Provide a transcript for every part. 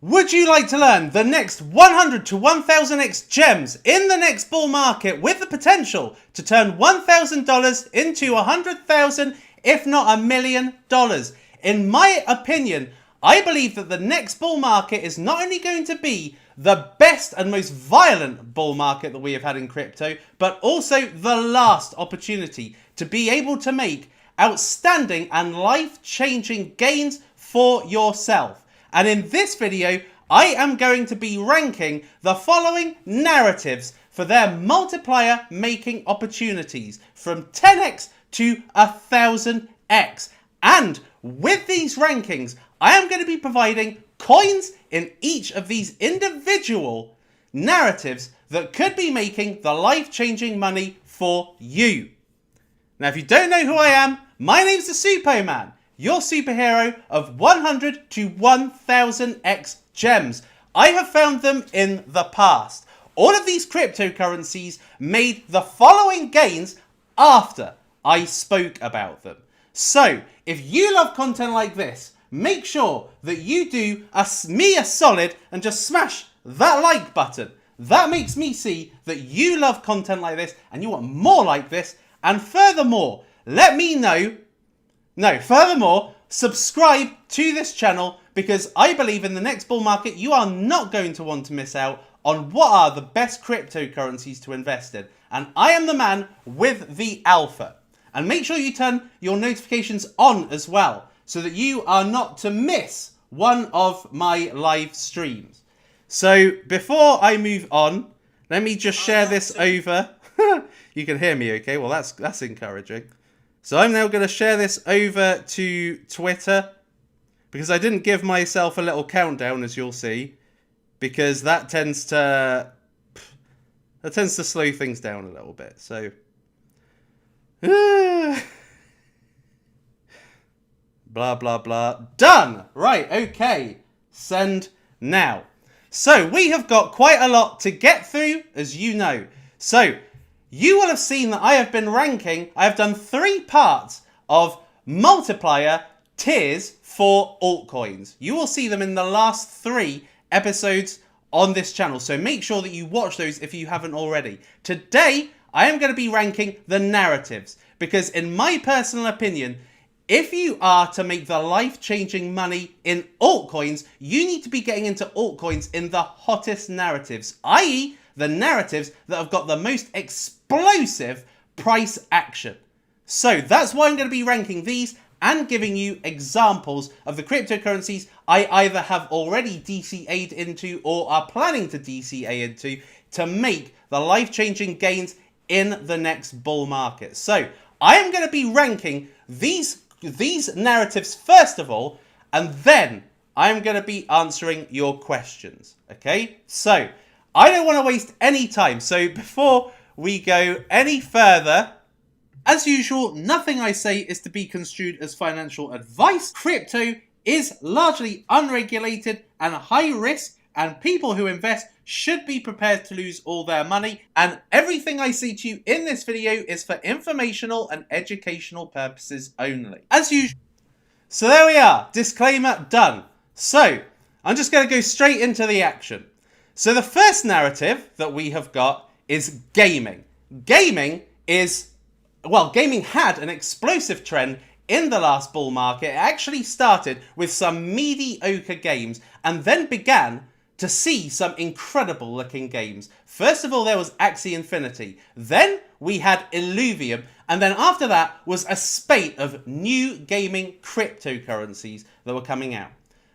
Would you like to learn the next 100 to 1000x gems in the next bull market with the potential to turn $1,000 into 100,000, if not $1 million? In my opinion, I believe that the next bull market is not only going to be the best and most violent bull market that we have had in crypto, but also the last opportunity to be able to make outstanding and life-changing gains for yourself. And in this video, I am going to be ranking the following narratives for their multiplier making opportunities from 10x to 1000x. And with these rankings, I am going to be providing coins in each of these individual narratives that could be making the life-changing money for you. Now, if you don't know who I am, my name's the Suppoman, your superhero of 100 to 1000x gems. I have found them in the past. All of these cryptocurrencies made the following gains after I spoke about them. So, if you love content like this, make sure that you do me a solid and just smash that like button. That makes me see that you love content like this and you want more like this. And furthermore, let me know. Furthermore, subscribe to this channel because I believe in the next bull market you are not going to want to miss out on what are the best cryptocurrencies to invest in. And I am the man with the alpha. And make sure you turn your notifications on as well so that you are not to miss one of my live streams. So before I move on, let me just share this over. You can hear me okay? Well, that's encouraging. So I'm now going to share this over to Twitter because I didn't give myself a little countdown, as you'll see, because that tends to slow things down a little bit. So blah, blah, blah. Done. Right. Okay. Send now. So we have got quite a lot to get through, as you know. So you will have seen that I have been ranking. I have done 3 parts of multiplier tiers for altcoins. You will see them in the last 3 episodes on this channel. So make sure that you watch those if you haven't already. Today, I am going to be ranking the narratives because in my personal opinion, if you are to make the life-changing money in altcoins, you need to be getting into altcoins in the hottest narratives, i.e. the narratives that have got the most explosive price action. So that's why I'm going to be ranking these and giving you examples of the cryptocurrencies I either have already DCA'd into or are planning to DCA into to make the life-changing gains in the next bull market. So I am going to be ranking these narratives first of all, and then I'm going to be answering your questions. Okay, so I don't want to waste any time. So before we go any further, as usual, nothing I say is to be construed as financial advice. Crypto is largely unregulated and high risk, and people who invest should be prepared to lose all their money. And everything I say to you in this video is for informational and educational purposes only. As usual. So there we are. Disclaimer done. So I'm just going to go straight into the action. So the first narrative that we have got is gaming. Gaming had an explosive trend in the last bull market. It actually started with some mediocre games and then began to see some incredible looking games. First of all, there was Axie Infinity. Then we had Illuvium. And then after that was a spate of new gaming cryptocurrencies that were coming out.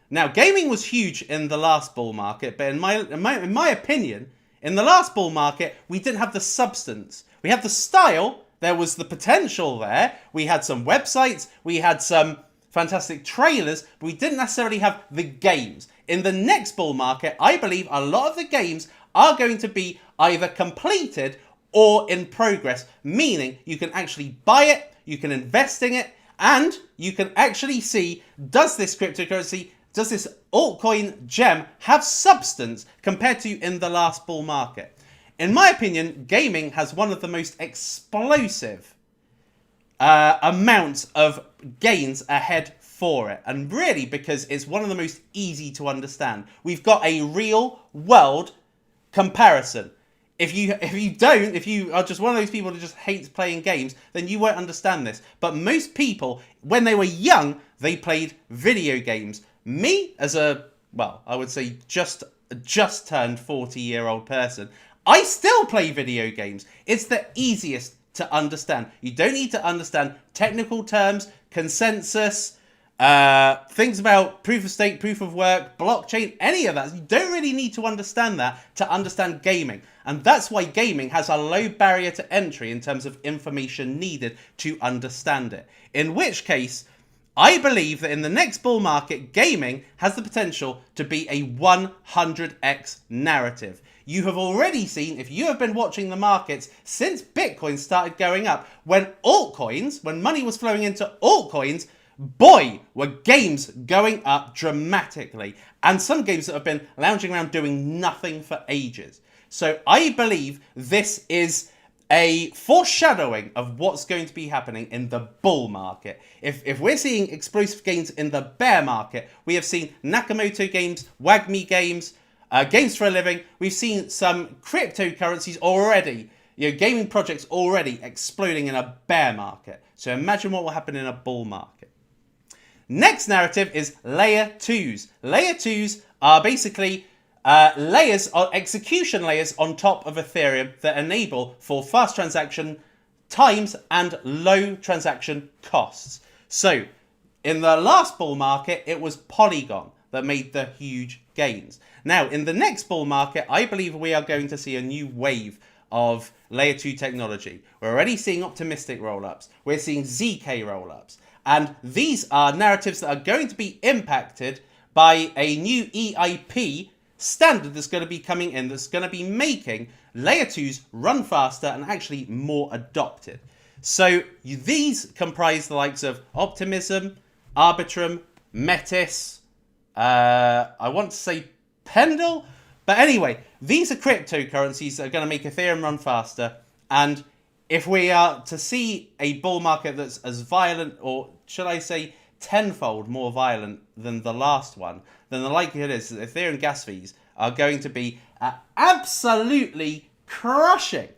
Now, gaming was huge in the last bull market, but in my opinion, in the last bull market, we didn't have the substance. We had the style, there was the potential there, we had some websites, we had some fantastic trailers, but we didn't necessarily have the games. In the next bull market, I believe a lot of the games are going to be either completed or in progress, meaning you can actually buy it, you can invest in it, and you can actually see, does this altcoin gem have substance compared to in the last bull market? In my opinion, gaming has one of the most explosive amounts of gains ahead for it. And really because it's one of the most easy to understand. We've got a real world comparison. If you are just one of those people who just hates playing games, then you won't understand this. But most people, when they were young, they played video games. Me, as a, well, I would say just turned 40-year-old person, I still play video games. It's the easiest to understand. You don't need to understand technical terms, consensus, things about proof of stake, proof of work, blockchain, any of that. You don't really need to understand that to understand gaming. And that's why gaming has a low barrier to entry in terms of information needed to understand it. In which case, I believe that in the next bull market, gaming has the potential to be a 100x narrative. You have already seen, if you have been watching the markets since Bitcoin started going up, when money was flowing into altcoins, boy, were games going up dramatically. And some games that have been lounging around doing nothing for ages. So I believe this is a foreshadowing of what's going to be happening in the bull market. If we're seeing explosive gains in the bear market, we have seen Nakamoto games, WAGMI games, games for a living. We've seen some cryptocurrencies already, gaming projects already exploding in a bear market. So imagine what will happen in a bull market. Next narrative is layer 2s. Layer 2s are basically execution layers on top of Ethereum that enable for fast transaction times and low transaction costs. So in the last bull market, it was Polygon that made the huge gains. Now, in the next bull market, I believe we are going to see a new wave of layer 2 technology. We're already seeing optimistic rollups. We're seeing ZK rollups. And these are narratives that are going to be impacted by a new EIP standard that's going to be coming in, that's going to be making layer 2s run faster and actually more adopted. So these comprise the likes of Optimism, Arbitrum, Metis, I want to say Pendle, but anyway, these are cryptocurrencies that are going to make Ethereum run faster. And if we are to see a bull market that's as violent, or should I say tenfold more violent than the last one, then the likelihood is that Ethereum gas fees are going to be absolutely crushing.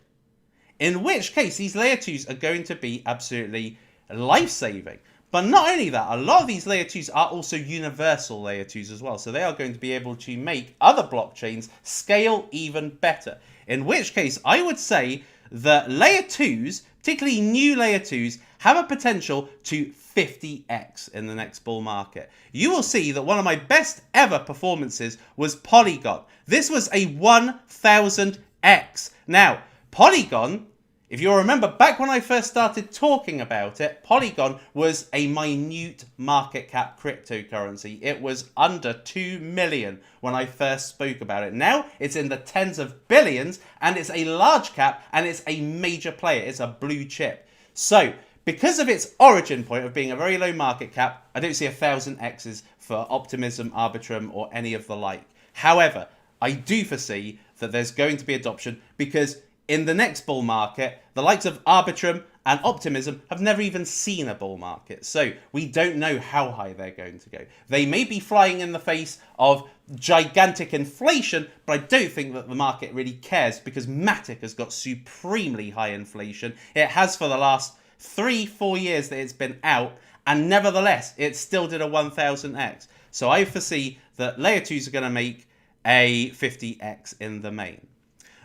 In which case, these layer 2s are going to be absolutely life-saving. But not only that, a lot of these layer 2s are also universal layer 2s as well. So they are going to be able to make other blockchains scale even better. In which case, I would say that layer 2s, particularly new layer 2s, have a potential to 50x in the next bull market. You will see that one of my best ever performances was Polygon. This was a 1000x. Now, Polygon, if you'll remember back when I first started talking about it, Polygon was a minute market cap cryptocurrency. It was under 2 million when I first spoke about it. Now it's in the tens of billions, and it's a large cap, and it's a major player. It's a blue chip. So because of its origin point of being a very low market cap, I don't see 1000x's for Optimism, Arbitrum, or any of the like. However, I do foresee that there's going to be adoption, because in the next bull market, the likes of Arbitrum and Optimism have never even seen a bull market. So we don't know how high they're going to go. They may be flying in the face of gigantic inflation, but I don't think that the market really cares, because Matic has got supremely high inflation. It has for the last 3-4 years that it's been out, and nevertheless, it still did a 1000x. So I foresee that layer 2s are going to make a 50x in the main.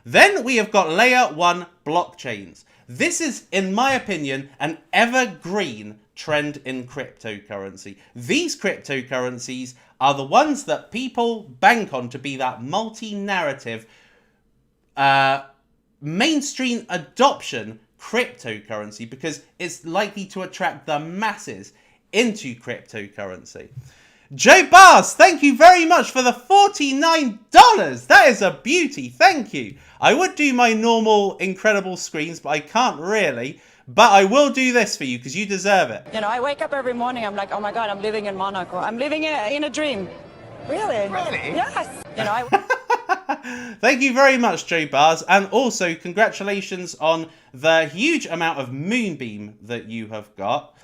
Then we have got layer 1 blockchains. This is, in my opinion, an evergreen trend in cryptocurrency. These cryptocurrencies are the ones that people bank on to be that multi-narrative, mainstream adoption cryptocurrency, because it's likely to attract the masses into cryptocurrency. Joe Bars, thank you very much for the $49. That is a beauty. Thank you. I would do my normal incredible screens, but I can't really. But I will do this for you because you deserve it. You know, I wake up every morning, I'm like, oh my God, I'm living in Monaco. I'm living in a dream. Really? Really? Yes. You know, Thank you very much, Joe Bars. And also, congratulations on the huge amount of Moonbeam that you have got.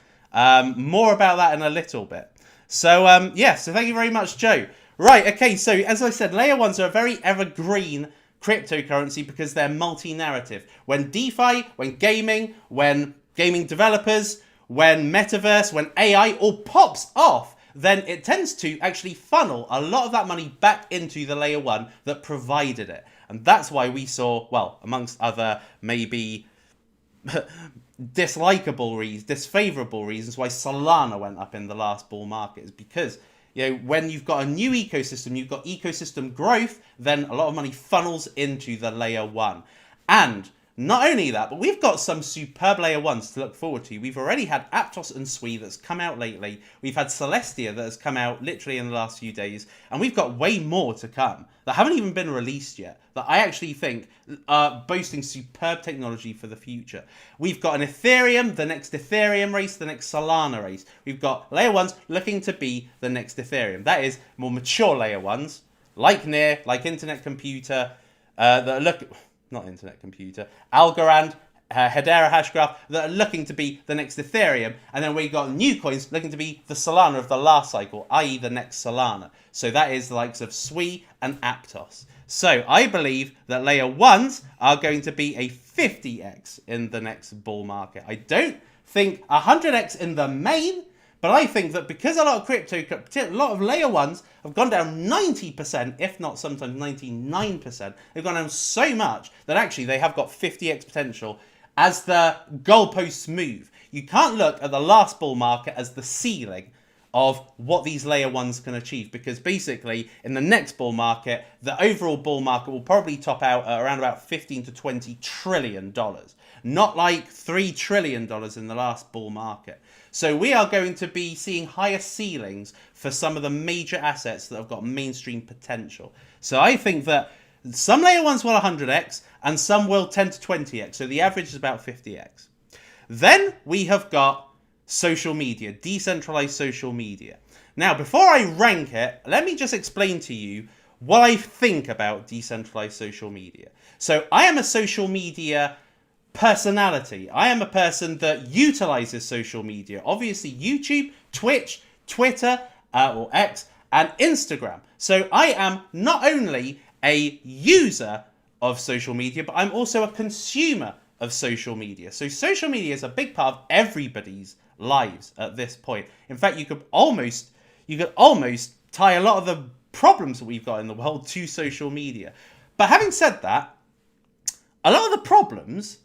More about that in a little bit. So, so thank you very much, Joe. Right, okay, so as I said, layer ones are a very evergreen cryptocurrency because they're multi-narrative. When DeFi, when gaming developers, when Metaverse, when AI all pops off, then it tends to actually funnel a lot of that money back into the layer one that provided it. And that's why we saw, well, amongst other maybe disfavourable reasons why Solana went up in the last bull market is because, you know, when you've got a new ecosystem, you've got ecosystem growth, then a lot of money funnels into the layer one. And not only that, but we've got some superb layer ones to look forward to. We've already had Aptos and Sui that's come out lately. We've had Celestia that has come out literally in the last few days. And we've got way more to come that haven't even been released yet, that I actually think are boasting superb technology for the future. We've got an Ethereum, the next Ethereum race, the next Solana race. We've got layer ones looking to be the next Ethereum. That is more mature layer ones, like NEAR, like Internet Computer, that look... not Internet Computer, Algorand, Hedera Hashgraph, that are looking to be the next Ethereum. And then we got new coins looking to be the Solana of the last cycle, i.e. the next Solana. So that is the likes of Sui and Aptos. So I believe that layer ones are going to be a 50x in the next bull market. I don't think 100x in the main, but I think that because a lot of layer ones have gone down 90%, if not sometimes 99%, they've gone down so much that actually they have got 50x potential as the goalposts move. You can't look at the last bull market as the ceiling of what these layer ones can achieve, because basically in the next bull market, the overall bull market will probably top out at around about $15 to $20 trillion. Not like $3 trillion in the last bull market. So we are going to be seeing higher ceilings for some of the major assets that have got mainstream potential. So I think that some layer ones will 100x and some will 10 to 20x. So the average is about 50x. Then we have got social media, decentralized social media. Now, before I rank it, let me just explain to you what I think about decentralized social media. So I am a social media personality. I am a person that utilizes social media. Obviously, YouTube, Twitch, Twitter, or X, and Instagram. So I am not only a user of social media, but I'm also a consumer of social media. So social media is a big part of everybody's lives at this point. In fact, you could almost tie a lot of the problems that we've got in the world to social media. But having said that, a lot of the problems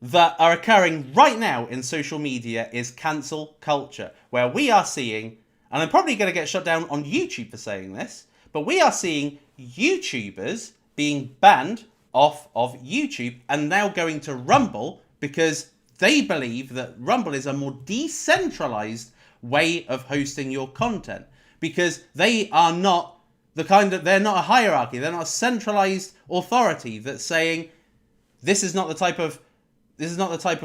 that are occurring right now in social media is cancel culture, where we are seeing, and I'm probably going to get shut down on YouTube for saying this, but we are seeing YouTubers being banned off of YouTube and now going to Rumble because they believe that Rumble is a more decentralized way of hosting your content, because they are not they're not a hierarchy, they're not a centralized authority that's saying this is not the type of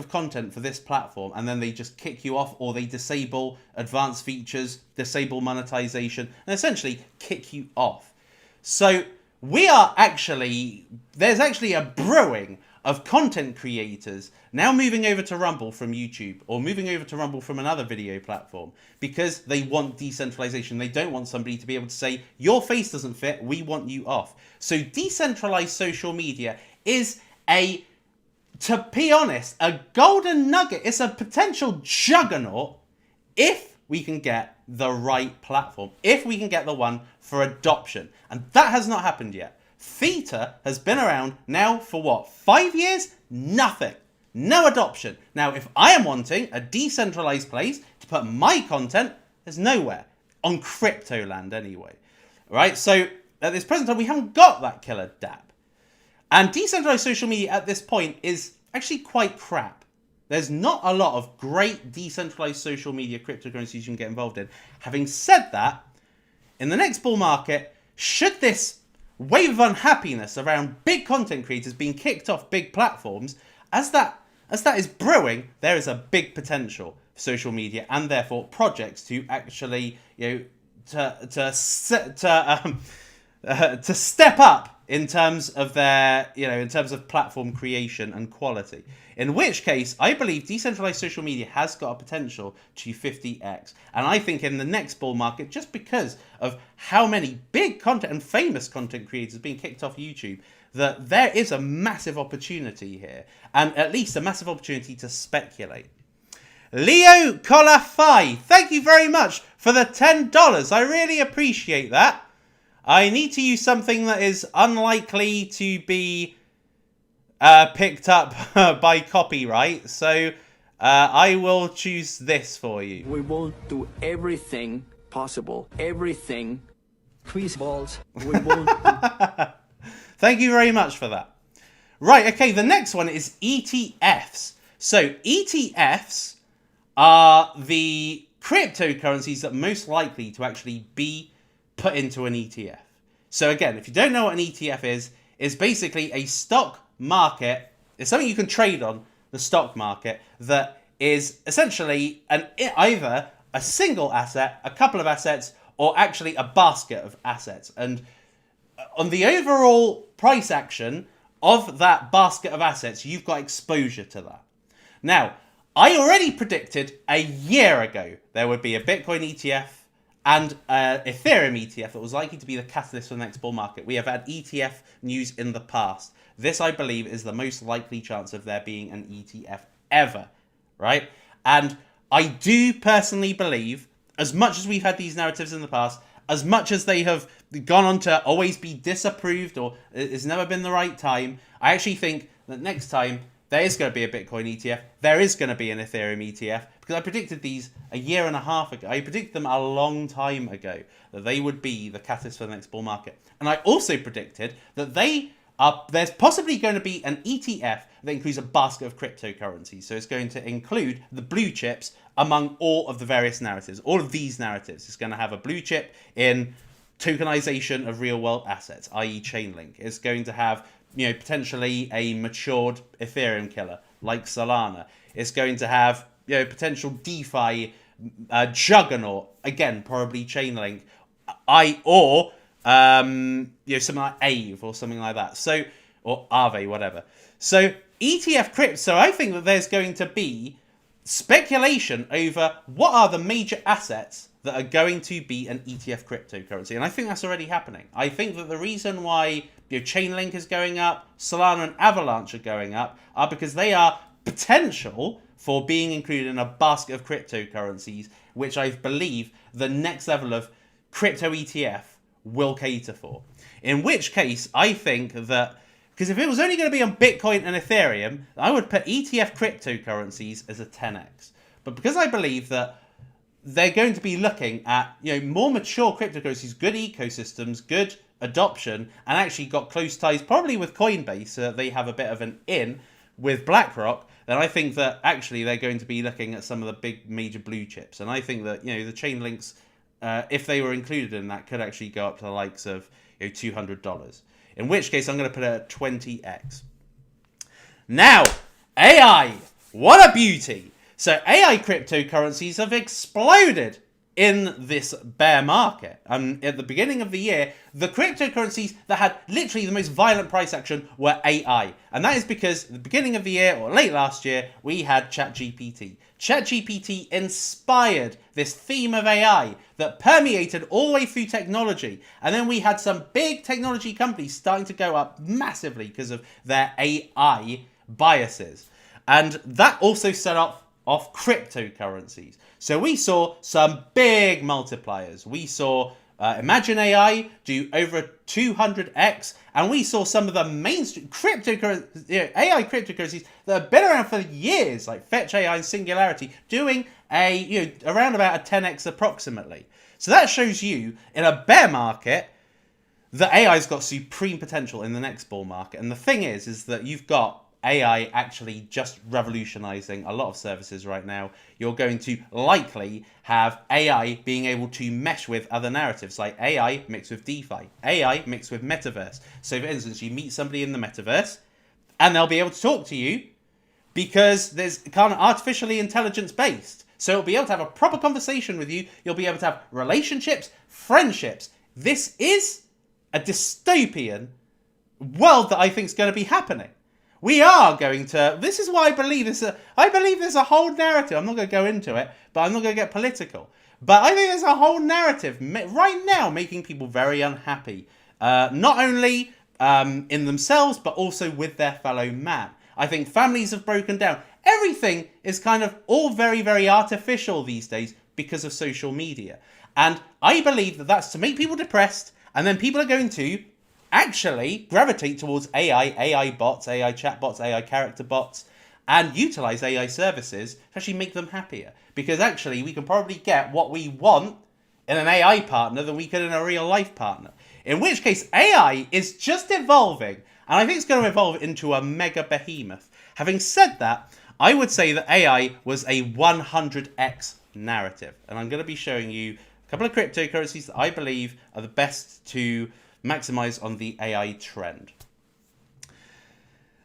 content for this platform, and then they just kick you off, or they disable advanced features, disable monetization, and essentially kick you off. So there's actually a brewing of content creators now moving over to Rumble from YouTube, or moving over to Rumble from another video platform, because they want decentralization. They don't want somebody to be able to say, your face doesn't fit, we want you off. So decentralized social media is to be honest, a golden nugget. It's a potential juggernaut if we can get the right platform, if we can get the one for adoption. And that has not happened yet. Theta has been around now for what, 5 years? Nothing. No adoption. Now, if I am wanting a decentralized place to put my content, there's nowhere. On crypto land anyway. Right? So at this present time, we haven't got that killer dApp. And decentralized social media at this point is actually quite crap. There's not a lot of great decentralized social media cryptocurrencies you can get involved in. Having said that, in the next bull market, should this wave of unhappiness around big content creators being kicked off big platforms, as that is brewing, there is a big potential for social media and therefore projects to actually, to step up in terms of their, in terms of platform creation and quality. In which case, I believe decentralized social media has got a potential to 50x. And I think in the next bull market, just because of how many big content and famous content creators being kicked off YouTube, that there is a massive opportunity here, and at least a massive opportunity to speculate. Leo Colafai, thank you very much for the $10. I really appreciate that. I need to use something that is unlikely to be picked up by copyright, so I will choose this for you. We will do everything possible, everything feasible. We will. Thank you very much for that. Right, okay, the next one is ETFs. So ETFs are the cryptocurrencies that are most likely to actually be put into an ETF. So again, if you don't know what an ETF is, it's basically a stock market. It's something you can trade on the stock market that is essentially either a single asset, a couple of assets, or actually a basket of assets. And on the overall price action of that basket of assets, you've got exposure to that. Now, I already predicted a year ago there would be a Bitcoin ETF and an Ethereum ETF that was likely to be the catalyst for the next bull market. We have had ETF news in the past. This, I believe, is the most likely chance of there being an ETF ever, right? And I do personally believe, as much as we've had these narratives in the past, as much as they have gone on to always be disapproved or it's never been the right time, I actually think that next time there is going to be a Bitcoin ETF, there is going to be an Ethereum ETF, because I predicted these a year and a half ago. I predicted them a long time ago, that they would be the catalyst for the next bull market. And I also predicted that there's possibly going to be an ETF that includes a basket of cryptocurrencies. So it's going to include the blue chips among all of the various narratives. All of these narratives. It's going to have a blue chip in tokenization of real world assets, i.e. Chainlink. It's going to have, potentially a matured Ethereum killer like Solana. It's going to have, potential DeFi juggernaut, again, probably Chainlink, or something like Aave or something like that. So, or Aave, whatever. So ETF crypto. So I think that there's going to be speculation over what are the major assets that are going to be an ETF cryptocurrency. And I think that's already happening. I think that the reason why Chainlink is going up, Solana and Avalanche are going up, are because they are potential for being included in a basket of cryptocurrencies, which I believe the next level of crypto ETF will cater for. In which case, I think that, because if it was only going to be on Bitcoin and Ethereum, I would put ETF cryptocurrencies as a 10x. But because I believe that they're going to be looking at, more mature cryptocurrencies, good ecosystems, good adoption, and actually got close ties probably with Coinbase, so that they have a bit of an in with BlackRock, then I think that actually they're going to be looking at some of the big major blue chips. And I think that, the Chainlinks, if they were included in that, could actually go up to the likes of $200. In which case, I'm going to put it at 20x. Now, AI. What a beauty. So AI cryptocurrencies have exploded in this bear market. At the beginning of the year, the cryptocurrencies that had literally the most violent price action were AI. And that is because at the beginning of the year, or late last year, we had ChatGPT. ChatGPT inspired this theme of AI that permeated all the way through technology. And then we had some big technology companies starting to go up massively because of their AI biases. And that also set off cryptocurrencies. So we saw some big multipliers. We saw Imagine AI do over 200x, and we saw some of the mainstream AI cryptocurrencies that have been around for years, like Fetch AI and Singularity, doing around about a 10x approximately. So that shows you in a bear market that AI's got supreme potential in the next bull market. And the thing is that you've got AI actually just revolutionizing a lot of services right now. You're going to likely have AI being able to mesh with other narratives, like AI mixed with DeFi, AI mixed with Metaverse. So for instance, you meet somebody in the Metaverse and they'll be able to talk to you because there's kind of artificially intelligence based. So it'll be able to have a proper conversation with you. You'll be able to have relationships, friendships. This is a dystopian world that I think is going to be happening. We are going to, this is why I believe there's a whole narrative. I'm not going to go into it, but I'm not going to get political. But I think there's a whole narrative right now making people very unhappy. Not only in themselves, but also with their fellow man. I think families have broken down. Everything is kind of all very, very artificial these days because of social media. And I believe that that's to make people depressed, and then people are going to actually gravitate towards AI bots, AI chatbots, AI character bots, and utilize AI services to actually make them happier. Because actually, we can probably get what we want in an AI partner than we could in a real life partner. In which case, AI is just evolving, and I think it's going to evolve into a mega behemoth. Having said that, I would say that AI was a 100x narrative. And I'm going to be showing you a couple of cryptocurrencies that I believe are the best to maximize on the AI trend.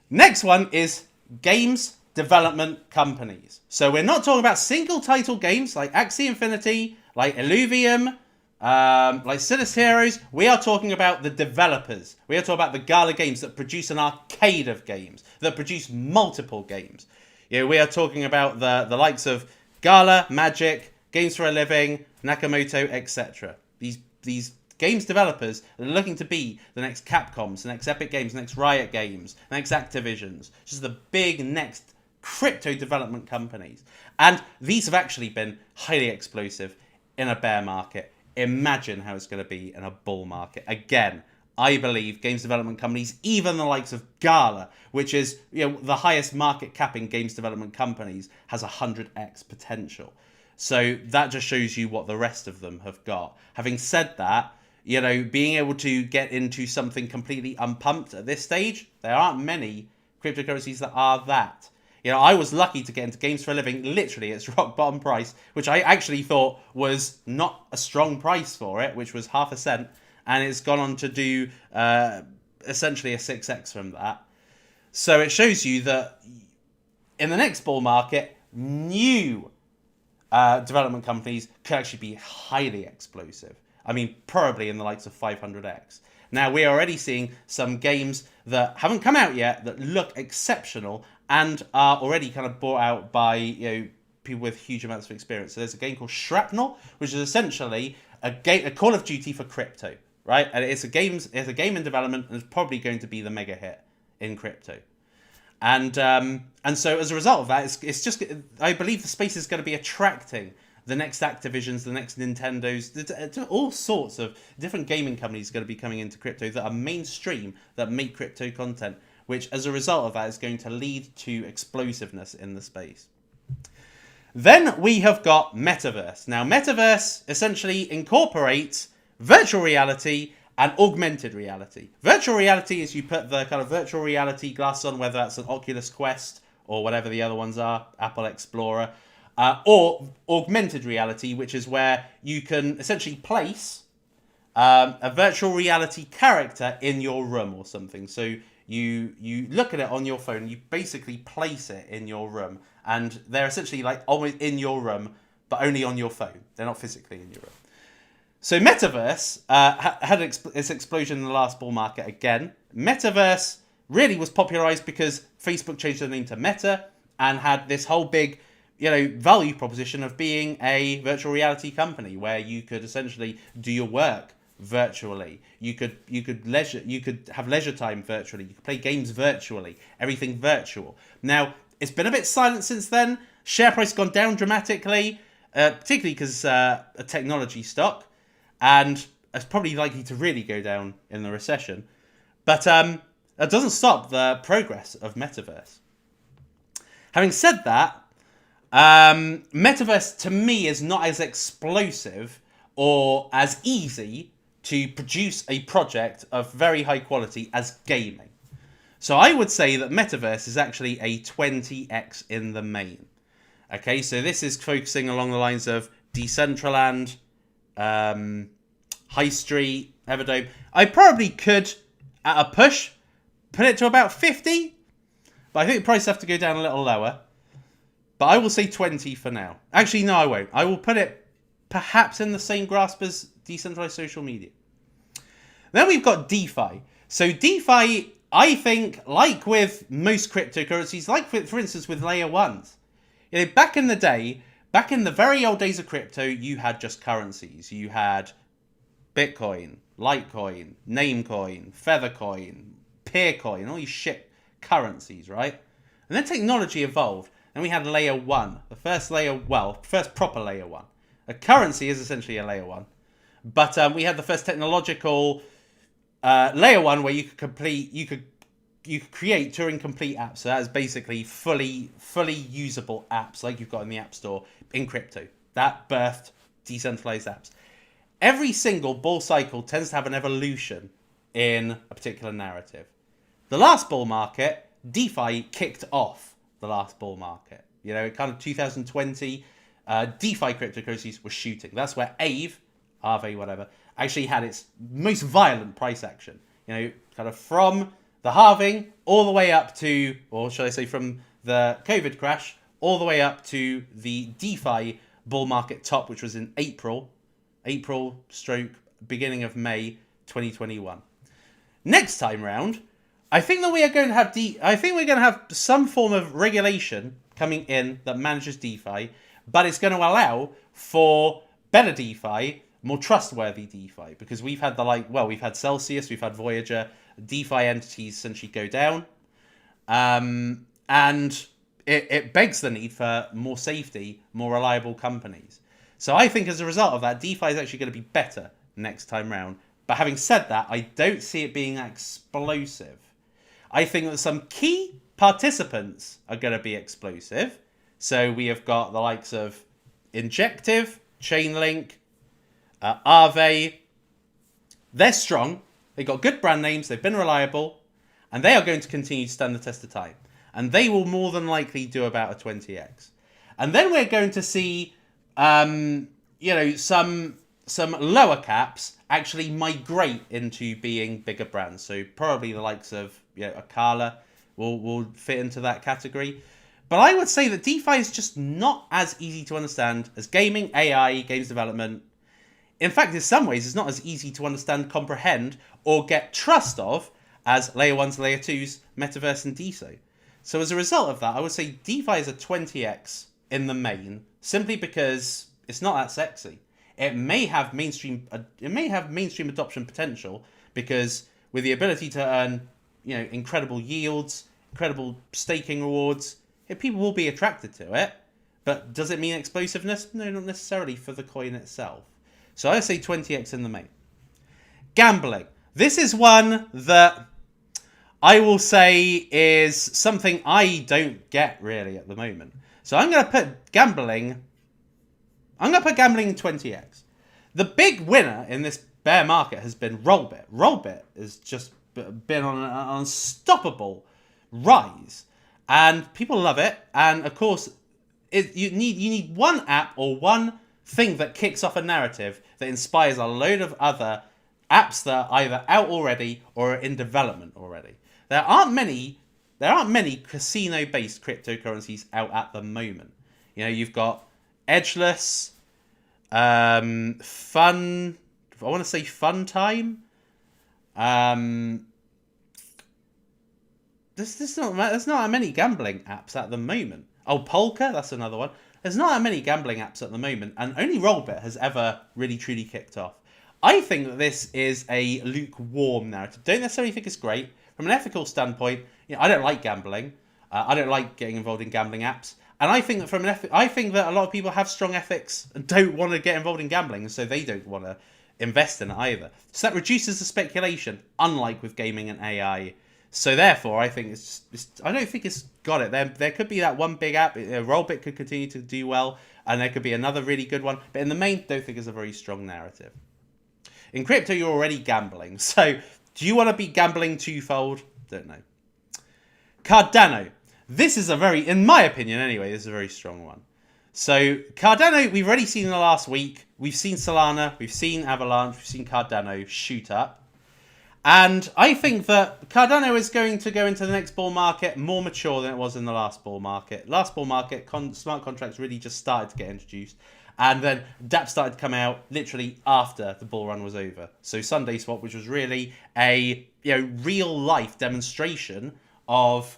Next one is games development companies. So we're not talking about single title games like Axie Infinity, like Illuvium, like Sinus Heroes. We are talking about the developers. We are talking about the Gala games that produce an arcade of games, that produce multiple games. You know, we are talking about the likes of Gala, Magic, Games for a Living, Nakamoto, etc. These games developers that are looking to be the next Capcoms, the next Epic Games, the next Riot Games, the next Activisions, just the big next crypto development companies. And these have actually been highly explosive in a bear market. Imagine how it's going to be in a bull market. Again, I believe games development companies, even the likes of Gala, which is the highest market cap in games development companies, has 100x potential. So that just shows you what the rest of them have got. Having said that, being able to get into something completely unpumped at this stage, there aren't many cryptocurrencies that are that. I was lucky to get into Games for a Living, literally its rock bottom price, which I actually thought was not a strong price for it, which was half a cent, and it's gone on to do essentially a 6x from that. So it shows you that in the next bull market, new development companies could actually be highly explosive. I mean, probably in the likes of 500x. Now, we're already seeing some games that haven't come out yet that look exceptional and are already kind of bought out by people with huge amounts of experience. So there's a game called Shrapnel, which is essentially a Call of Duty for crypto, right? And it's a game in development, and it's probably going to be the mega hit in crypto. And so as a result of that, it's just, I believe the space is going to be attracting the next Activisions, the next Nintendos, all sorts of different gaming companies are going to be coming into crypto that are mainstream, that make crypto content, which as a result of that is going to lead to explosiveness in the space. Then we have got Metaverse. Now, Metaverse essentially incorporates virtual reality and augmented reality. Virtual reality is you put the kind of virtual reality glasses on, whether that's an Oculus Quest or whatever the other ones are, Apple Explorer, or augmented reality, which is where you can essentially place a virtual reality character in your room or something. So you look at it on your phone, you basically place it in your room, and they're essentially like almost in your room, but only on your phone. They're not physically in your room. So Metaverse had its explosion in the last bull market again. Metaverse really was popularized because Facebook changed their name to Meta and had this whole big value proposition of being a virtual reality company where you could essentially do your work virtually. You could have leisure time virtually. You could play games virtually. Everything virtual. Now, it's been a bit silent since then. Share price has gone down dramatically, particularly because a technology stock, and it's probably likely to really go down in the recession. But that doesn't stop the progress of Metaverse. Having said that, Metaverse to me is not as explosive or as easy to produce a project of very high quality as gaming. So I would say that Metaverse is actually a 20x in the main. Okay, so this is focusing along the lines of Decentraland, High Street, Everdome. I probably could, at a push, put it to about 50, but I think the price have to go down a little lower. But I will say 20 for now. Actually, no, I won't. I will put it perhaps in the same grasp as decentralized social media. Then we've got DeFi. So DeFi, I think, like with most cryptocurrencies, like with, for instance with layer ones, you know, back in the day, back in the very old days of crypto, you had just currencies. You had Bitcoin, Litecoin, Namecoin, Feathercoin, Peercoin, all these shit currencies, right? And then technology evolved. Then we had layer one, the first layer, well, first proper layer one. A currency is essentially a layer one. But we had the first technological layer one where you could create Turing complete apps. So that is basically fully usable apps like you've got in the App Store in crypto. That birthed decentralized apps. Every single bull cycle tends to have an evolution in a particular narrative. The last bull market, DeFi kicked off the last bull market. You know, kind of 2020, DeFi cryptocurrencies were shooting. That's where Aave, whatever, actually had its most violent price action. You know, kind of from the halving all the way up to, or shall I say from the COVID crash, all the way up to the DeFi bull market top, which was in April stroke beginning of May 2021. Next time round, I think that we are going to have we're going to have some form of regulation coming in that manages DeFi, but it's going to allow for better DeFi, more trustworthy DeFi, because we've had we've had Celsius, we've had Voyager, DeFi entities essentially go down, and it begs the need for more safety, more reliable companies. So I think as a result of that, DeFi is actually going to be better next time round. But having said that, I don't see it being explosive. I think that some key participants are going to be explosive. So we have got the likes of Injective, Chainlink, Aave. They're strong. They've got good brand names. They've been reliable. And they are going to continue to stand the test of time. And they will more than likely do about a 20x. And then we're going to see, some lower caps actually migrate into being bigger brands. So probably the likes of Akala will fit into that category. But I would say that DeFi is just not as easy to understand as gaming, AI, games development. In fact, in some ways, it's not as easy to understand, comprehend, or get trust of as layer 1s, layer 2s, Metaverse and DeSo. So as a result of that, I would say DeFi is a 20x in the main, simply because it's not that sexy. It may have mainstream adoption potential, because with the ability to earn, incredible yields, incredible staking rewards, people will be attracted to it. But does it mean explosiveness? No, not necessarily for the coin itself. So I say 20x in the main. Gambling. This is one that I will say is something I don't get really at the moment. So I'm going to put gambling in 20x. The big winner in this bear market has been Rollbit. Rollbit has just been on an unstoppable rise. And people love it. And of course, you need one app or one thing that kicks off a narrative that inspires a load of other apps that are either out already or are in development already. There aren't many casino-based cryptocurrencies out at the moment. You've got Edgeless, Fun Time. There's not that many gambling apps at the moment. Oh, Polka, that's another one. There's not that many gambling apps at the moment, and only Rollbit has ever really truly kicked off. I think that this is a lukewarm narrative. Don't necessarily think it's great. From an ethical standpoint, I don't like gambling. I don't like getting involved in gambling apps. And I think that I think that a lot of people have strong ethics and don't want to get involved in gambling, so they don't want to invest in it either. So that reduces the speculation, unlike with gaming and AI. So therefore, I think I don't think it's got it. There could be that one big app. Rollbit could continue to do well, and there could be another really good one. But in the main, don't think it's a very strong narrative. In crypto, you're already gambling. So do you want to be gambling twofold? Don't know. Cardano. This is in my opinion anyway, this is a very strong one. So Cardano, we've already seen in the last week. We've seen Solana, we've seen Avalanche, we've seen Cardano shoot up. And I think that Cardano is going to go into the next bull market more mature than it was in the last bull market. Last bull market, smart contracts really just started to get introduced. And then DApp started to come out literally after the bull run was over. So Sunday Swap, which was really a real life demonstration of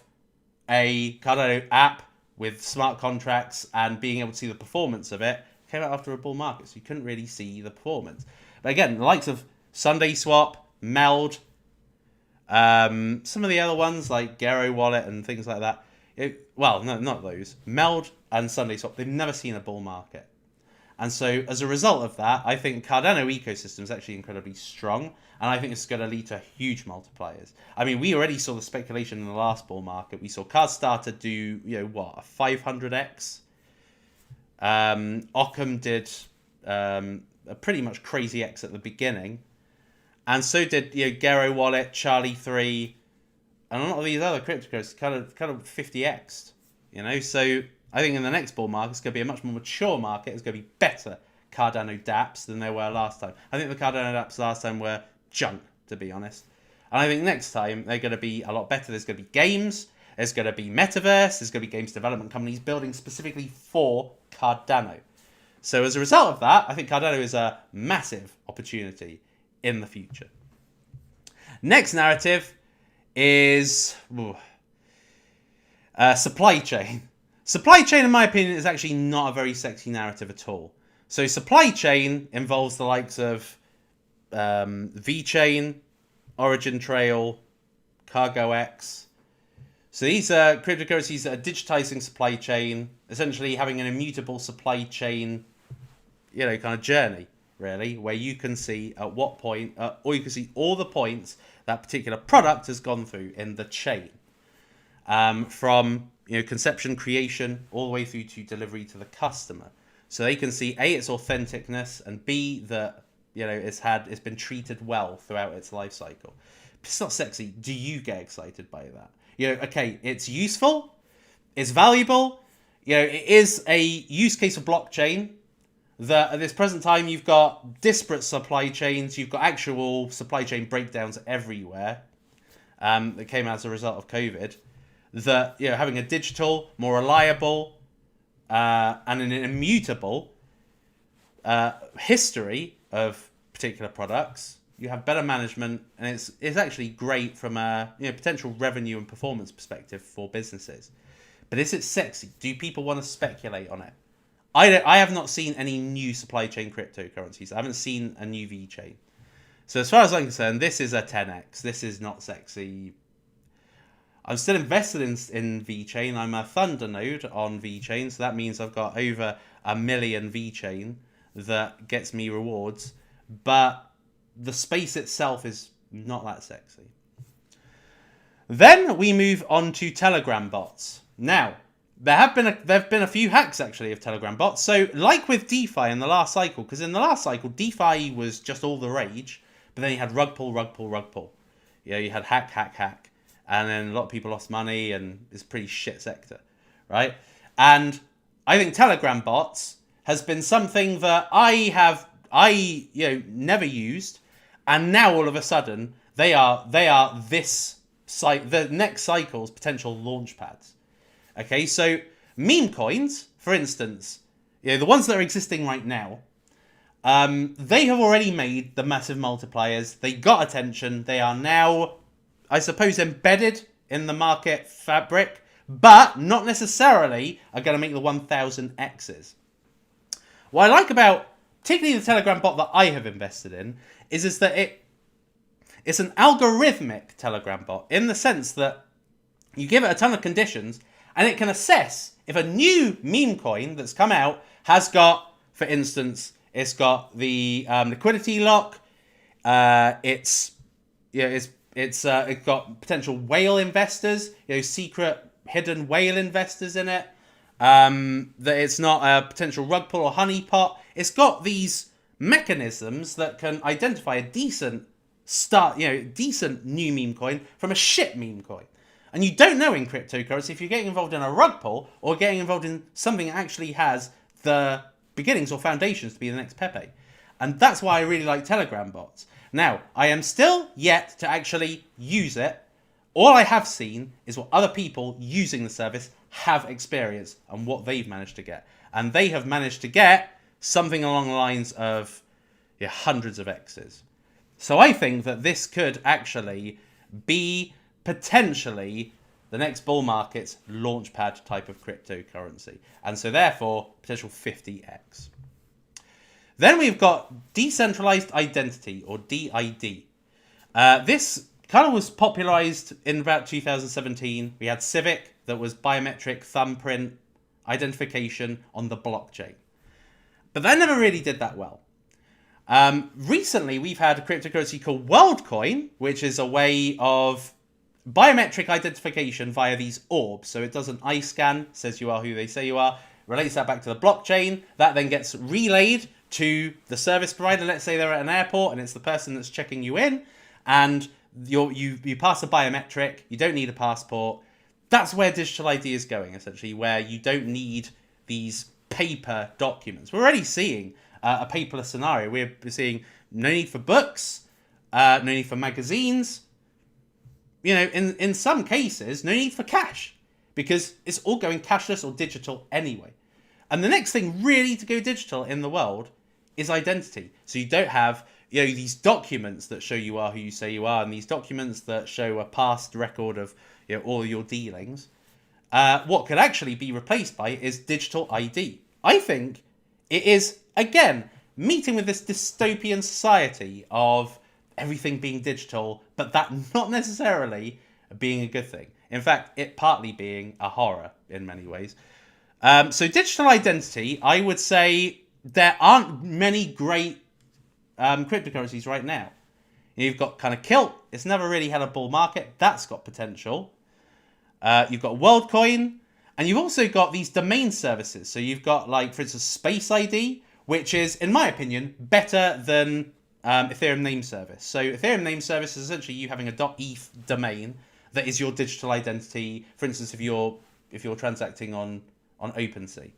a Cardano app with smart contracts and being able to see the performance of it, came out after a bull market, so you couldn't really see the performance. But again, the likes of Sunday Swap, Meld, some of the other ones like Gero Wallet and things like that. Well, no, not those. Meld and Sunday Swap, they've never seen a bull market. And so as a result of that, I think Cardano Ecosystem is actually incredibly strong. And I think it's going to lead to huge multipliers. I mean, we already saw the speculation in the last bull market. We saw Cardstarter do, a 500x. Occam did a pretty much crazy X at the beginning. And so did, Gero Wallet, Charlie 3, and a lot of these other cryptocurrencies kind of 50x'd. So I think in the next bull market, it's going to be a much more mature market. It's going to be better Cardano dApps than they were last time. I think the Cardano dApps last time were junk, to be honest. And I think next time they're going to be a lot better. There's going to be games. There's going to be Metaverse. There's going to be games development companies building specifically for Cardano. So as a result of that, I think Cardano is a massive opportunity in the future. Next narrative is supply chain. Supply chain, in my opinion, is actually not a very sexy narrative at all. So supply chain involves the likes of VeChain, Origin Trail, CargoX. So these are cryptocurrencies that are digitizing supply chain, essentially having an immutable supply chain, kind of journey, really, where you can see at what point, or you can see all the points that particular product has gone through in the chain. From conception, creation, all the way through to delivery to the customer. So they can see A, its authenticness, and B, that it's been treated well throughout its life cycle. It's not sexy. Do you get excited by that? Okay, it's useful, it's valuable. It is a use case of blockchain that at this present time you've got disparate supply chains, you've got actual supply chain breakdowns everywhere that came as a result of COVID. That having a digital, more reliable, and an immutable history of particular products, you have better management, and it's actually great from a potential revenue and performance perspective for businesses. But is it sexy? Do people want to speculate on it? I have not seen any new supply chain cryptocurrencies. I haven't seen a new VeChain. So as far as I'm concerned, this is a 10x. This is not sexy. I'm still invested in VeChain. I'm a Thunder node on VeChain, so that means I've got over 1 million VeChain that gets me rewards. But the space itself is not that sexy. Then we move on to Telegram bots. Now, there have been a few hacks actually of Telegram bots. So, like with DeFi in the last cycle, because in the last cycle DeFi was just all the rage, but then you had rug pull. You had hack. And then a lot of people lost money, and it's a pretty shit sector, right? And I think Telegram bots has been something that I never used, and now all of a sudden they are the next cycle's potential launch pads. Okay, so meme coins, for instance, the ones that are existing right now, they have already made the massive multipliers. They got attention. They are now, I suppose, embedded in the market fabric, but not necessarily are going to make the 1,000 X's. What I like about, particularly the Telegram bot that I have invested in, is that it's an algorithmic Telegram bot in the sense that you give it a ton of conditions and it can assess if a new meme coin that's come out has got, for instance, it's got the liquidity lock, it's got potential whale investors, secret hidden whale investors in it. That it's not a potential rug pull or honeypot. It's got these mechanisms that can identify a decent new meme coin from a shit meme coin. And you don't know in cryptocurrency if you're getting involved in a rug pull or getting involved in something that actually has the beginnings or foundations to be the next Pepe. And that's why I really like Telegram bots. Now, I am still yet to actually use it. All I have seen is what other people using the service have experienced and what they've managed to get. And they have managed to get something along the lines of hundreds of X's. So I think that this could actually be potentially the next bull market's launchpad type of cryptocurrency. And so therefore, potential 50x. Then we've got Decentralized Identity, or DID. This kind of was popularized in about 2017. We had Civic, that was biometric thumbprint identification on the blockchain. But that never really did that well. Recently, we've had a cryptocurrency called WorldCoin, which is a way of biometric identification via these orbs. So it does an eye scan, says you are who they say you are, relates that back to the blockchain. That then gets relayed to the service provider. Let's say they're at an airport and it's the person that's checking you in, and you pass a biometric. You don't need a passport. That's where digital ID is going, essentially, where you don't need these paper documents. We're already seeing a paperless scenario. We're seeing no need for books, no need for magazines. You know, in some cases, no need for cash, because it's all going cashless or digital anyway. And the next thing really to go digital in the world is identity. So you don't have, you know, these documents that show you are who you say you are, and these documents that show a past record of, you know, all your dealings. What could actually be replaced by is digital ID. I think it is, again, meeting with this dystopian society of everything being digital, but that not necessarily being a good thing. In fact, it partly being a horror in many ways. So digital identity, I would say there aren't many great cryptocurrencies right now. You've got kind of Kilt. It's never really had a bull market. That's got potential. You've got WorldCoin, and you've also got these domain services. So you've got, like, for instance, Space ID, which is, in my opinion, better than Ethereum name service. So Ethereum name service is essentially you having a .eth domain that is your digital identity. For instance, if you're transacting on OpenSea.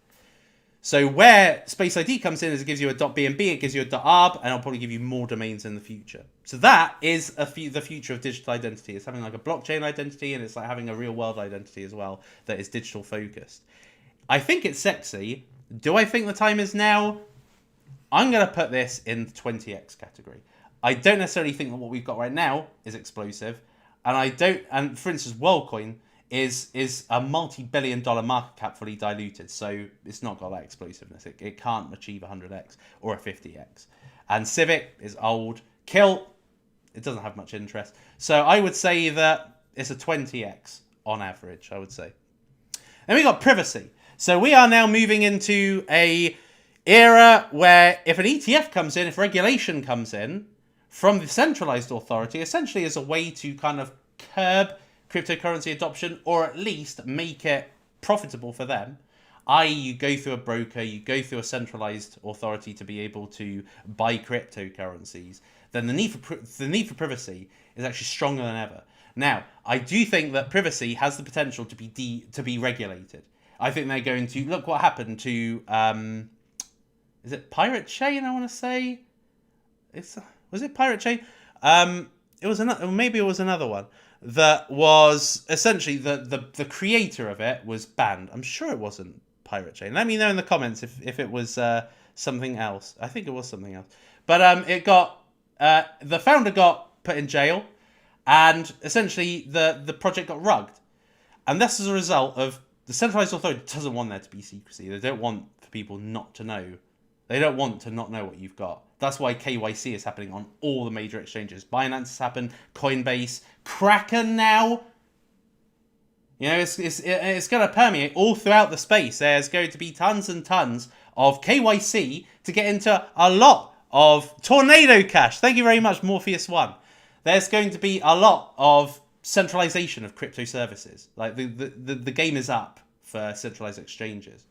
So where Space ID comes in is it gives you a .bnb, it gives you a .arb, and it'll probably give you more domains in the future. So that is the future of digital identity. It's having like a blockchain identity, and it's like having a real world identity as well that is digital focused. I think it's sexy. Do I think the time is now? I'm going to put this in the 20x category. I don't necessarily think that what we've got right now is explosive. And for instance, WorldCoin is a multi-billion-dollar market cap fully diluted, so it's not got that explosiveness. It can't achieve 100x or a 50x. And Civic is old. Kilt, it doesn't have much interest. So I would say that it's a 20x on average, I would say. Then we got privacy. So we are now moving into a era where if an ETF comes in, if regulation comes in from the centralized authority, essentially as a way to kind of curb cryptocurrency adoption, or at least make it profitable for them, i.e. you go through a broker, you go through a centralized authority to be able to buy cryptocurrencies, then the need for privacy is actually stronger than ever. Now, I do think that privacy has the potential to be regulated. I think they're going to look what happened to is it Pirate Chain? I want to say was it Pirate Chain? It was another, maybe it was another one that was essentially the creator of it was banned. I'm sure it wasn't Pirate Chain. Let me know in the comments if it was something else. I think it was something else. But it got the founder got put in jail, and essentially the project got rugged. And this is a result of the centralized authority doesn't want there to be secrecy. They don't want for people not to know. They don't want to not know what you've got. That's why KYC is happening on all the major exchanges. Binance has happened, Coinbase, Kraken now. You know, it's going to permeate all throughout the space. There's going to be tons and tons of KYC to get into a lot of Tornado Cash. Thank you very much, Morpheus1. There's going to be a lot of centralization of crypto services. Like the game is up for centralized exchanges.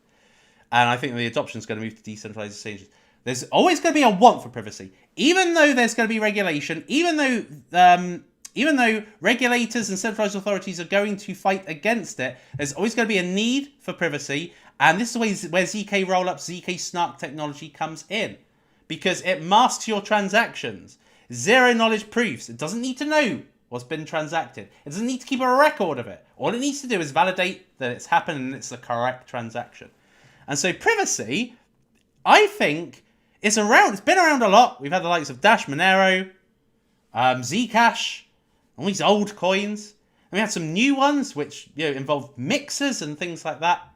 And I think the adoption is going to move to decentralized exchanges. There's always going to be a want for privacy. Even though there's going to be regulation, even though regulators and centralized authorities are going to fight against it, there's always going to be a need for privacy. And this is where ZK rollup, ZK snark technology comes in. Because it masks your transactions. Zero knowledge proofs. It doesn't need to know what's been transacted. It doesn't need to keep a record of it. All it needs to do is validate that it's happened and it's the correct transaction. And so privacy, I think it's around. It's been around a lot. We've had the likes of Dash, Monero, Zcash, all these old coins. And we had some new ones which involve mixers and things like that.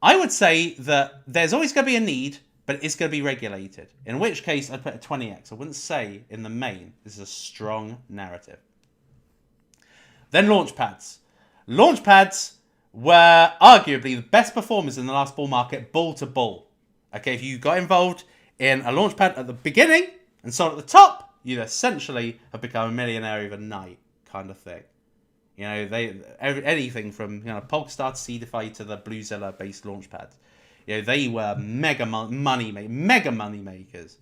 I would say that there's always going to be a need, but it's going to be regulated. In which case, I'd put a 20x. I wouldn't say in the main this is a strong narrative. Then Launchpads. Launchpads were arguably the best performers in the last bull market, bull to bull. Okay, if you got involved in a Launchpad at the beginning and sold at the top, you'd essentially have become a millionaire overnight, kind of thing. You know, anything from Polkastar to CDeFi to the Bluezilla based Launchpads. You know, they were mega money makers.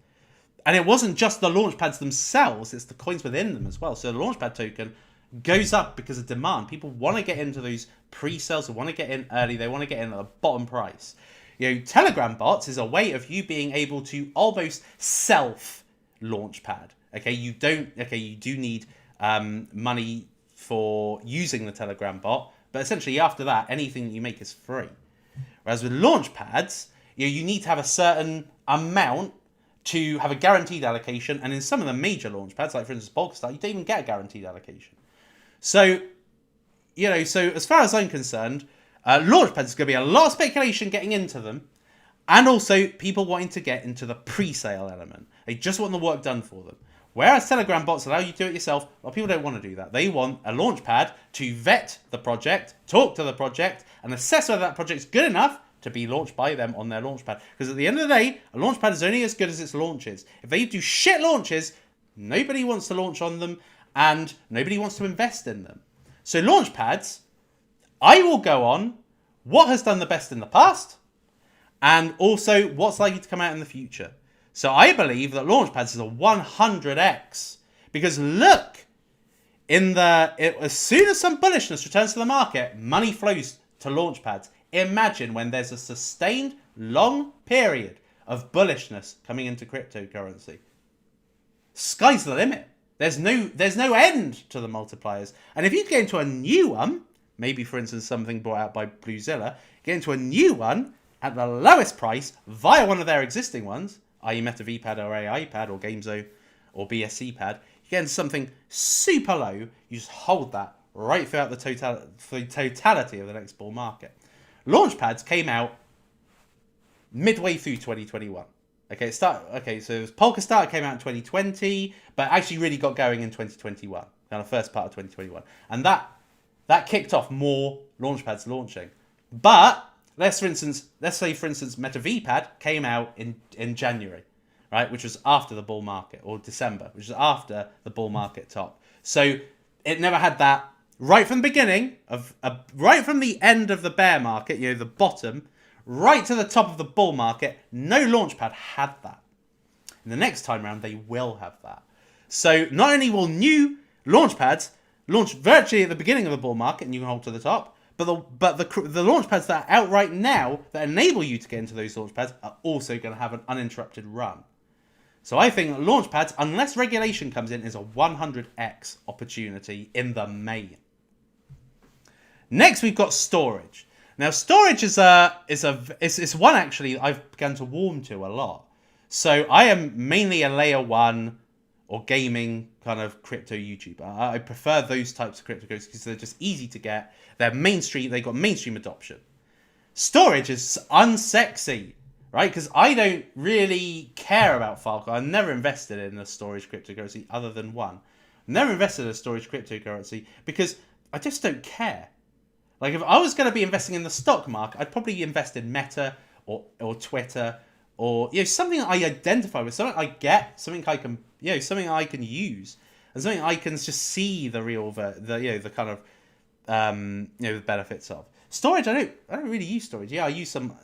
And it wasn't just the Launchpads themselves; it's the coins within them as well. So the Launchpad token goes up because of demand. People want to get into those pre-sales. They want to get in early. They want to get in at the bottom price. You know, Telegram bots is a way of you being able to almost self Launchpad. Okay, you do need money for using the Telegram bot, but essentially after that, anything that you make is free. Whereas with Launchpads, you need to have a certain amount to have a guaranteed allocation, and in some of the major Launchpads, like for instance Polkastar, you don't even get a guaranteed allocation. So, so as far as I'm concerned, Launchpads is going to be a lot of speculation getting into them, and also people wanting to get into the pre-sale element. They just want the work done for them. Whereas Telegram bots allow you to do it yourself, a lot of people don't want to do that. They want a Launchpad to vet the project, talk to the project, and assess whether that project's good enough to be launched by them on their Launchpad. Because at the end of the day, a Launchpad is only as good as its launches. If they do shit launches, nobody wants to launch on them, and nobody wants to invest in them. So Launchpads, I will go on what has done the best in the past, and also what's likely to come out in the future. So I believe that Launchpads is a 100x. Because look, as soon as some bullishness returns to the market, money flows to Launchpads. Imagine when there's a sustained long period of bullishness coming into cryptocurrency. Sky's the limit. There's no end to the multipliers. And if you get into a new one, maybe for instance something brought out by Bluezilla, get into a new one at the lowest price via one of their existing ones, i.e. MetaVPad or AIPad or GameZone or BSC pad, you get into something super low, you just hold that right throughout the totality of the next bull market. Launchpads came out midway through 2021. Okay, so it was Polkastar came out in 2020, but actually really got going in 2021, kind of first part of 2021. And that kicked off more Launchpads launching. But let's say for instance MetaVPad came out in January, right, which was after the bull market, or December, which was after the bull market top. So it never had that right from the beginning right from the end of the bear market, the bottom, right to the top of the bull market. No Launchpad had that. And the next time around, they will have that. So not only will new Launchpads launch virtually at the beginning of the bull market, and you can hold to the top, but the Launchpads that are out right now that enable you to get into those Launchpads are also going to have an uninterrupted run. So I think that Launchpads, unless regulation comes in, is a 100x opportunity in the main. Next, we've got storage. Now, storage is one actually I've begun to warm to a lot. So I am mainly a layer 1 or gaming kind of crypto YouTuber. I prefer those types of cryptocurrencies because they're just easy to get. They're mainstream. They've got mainstream adoption. Storage is unsexy, right? Because I don't really care about Filecoin. I've never invested in a storage cryptocurrency other than one. Never invested in a storage cryptocurrency because I just don't care. Like if I was going to be investing in the stock market, I'd probably invest in Meta or Twitter or something that I identify with, something I get, something I can something I can use, and something I can just see the real the kind of the benefits of. Storage, I don't really use storage. Yeah, I use some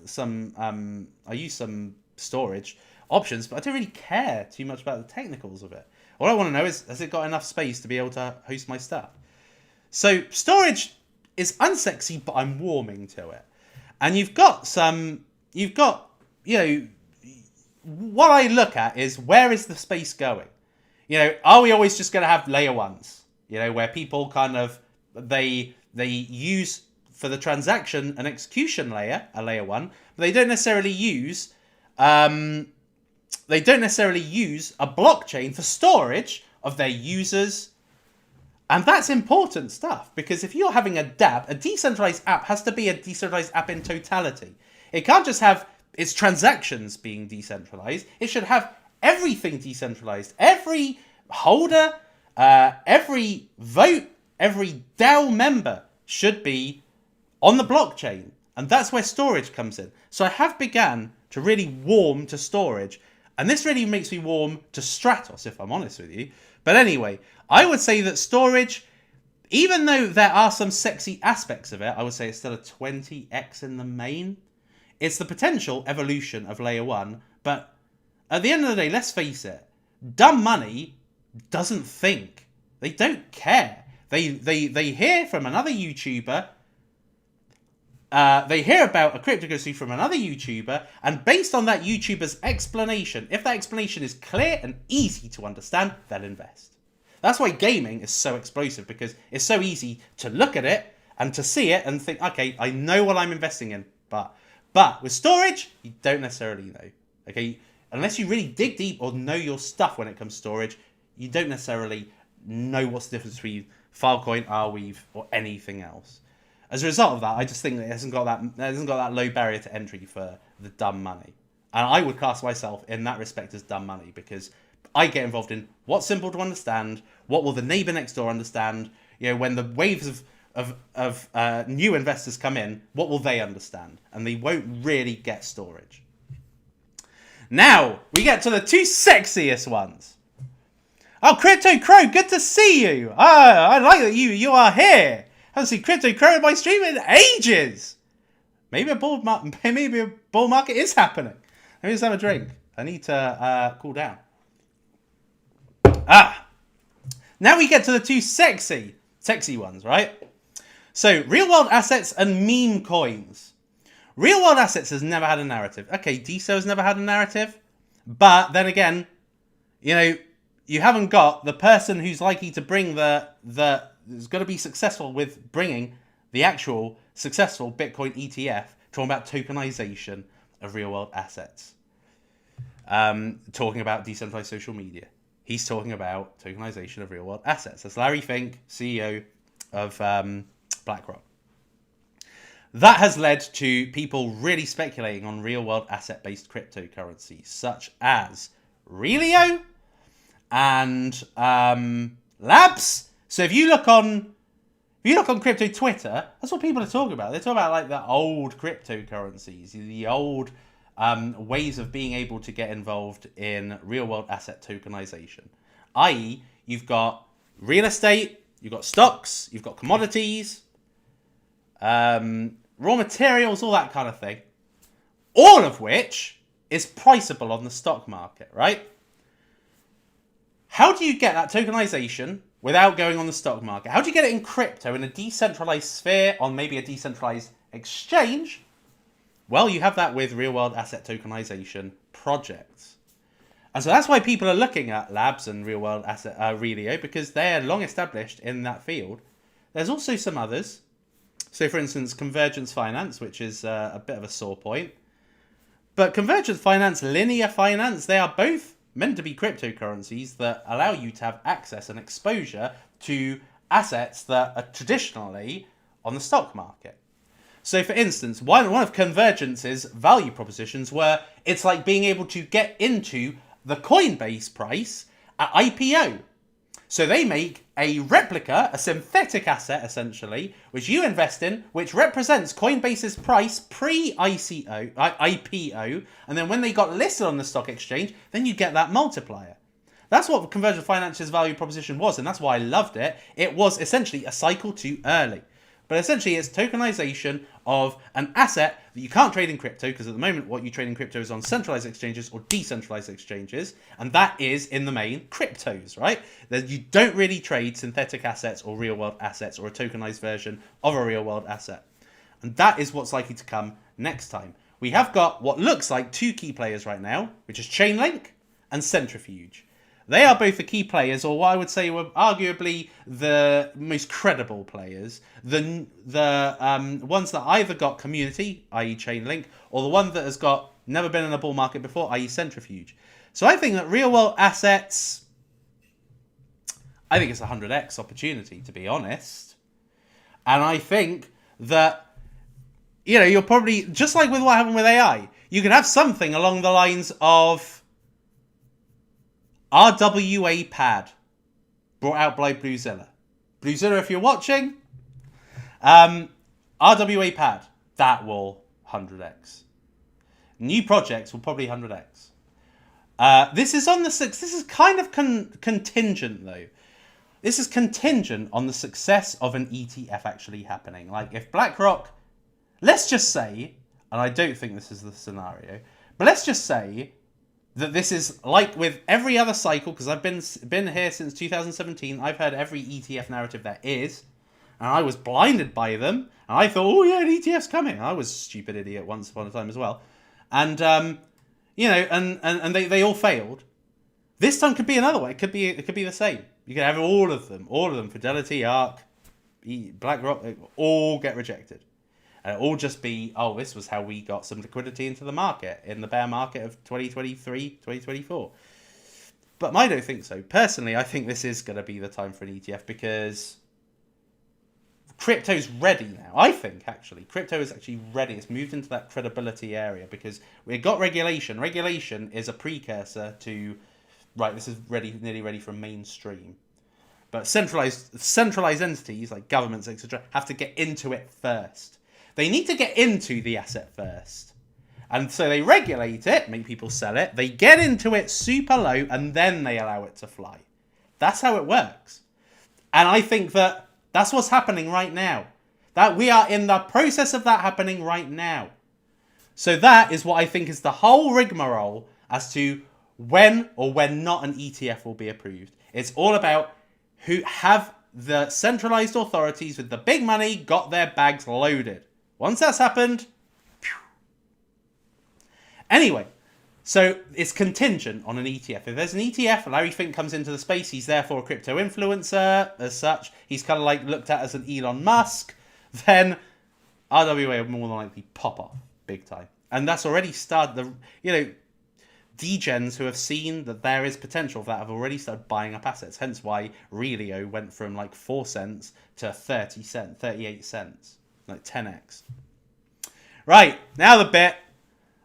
storage options, but I don't really care too much about the technicals of it. All I want to know is, has it got enough space to be able to host my stuff? So storage is unsexy, but I'm warming to it. And what I look at is, where is the space going? Are we always just going to have layer ones? Where people kind of, they use for the transaction an execution layer, a layer one, but they don't necessarily use They don't necessarily use a blockchain for storage of their users. And that's important stuff, because if you're having a dApp, a decentralized app has to be a decentralized app in totality. It can't just have its transactions being decentralized. It should have everything decentralized. Every holder, every vote, every DAO member should be on the blockchain. And that's where storage comes in. So I have began to really warm to storage. And this really makes me warm to Stratos, if I'm honest with you. But anyway, I would say that storage, even though there are some sexy aspects of it, I would say it's still a 20x in the main. It's the potential evolution of layer 1. But at the end of the day, let's face it, dumb money doesn't think. They don't care. They hear from another YouTuber. They hear about a cryptocurrency from another YouTuber, and based on that YouTuber's explanation, if that explanation is clear and easy to understand, they'll invest. That's why gaming is so explosive, because it's so easy to look at it and to see it and think, okay, I know what I'm investing in. But with storage, you don't necessarily know. Okay, unless you really dig deep or know your stuff when it comes to storage, you don't necessarily know what's the difference between Filecoin, Arweave, or anything else. As a result of that, I just think that it hasn't got that low barrier to entry for the dumb money. And I would class myself in that respect as dumb money, because I get involved in what's simple to understand, what will the neighbor next door understand, when the waves of new investors come in, what will they understand? And they won't really get storage. Now, we get to the two sexiest ones. Oh, Crypto Crow, good to see you. I like that you are here. I haven't seen Crypto Crow in my stream in ages. Maybe a bull market is happening. Let me just have a drink. I need to cool down. Now we get to the two sexy ones, right? So, real world assets and meme coins. Real world assets has never had a narrative. Okay, DeSo has never had a narrative. But then again, you haven't got the person who's likely to bring is going to be successful with bringing the actual successful Bitcoin ETF, talking about tokenization of real world assets. Talking about decentralized social media. He's talking about tokenization of real world assets. That's Larry Fink, CEO of BlackRock. That has led to people really speculating on real world asset based cryptocurrencies, such as Relio and Labs. So if you look on crypto Twitter, that's what people are talking about. They're talking about like the old cryptocurrencies, the old ways of being able to get involved in real world asset tokenization. I.e., you've got real estate, you've got stocks, you've got commodities, raw materials, all that kind of thing. All of which is priceable on the stock market, right? How do you get that tokenization without going on the stock market? How do you get it in crypto, in a decentralized sphere, on maybe a decentralized exchange? Well, you have that with real-world asset tokenization projects. And so that's why people are looking at Labs and real-world asset Relio, because they're long established in that field. There's also some others. So, for instance, Convergence Finance, which is a bit of a sore point. But Convergence Finance, Linear Finance, they are both meant to be cryptocurrencies that allow you to have access and exposure to assets that are traditionally on the stock market. So, for instance, one of Convergence's value propositions were it's like being able to get into the Coinbase price at IPO. So they make a replica, a synthetic asset, essentially, which you invest in, which represents Coinbase's price pre-IPO, and then when they got listed on the stock exchange, then you get that multiplier. That's what Convergence Finance's value proposition was, and that's why I loved it. It was essentially a cycle too early. But essentially, it's tokenization of an asset that you can't trade in crypto, because at the moment, what you trade in crypto is on centralized exchanges or decentralized exchanges, and that is, in the main, cryptos, right? That you don't really trade synthetic assets or real-world assets or a tokenized version of a real-world asset. And that is what's likely to come next time. We have got what looks like two key players right now, which is Chainlink and Centrifuge. They are both the key players, or what I would say were arguably the most credible players. The ones that either got community, i.e. Chainlink, or the one that has got Never been in a bull market before, i.e. centrifuge. So I think that real world assets, I think it's a 100x opportunity, to be honest. And I think that, you know, you're probably, just like with what happened with AI, you can have something along the lines of RWA Pad, brought out by Bluezilla. Bluezilla, if you're watching, RWA Pad, that will 100x. New projects will probably 100x. This is on the this is kind of contingent though. This is contingent on the success of an ETF actually happening. Like if BlackRock, let's just say, and I don't think this is the scenario, but let's just say that this is like with every other cycle, because I've been here since 2017. I've heard every ETF narrative there is, and I was blinded by them. And I thought, oh yeah, an ETF's coming. I was a stupid idiot once upon a time as well. And you know, and they all failed. This time could be another way. It could be the same. You could have all of them, Fidelity, ARK, BlackRock, all get rejected. And it'll all just be, oh, this was how we got some liquidity into the market in the bear market of 2023, 2024. But I don't think so. Personally, I think this is going to be the time for an ETF because crypto's ready now. I think, actually, crypto is actually ready. It's moved into that credibility area because we got regulation. Regulation is a precursor to, right, this is nearly ready for mainstream. But centralized entities like governments, etc., have to get into it first. They need to get into the asset first. And so they regulate it, make people sell it. They get into it super low, and then they allow it to fly. That's how it works. And I think that that's what's happening right now. That we are in the process of that happening right now. So that is what I think is the whole rigmarole as to when or when not an ETF will be approved. It's all about who have the centralized authorities with the big money got their bags loaded. Once that's happened, phew. Anyway, so it's contingent on an ETF. If there's an ETF, Larry Fink comes into the space, he's therefore a crypto influencer as such. He's kind of like looked at as an Elon Musk. Then RWA will more than likely pop off big time. And that's already started, Degens who have seen that there is potential for that have already started buying up assets. Hence why Relio went from like 4 cents to 38 cents. Like 10x. Right, now the bit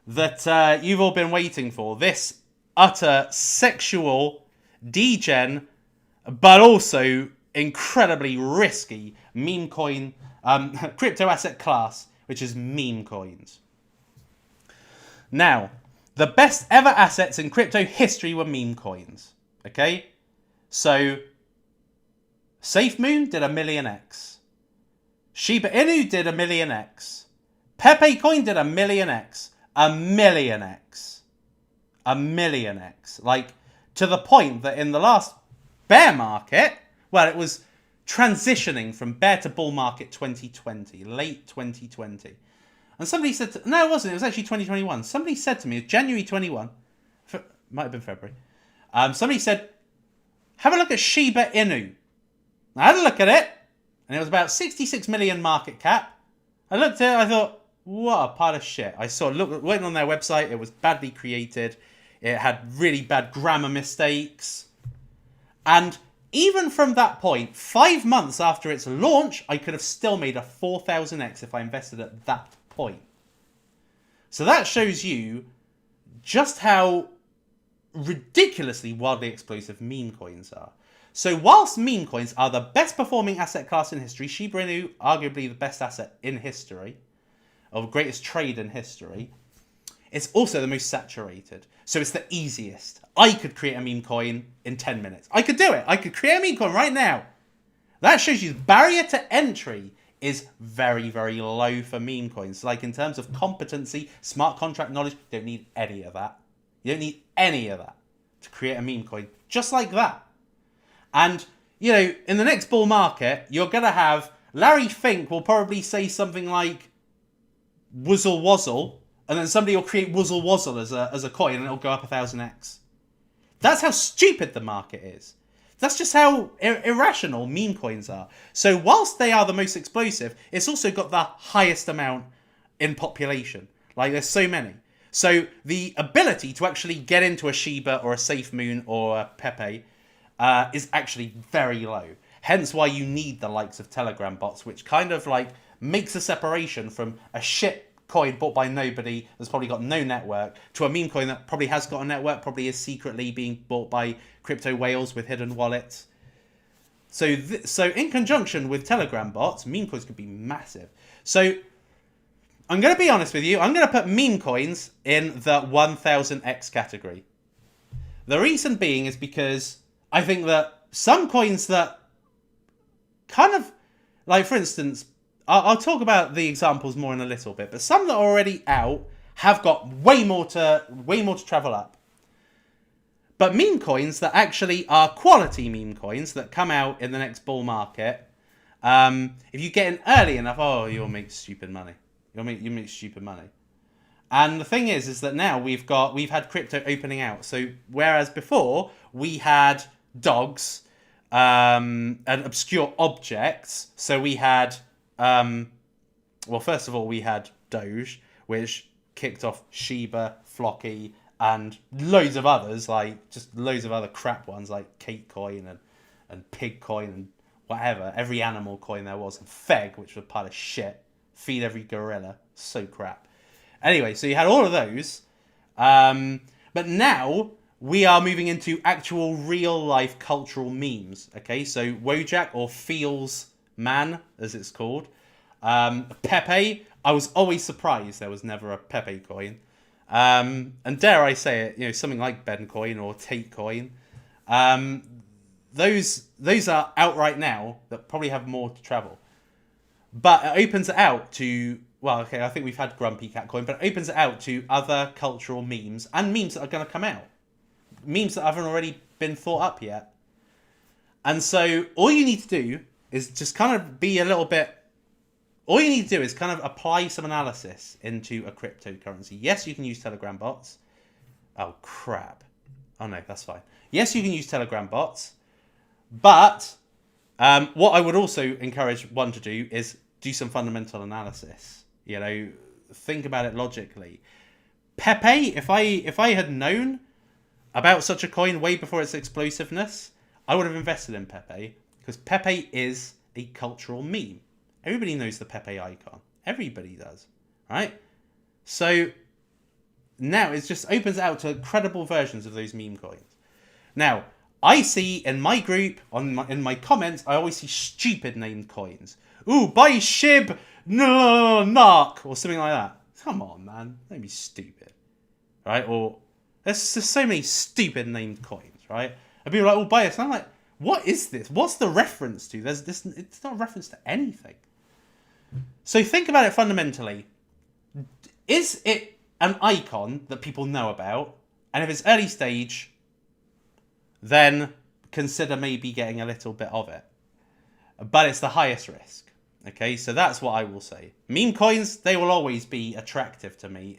that you've all been waiting for. This utter sexual degen, but also incredibly risky meme coin, crypto asset class, which is meme coins. Now, the best ever assets in crypto history were meme coins. Okay? So, SafeMoon did 1,000,000x. Shiba Inu did 1,000,000x. Pepe Coin did 1,000,000x. 1,000,000x. 1,000,000x. Like, to the point that in the last bear market, well, it was transitioning from bear to bull market 2020, late 2020. And somebody said, no, it wasn't. It was actually 2021. Somebody said to me, January 21, might have been February. Somebody said, have a look at Shiba Inu. I had a look at it. And it was about 66 million market cap. I looked at it, I thought, what a pile of shit. I went on their website, it was badly created. It had really bad grammar mistakes. And even from that point, 5 months after its launch, I could have still made a 4,000x if I invested at that point. So that shows you just how ridiculously wildly explosive meme coins are. So whilst meme coins are the best performing asset class in history, Shiba Inu, arguably the best asset in history, or greatest trade in history, it's also the most saturated. So it's the easiest. I could create a meme coin in 10 minutes. I could do it. I could create a meme coin right now. That shows you the barrier to entry is very, very low for meme coins. Like in terms of competency, smart contract knowledge, you don't need any of that. You don't need any of that to create a meme coin. Just like that. And, in the next bull market, you're going to have Larry Fink will probably say something like Wuzzle Wazzle, and then somebody will create Wuzzle Wazzle as a coin, and it'll go up 1,000x. That's how stupid the market is. That's just how irrational meme coins are. So whilst they are the most explosive, it's also got the highest amount in population. Like, there's so many. So the ability to actually get into a Shiba or a SafeMoon or a Pepe is actually very low. Hence why you need the likes of Telegram bots, which kind of like makes a separation from a shit coin bought by nobody that's probably got no network to a meme coin that probably has got a network, probably is secretly being bought by crypto whales with hidden wallets. So in conjunction with Telegram bots, meme coins could be massive. So I'm going to be honest with you. I'm going to put meme coins in the 1000x category. The reason being is because I think that some coins that kind of, like for instance, I'll talk about the examples more in a little bit, but some that are already out have got way more to travel up. But meme coins that actually are quality meme coins that come out in the next bull market, if you get in early enough, you'll make stupid money. You make stupid money. And the thing is that now we've had crypto opening out. So whereas before we had dogs and obscure objects, so we had first of all we had Doge, which kicked off Shiba, Flocky, and loads of others, like just loads of other crap ones like Cake Coin and Pig Coin and whatever, every animal coin there was, and Feg, which was a pile of shit. Feed every gorilla. So crap. Anyway, so you had all of those. But now we are moving into actual real life cultural memes. Okay, so Wojak or Feels Man, as it's called. Pepe. I was always surprised there was never a Pepe coin. And dare I say it, something like Ben Coin or Tate Coin. Those are out right now that probably have more to travel. But it opens it out to, I think we've had Grumpy Cat Coin, but it opens it out to other cultural memes and memes that are going to come out. Memes that haven't already been thought up yet. And so all you need to do is just kind of be a little bit, all you need to do is kind of apply some analysis into a cryptocurrency. Yes, you can use Telegram bots. Oh, crap. Oh, no, that's fine. Yes, you can use Telegram bots, but what I would also encourage one to do is do some fundamental analysis. Think about it logically. Pepe, if I had known about such a coin way before its explosiveness, I would have invested in Pepe, because Pepe is a cultural meme. Everybody knows the Pepe icon. Everybody does, right? So now it just opens out to credible versions of those meme coins. Now, I see in my group, in my comments, I always see stupid named coins. Ooh, buy Shib, Narc, or something like that. Come on, man. Don't be stupid. Right? Or, there's just so many stupid named coins, right? And people are like, buy it. And I'm like, what is this? What's the reference to? It's not a reference to anything. So think about it fundamentally. Is it an icon that people know about? And if it's early stage, then consider maybe getting a little bit of it. But it's the highest risk. Okay, so that's what I will say. Meme coins, they will always be attractive to me.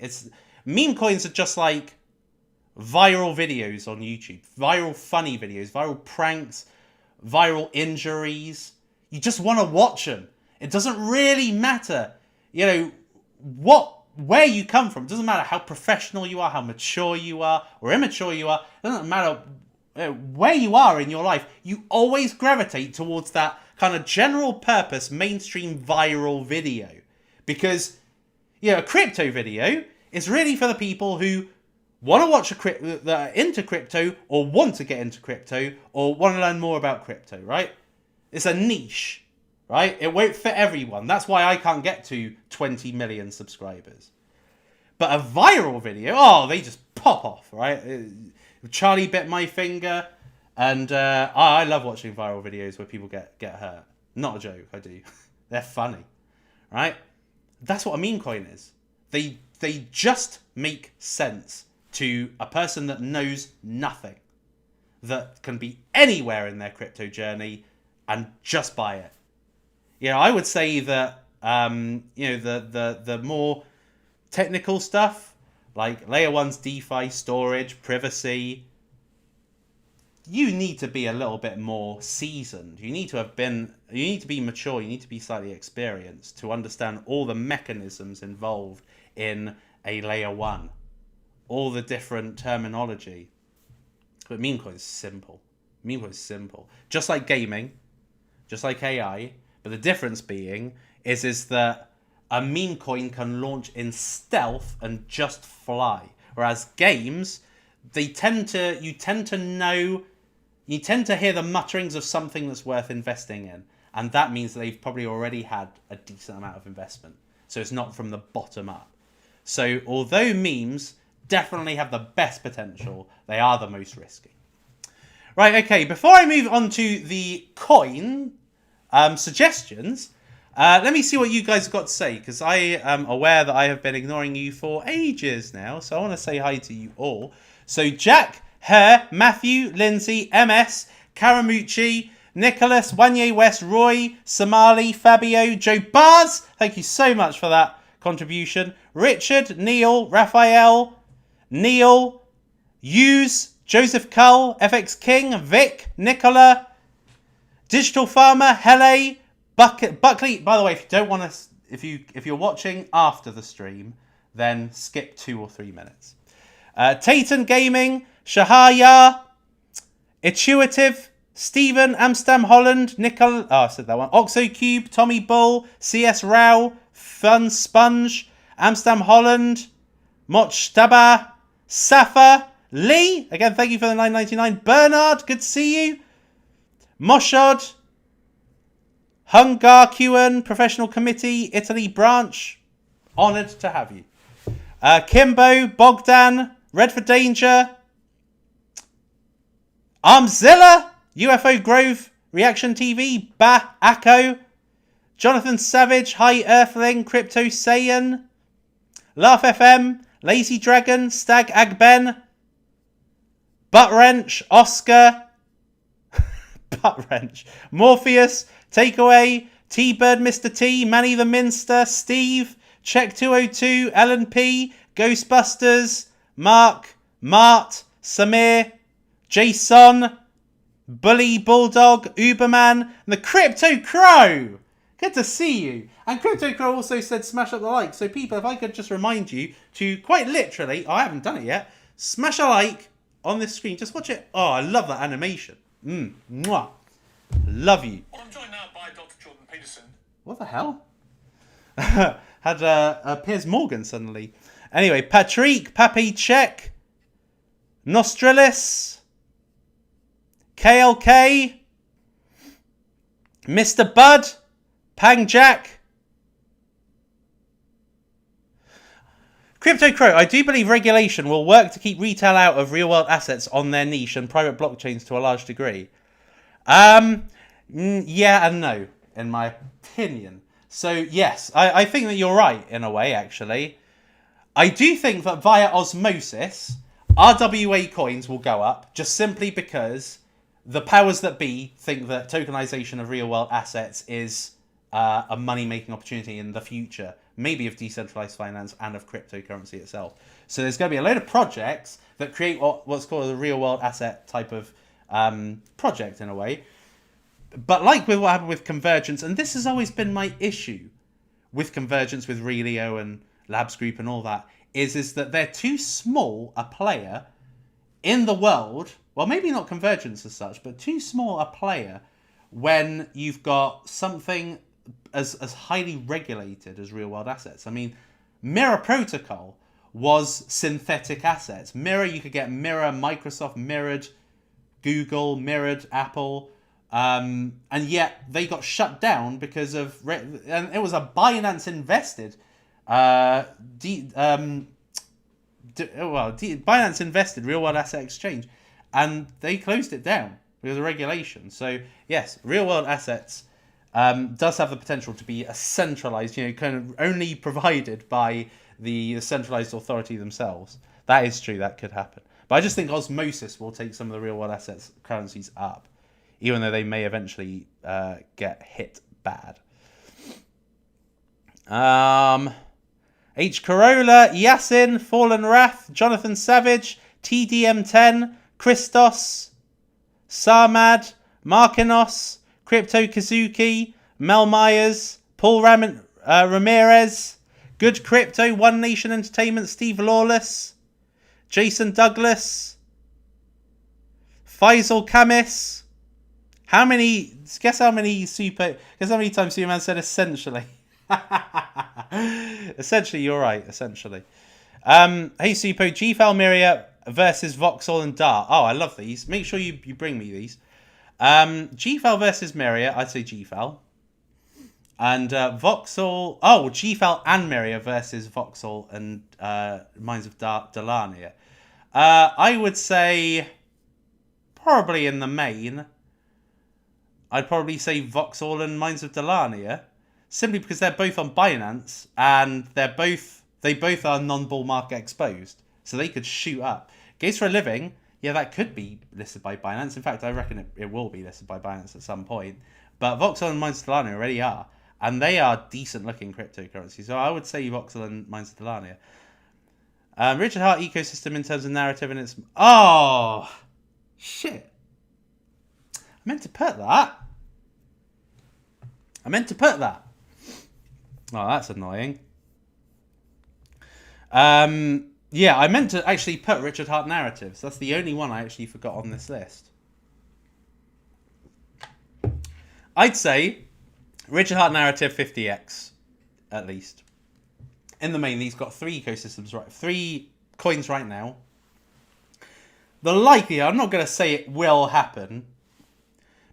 Meme coins are just like viral videos on YouTube. Viral funny videos, viral pranks, viral injuries. You just want to watch them. It doesn't really matter, where you come from. It doesn't matter how professional you are, how mature you are, or immature you are. It doesn't matter where you are in your life. You always gravitate towards that kind of general purpose, mainstream viral video. Because, a crypto video is really for the people who want to watch that are into crypto, or want to get into crypto, or want to learn more about crypto, right? It's a niche, right? It won't fit everyone. That's why I can't get to 20 million subscribers. But a viral video, they just pop off, right? Charlie bit my finger, and I love watching viral videos where people get hurt. Not a joke, I do. They're funny, right? That's what a meme coin is. They just make sense to a person that knows nothing, that can be anywhere in their crypto journey and just buy it. I would say that the more technical stuff, like layer 1's DeFi, storage, privacy, you need to be a little bit more seasoned. You need to be mature, you need to be slightly experienced to understand all the mechanisms involved in a layer 1. all the different terminology. But meme coin is simple. Meme coin is simple. Just like gaming, just like AI. But the difference being is that a meme coin can launch in stealth and just fly. Whereas games, you tend to hear the mutterings of something that's worth investing in. And that means they've probably already had a decent amount of investment. So it's not from the bottom up. So although memes definitely have the best potential, they are the most risky. Right, okay, before I move on to the coin suggestions, let me see what you guys have got to say, because I am aware that I have been ignoring you for ages now. So I want to say hi to you all. So Jack, Her, Matthew, Lindsay, MS, Caramucci, Nicholas, Wanye West, Roy, Somali, Fabio, Joe Bars. Thank you so much for that contribution. Richard, Neil, Raphael, Neil, Hughes, Joseph Cull, FX King, Vic, Nicola, Digital Farmer, Hele, Buckley. By the way, if you don't want to, if you're watching after the stream, then skip 2 or 3 minutes. Tayton Gaming, Shahaya, Intuitive, Stephen, Amsterdam Holland, Nicol. Oh, I said that one. OxoCube, Tommy Bull, CS Rao, Fun Sponge, Amsterdam Holland, Moch Staba, Safa, Lee. Again, thank you for the $9.99. Bernard, good to see you. Moshod, Hungar Qn, Professional Committee, Italy Branch. Honoured to have you. Kimbo, Bogdan, Red for Danger, Armzilla, UFO Grove, Reaction TV, Bah, Akko, Jonathan Savage, Hi Earthling, Crypto Saiyan, Laugh FM, Lazy Dragon, Stag Agben, Butt Wrench, Oscar, Butt Wrench, Morpheus, Takeaway, T-Bird, Mr. T, Manny the Minster, Steve, Check 202, Ellen P, Ghostbusters, Mark, Mart, Samir, Jason, Bully Bulldog, Uberman, and the Crypto Crow. Good to see you. And Crypto Crow also said smash up the like. So people, if I could just remind you to quite literally, I haven't done it yet, smash a like on this screen. Just watch it. Oh, I love that animation. Mwah. Love you. Well, I'm joined now by Dr. Jordan Peterson. What the hell? Had Piers Morgan suddenly. Anyway, Patrick, Papi Check, Nostralis, KLK, Mr. Bud, Pang Jack. Crypto Crow, I do believe regulation will work to keep retail out of real-world assets on their niche and private blockchains to a large degree. Yeah and no, in my opinion. So, yes, I think that you're right, in a way, actually. I do think that via osmosis, RWA coins will go up, just simply because the powers that be think that tokenization of real-world assets is a money-making opportunity in the future, maybe of decentralized finance and of cryptocurrency itself. So there's going to be a load of projects that create what's called a real-world asset type of project, in a way. But like with what happened with Convergence, and this has always been my issue with Convergence, with Relio and Labs Group and all that, is that they're too small a player in the world. Well, maybe not Convergence as such, but too small a player when you've got something as highly regulated as real-world assets. I mean, Mirror Protocol was synthetic assets. Mirror, you could get Mirror, Microsoft mirrored, Google mirrored, Apple, and yet they got shut down because of and it was a Binance invested Binance invested real-world asset exchange, and they closed it down because of regulation. So yes, real-world assets does have the potential to be a centralized, kind of only provided by the centralized authority themselves. That is true, that could happen. But I just think osmosis will take some of the real-world assets currencies up, even though they may eventually get hit bad. H. Corolla, Yasin, Fallen Wrath, Jonathan Savage, TDM10, Christos, Sarmad, Markinos, Crypto Kazuki, Mel Myers, Paul Ramirez, Good Crypto, One Nation Entertainment, Steve Lawless, Jason Douglas. Faisal Kamis. How many... Guess how many times Superman said essentially? Essentially, you're right. Essentially. Hey, Suppo. GFAL Miria versus Voxel and Dart. Oh, I love these. Make sure you bring me these. GFAL versus Miria. I'd say GFAL. And Voxel... Oh, GFAL and Miria versus Voxel and Mines of Delania. I would say... Probably in the main... I'd probably say Voxel and Mines of Delania, simply because they're both on Binance and they both are non-bull market exposed, so they could shoot up. Gates for a living, yeah, that could be listed by Binance. In fact, I reckon it will be listed by Binance at some point. But Voxel and Mines of Delania already are, and they are decent-looking cryptocurrencies. So I would say Voxel and Mines of Delania. Richard Hart ecosystem in terms of narrative and its... Oh! Shit. I meant to put that. Oh, that's annoying. Yeah, I meant to actually put Richard Hart narratives. That's the only one I actually forgot on this list. I'd say Richard Hart narrative 50x, at least. In the main, these got 3 ecosystems, right? 3 coins right now. The likelihood, I'm not going to say it will happen.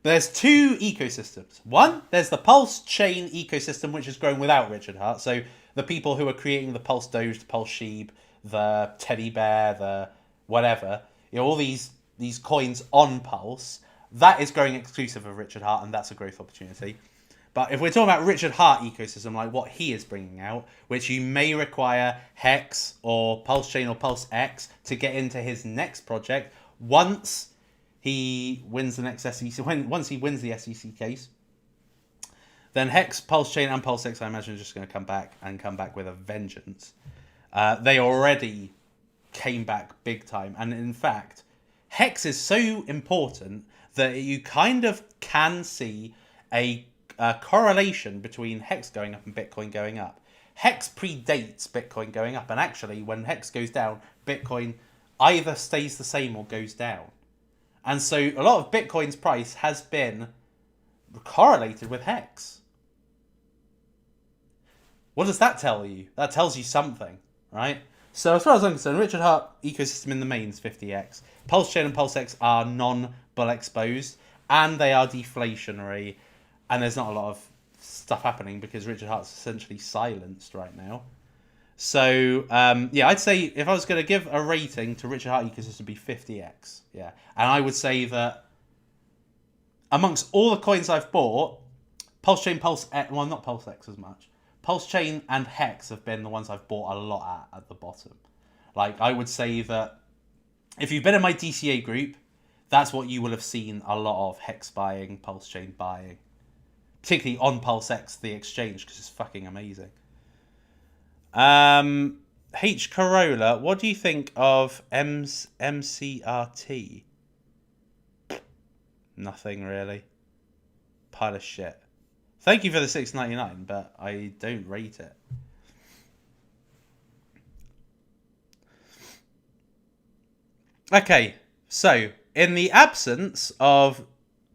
There's 2 ecosystems. One, there's the Pulse Chain ecosystem, which is growing without Richard Hart. So the people who are creating the Pulse Doge, the Pulse Sheep, the Teddy Bear, the whatever, all these coins on Pulse, that is growing exclusive of Richard Hart, and that's a growth opportunity. But if we're talking about Richard Hart ecosystem, like what he is bringing out, which you may require Hex or Pulse Chain or Pulse X to get into his next project, once he wins the next SEC, once he wins the SEC case, then Hex, Pulse Chain, and Pulse X, I imagine, are just going to come back with a vengeance. They already came back big time, and in fact, Hex is so important that you kind of can see a correlation between Hex going up and Bitcoin going up. Hex predates Bitcoin going up, and actually, when Hex goes down, Bitcoin either stays the same or goes down. And so a lot of Bitcoin's price has been correlated with Hex. What does that tell you? That tells you something, right? So as far as I'm concerned, Richard Hart ecosystem in the main is 50x. Pulse Chain and Pulse X are non-bull exposed, and they are deflationary, and there's not a lot of stuff happening because Richard Hart's essentially silenced right now. So, yeah, I'd say if I was going to give a rating to Richard Hart ecosystem, it'd be 50x. Yeah. And I would say that amongst all the coins I've bought, Pulse Chain, Pulse X, well, not Pulse X as much. Pulse Chain and Hex have been the ones I've bought a lot at the bottom. Like, I would say that if you've been in my DCA group, that's what you will have seen a lot of: Hex buying, Pulse Chain buying. Particularly on Pulse X, the exchange, because it's fucking amazing. H. Corolla, what do you think of MCRT? Nothing really. Pile of shit. Thank you for the $6.99, but I don't rate it. Okay, so in the absence of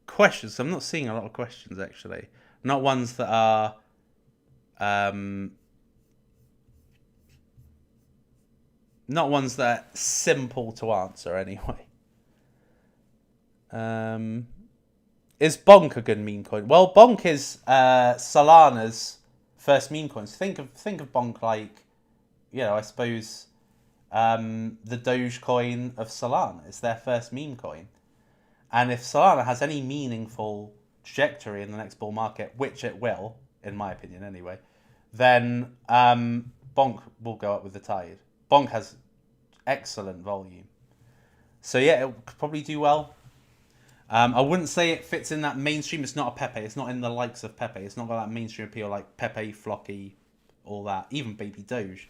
questions, I'm not seeing a lot of questions actually. Not ones that are not ones that are simple to answer anyway. Is Bonk a good meme coin? Well, Bonk is Solana's first meme coin. So think of Bonk like, I suppose the Dogecoin of Solana. It's their first meme coin. And if Solana has any meaningful trajectory in the next bull market, which it will, in my opinion anyway, then Bonk will go up with the tide. Bonk has excellent volume. So yeah, it could probably do well. I wouldn't say it fits in that mainstream. It's not a Pepe. It's not in the likes of Pepe. It's not got that mainstream appeal like Pepe, Flocky, all that. Even Baby Doge.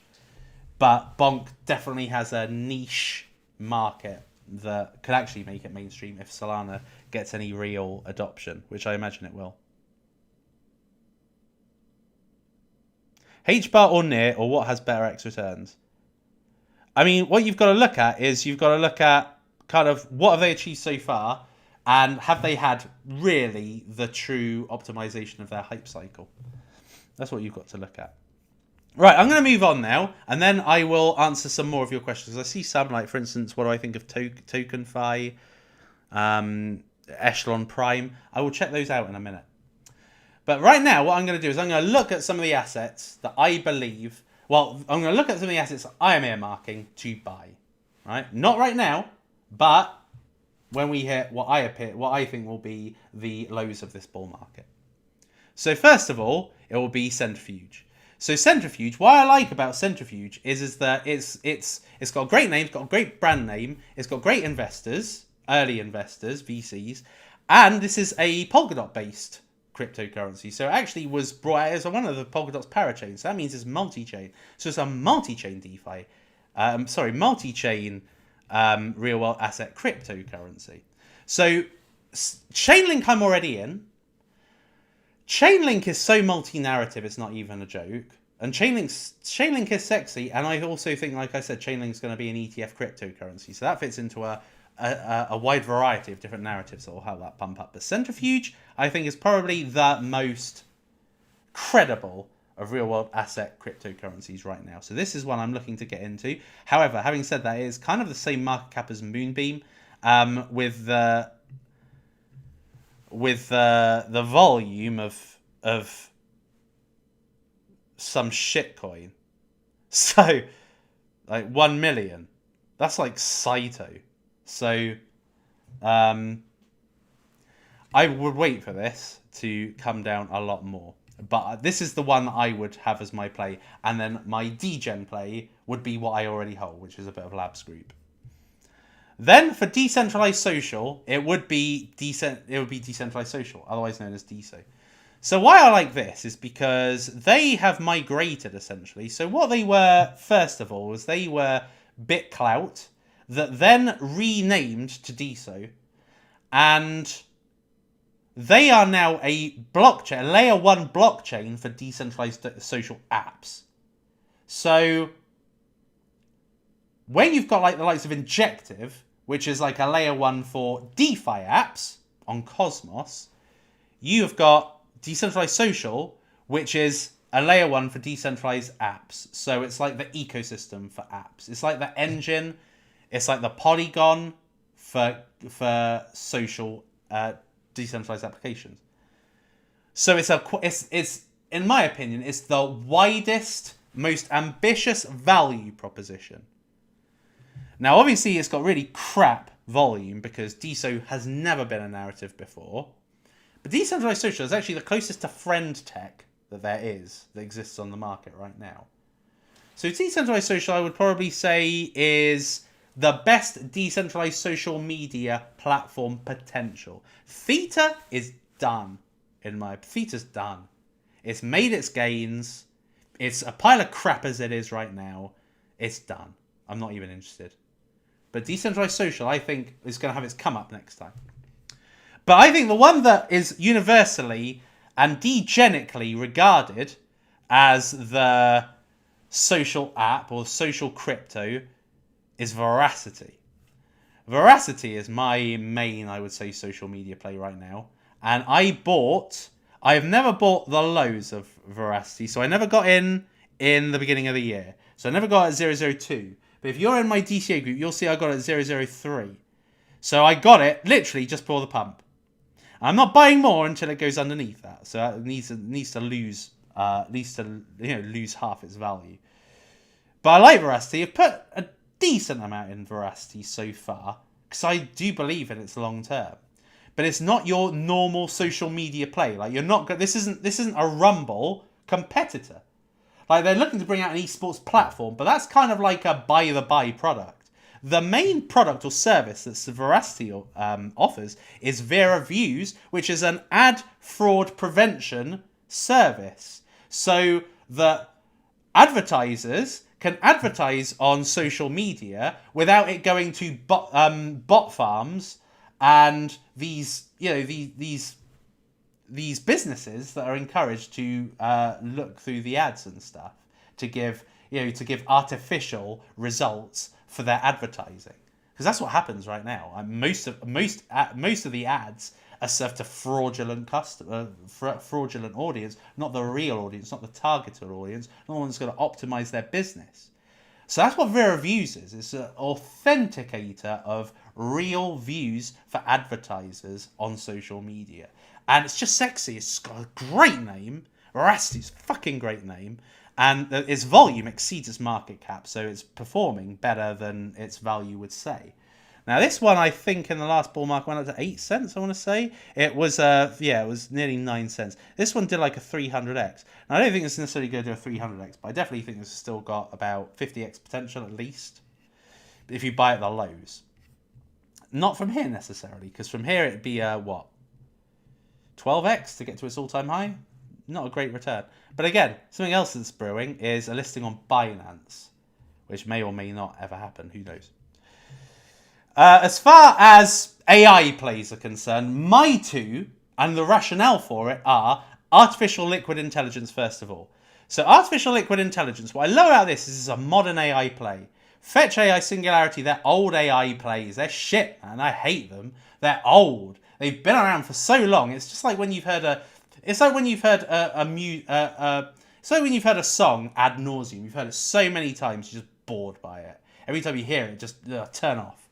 But Bonk definitely has a niche market that could actually make it mainstream if Solana gets any real adoption, which I imagine it will. H-bar or near, or what has better X returns? I mean, what you've got to look at is you've got to look at kind of what have they achieved so far, and have they had really the true optimization of their hype cycle? That's what you've got to look at. Right, I'm going to move on now, and then I will answer some more of your questions. I see some, like, for instance, what do I think of TokenFi, Echelon Prime? I will check those out in a minute. But right now, what I'm going to do is I'm going to look at some of the assets that I believe... Well, I'm going to look at some of the assets I am earmarking to buy. Right? Not right now, but when we hit what I think will be the lows of this bull market. So first of all, it will be Centrifuge. So Centrifuge, what I like about Centrifuge is that it's got a great name, it's got a great brand name, it's got great investors, early investors, VCs, and this is a Polkadot based cryptocurrency. So it actually was brought out as one of the Polkadot's parachains. So that means it's multi-chain. So it's a multi-chain DeFi. Multi-chain real world asset cryptocurrency. So Chainlink I'm already in. Chainlink is so multi-narrative, it's not even a joke. And Chainlink is sexy, and I also think, like I said, Chainlink's going to be an ETF cryptocurrency. So that fits into a wide variety of different narratives that will help that pump up. But Centrifuge, I think, is probably the most credible of real-world asset cryptocurrencies right now. So this is one I'm looking to get into. However, having said that, it is kind of the same market cap as Moonbeam, with the volume of some shitcoin. So, like 1 million. That's like Saito. So, I would wait for this to come down a lot more. But this is the one that I would have as my play. And then my Degen play would be what I already hold, which is a bit of Labs Group. Then for Decentralized Social, it would be Decentralized Social, otherwise known as DeSo. So why I like this is because they have migrated, essentially. So what they were, first of all, was they were BitClout, that then renamed to DeSo, and they are now a blockchain, a layer 1 blockchain for decentralized social apps. So when you've got like the likes of Injective, which is like a layer 1 for DeFi apps on Cosmos, you've got Decentralized Social, which is a layer 1 for decentralized apps. So it's like the ecosystem for apps. It's like the engine. It's like the Polygon for social decentralized applications. So it's in my opinion, it's the widest, most ambitious value proposition. Now, obviously, it's got really crap volume because DeSo has never been a narrative before. But Decentralized Social is actually the closest to friend tech that exists on the market right now. So Decentralized Social, I would probably say, is the best decentralized social media platform potential. Theta is done. Theta's done. It's made its gains. It's a pile of crap as it is right now. It's done. I'm not even interested. But Decentralized Social, I think, is going to have its come up next time. But I think the one that is universally and degenically regarded as the social app or social crypto is Veracity. Veracity is my main, I would say, social media play right now. And I have never bought the lows of Veracity. So I never got in the beginning of the year. So I never got at 002. But if you're in my DCA group, you'll see I got it at 003. So I got it literally just before the pump. I'm not buying more until it goes underneath that. So it needs to lose lose half its value. But I like Veracity. I've put a decent amount in Veracity so far because I do believe in its long term. But it's not your normal social media play. Like this isn't a Rumble competitor. Like they're looking to bring out an esports platform, but that's kind of like a buy product. The main product or service that Veracity offers is Vera Views, which is an ad fraud prevention service. So that advertisers can advertise on social media without it going to bot farms and these businesses that are encouraged to look through the ads and stuff to give to give artificial results for their advertising. Because that's what happens right now. Most of the ads are served to fraudulent fraudulent audience, not the real audience, not the targeted audience, not the one that's going to optimize their business. So that's what Vera Views is. It's an authenticator of real views for advertisers on social media. And it's just sexy. It's got a great name. Rasty's fucking great name. And its volume exceeds its market cap. So it's performing better than its value would say. Now this one, I think in the last bull market went up to 8 cents, I want to say. It was, it was nearly 9 cents. This one did like a 300x. Now I don't think it's necessarily going to do a 300x, but I definitely think it's still got about 50x potential at least, if you buy at the lows. Not from here necessarily, because from here it'd be, 12x to get to its all-time high? Not a great return. But again, something else that's brewing is a listing on Binance, which may or may not ever happen, who knows. As far as AI plays are concerned, my two, and the rationale for it, are artificial liquid intelligence first of all. So artificial liquid intelligence, what I love about this is a modern AI play. Fetch AI, Singularity, they're old AI plays. They're shit, man. I hate them. They're old. They've been around for so long. It's just like when you've heard a... It's like when you've heard it's like when you've heard a song ad nauseum. You've heard it so many times, you're just bored by it. Every time you hear it, just turn off.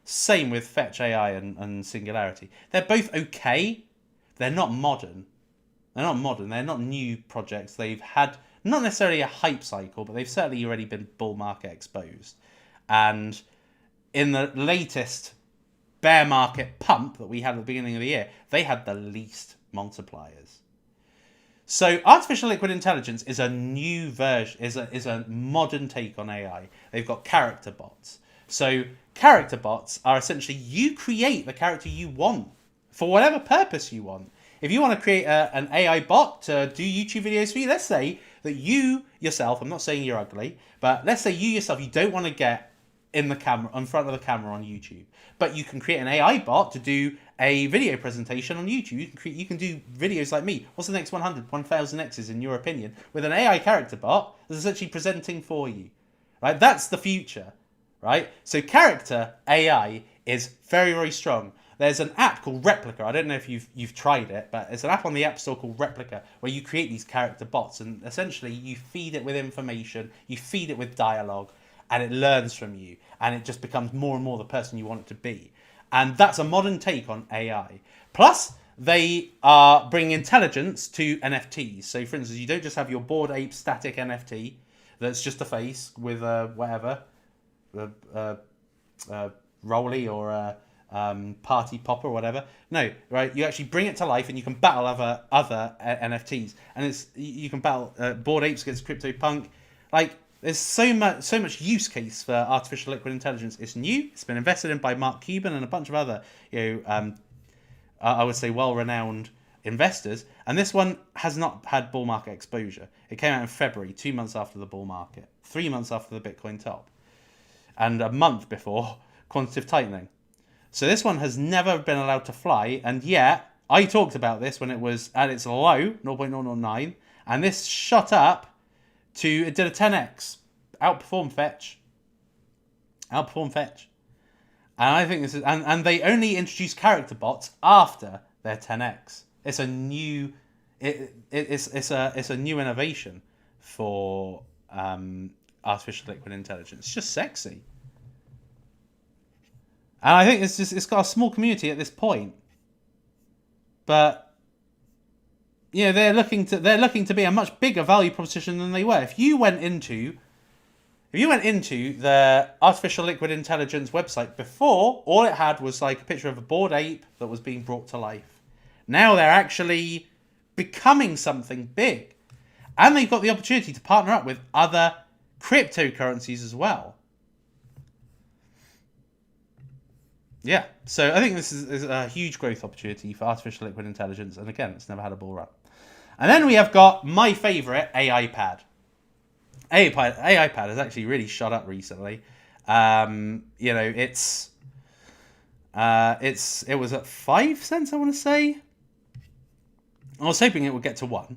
Same with Fetch AI and Singularity. They're both okay. They're not modern. They're not modern. They're not new projects. They've had not necessarily a hype cycle, but they've certainly already been bull market exposed. And in the latest bear market pump that we had at the beginning of the year, they had the least multipliers. So artificial liquid intelligence is a new version, is a modern take on AI. They've got character bots. So character bots are essentially, you create the character you want for whatever purpose you want. If you want to create an AI bot to do YouTube videos for you, let's say that you yourself, I'm not saying you're ugly, but let's say you yourself, you don't want to get in front of the camera on YouTube, but you can create an AI bot to do a video presentation on YouTube. You can do videos like me. What's the next 1000X's in your opinion, with an AI character bot that's essentially presenting for you, right? That's the future, right? So character AI is very, very strong. There's an app called Replica. I don't know if you've tried it, but it's an app on the App Store called Replica where you create these character bots, and essentially you feed it with information, you feed it with dialogue, and it learns from you, and it just becomes more and more the person you want it to be. And that's a modern take on AI. Plus, they are bringing intelligence to NFTs. So, for instance, you don't just have your Bored Ape static NFT that's just a face with whatever, Rolly or Party Popper or whatever. No, right? You actually bring it to life, and you can battle other NFTs, and you can battle Bored Apes against CryptoPunk. Like, there's so much use case for artificial liquid intelligence. It's new. It's been invested in by Mark Cuban and a bunch of other, I would say, well-renowned investors. And this one has not had bull market exposure. It came out in February, 2 months after the bull market, 3 months after the Bitcoin top, and a month before quantitative tightening. So this one has never been allowed to fly, and yet I talked about this when it was at its low, 0.009, and this shot up to, it did a 10x, outperform Fetch. And I think this is, and they only introduced character bots after their 10x. It's a new, it's a new innovation for artificial liquid intelligence. It's just sexy. And I think it's got a small community at this point, but they're looking to be a much bigger value proposition than they were. If you went into the artificial liquid intelligence website before, all it had was like a picture of a Bored Ape that was being brought to life. Now they're actually becoming something big, and they've got the opportunity to partner up with other cryptocurrencies as well. Yeah, so I think this is a huge growth opportunity for artificial liquid intelligence, and again, it's never had a bull run. And then we have got my favourite, AI Pad. AI Pad has actually really shot up recently. It was at 5 cents, I want to say. I was hoping it would get to 1.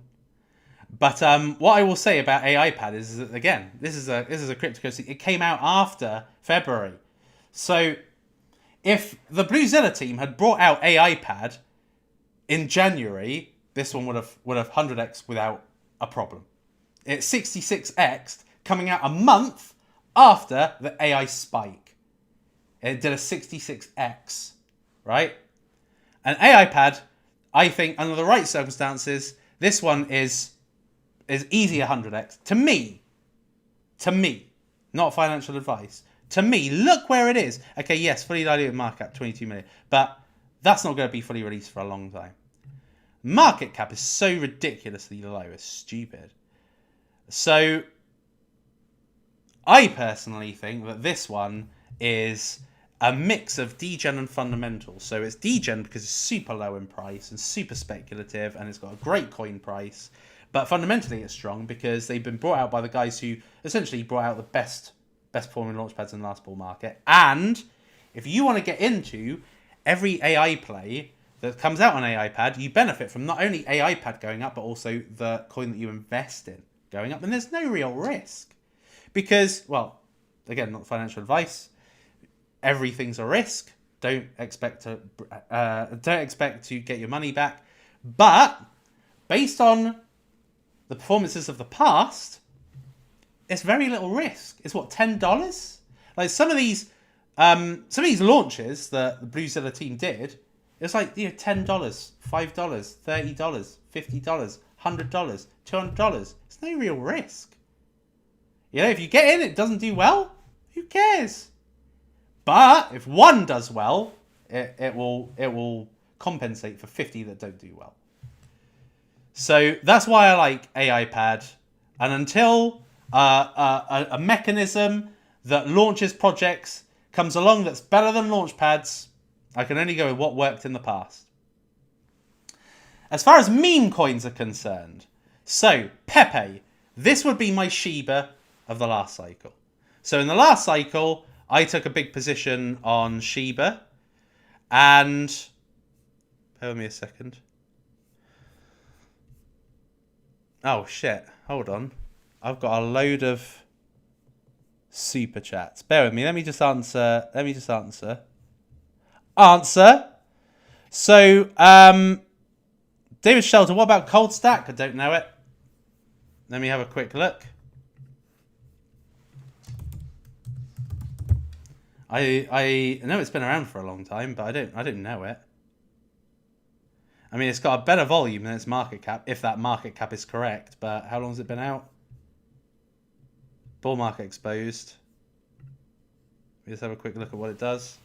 But what I will say about AIPad is that, again, this is a cryptocurrency. It came out after February. So if the Bluezilla team had brought out AIPad in January, this one would have 100x without a problem. It's 66x coming out a month after the AI spike. It did a 66x, right? An AIPad, I think, under the right circumstances, this one is easy 100x. To me, not financial advice. To me, look where it is. Okay, yes, fully diluted market cap, 22 million. But that's not going to be fully released for a long time. Market cap is so ridiculously low. It's stupid. So, I personally think that this one is a mix of degen and fundamentals. So it's degen because it's super low in price and super speculative, and it's got a great coin price. But fundamentally, it's strong because they've been brought out by the guys who essentially brought out the best performing launchpads in the last bull market. And if you want to get into every AI play that comes out on AIPad, you benefit from not only AIPad going up, but also the coin that you invest in going up. And there's no real risk because, well, again, not financial advice. Everything's a risk. Don't expect to get your money back. But based on the performances of the past, it's very little risk. It's what, $10? Like some of these launches that the Bluezilla team did, it's like, you know, $10, $5, $30, $50, $100, $200. It's no real risk. You know, if you get in, it doesn't do well, who cares? But if one does well, it will compensate for 50 that don't do well. So that's why I like AIPad. And until a mechanism that launches projects comes along that's better than Launchpads, I can only go with what worked in the past. As far as meme coins are concerned, so Pepe, this would be my Shiba of the last cycle. So in the last cycle, I took a big position on Shiba, and bear with me a second. Oh shit, hold on. I've got a load of super chats. Bear with me, let me just answer. So, David Shelton, what about Cold Stack? I don't know it. Let me have a quick look. I know it's been around for a long time, but I don't know it. I mean, it's got a better volume than its market cap, if that market cap is correct. But how long has it been out? Bull market exposed. Let me just have a quick look at what it does.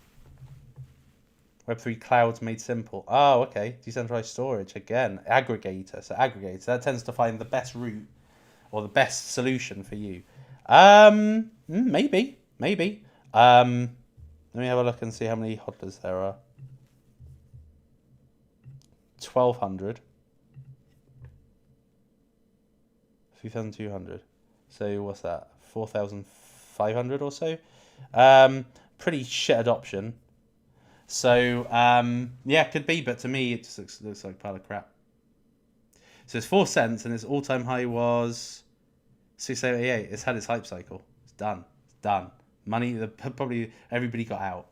Web3 clouds made simple. Oh, okay. Decentralized storage again. Aggregator. So aggregator, that tends to find the best route or the best solution for you. Maybe. Let me have a look and see how many hodlers there are. 1,200. 3,200. So what's that? 4,500 or so. Pretty shit adoption. So yeah, could be, but to me it just looks like a pile of crap. So it's 4 cents, and its all-time high was 688. It's had its hype cycle. It's done. Money, probably everybody got out.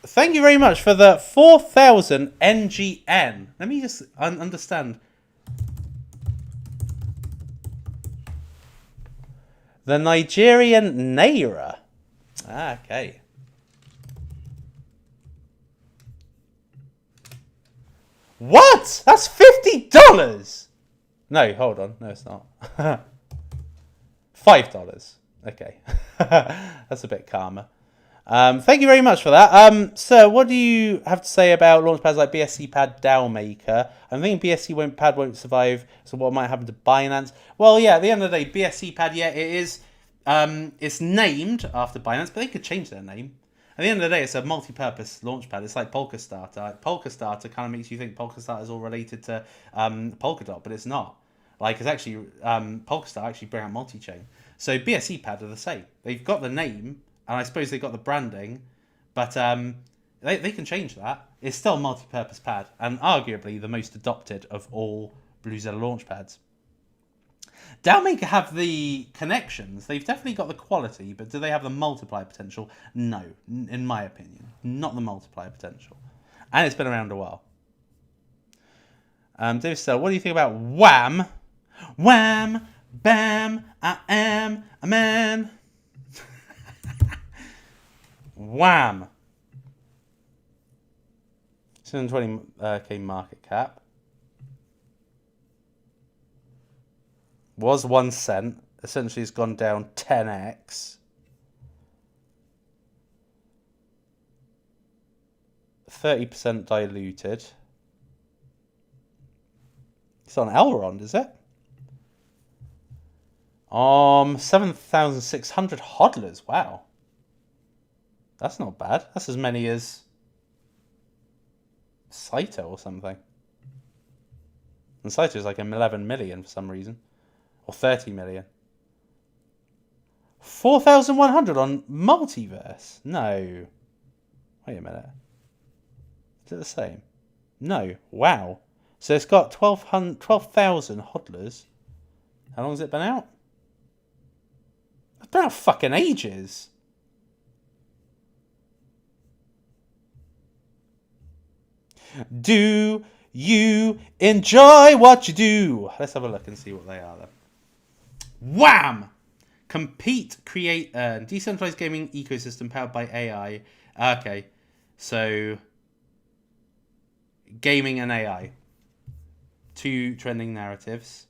Thank you very much for the 4,000 NGN. Let me just understand. The Nigerian Naira. Ah, okay. What? That's $50? No, hold on. No, it's not. $5. Okay. That's a bit calmer. Thank you very much for that. So what do you have to say about launchpads like BSC Pad DAO Maker? I think BSC Pad won't survive, so what might happen to Binance? Well, yeah, at the end of the day, BSC Pad, yeah, it is. It's named after Binance, but they could change their name. At the end of the day, it's a multi-purpose launchpad. It's like Polka Starter. Polka Starter kind of makes you think Polka Starter is all related to Polkadot, but it's not. Like, it's actually, Polka Starter actually bring out multi-chain. So BSC Pad are the same. They've got the name, and I suppose they've got the branding, but They can change that. It's still a multi-purpose pad, and arguably the most adopted of all Bluezilla launchpads. DAOmaker have the connections. They've definitely got the quality, but do they have the multiplier potential? No, in my opinion. Not the multiplier potential. And it's been around a while. David Stell, what do you think about Wham? Wham, bam, I am a man. Wham. 220k market cap. Was 1 cent. Essentially, it's gone down 10x. 30% diluted. It's on Elrond, is it? 7,600 hodlers. Wow. That's not bad. That's as many as Saito or something. And Saito is like 11 million for some reason. Or 30 million. 4,100 on Multiverse? No. Wait a minute. Is it the same? No. Wow. So it's got 12,000 hodlers. How long has it been out? It's been out fucking ages. Do you enjoy what you do? Let's have a look and see what they are then. Wham! Compete, create, earn. Decentralized gaming ecosystem powered by AI. Okay, so gaming and AI. 2 trending narratives.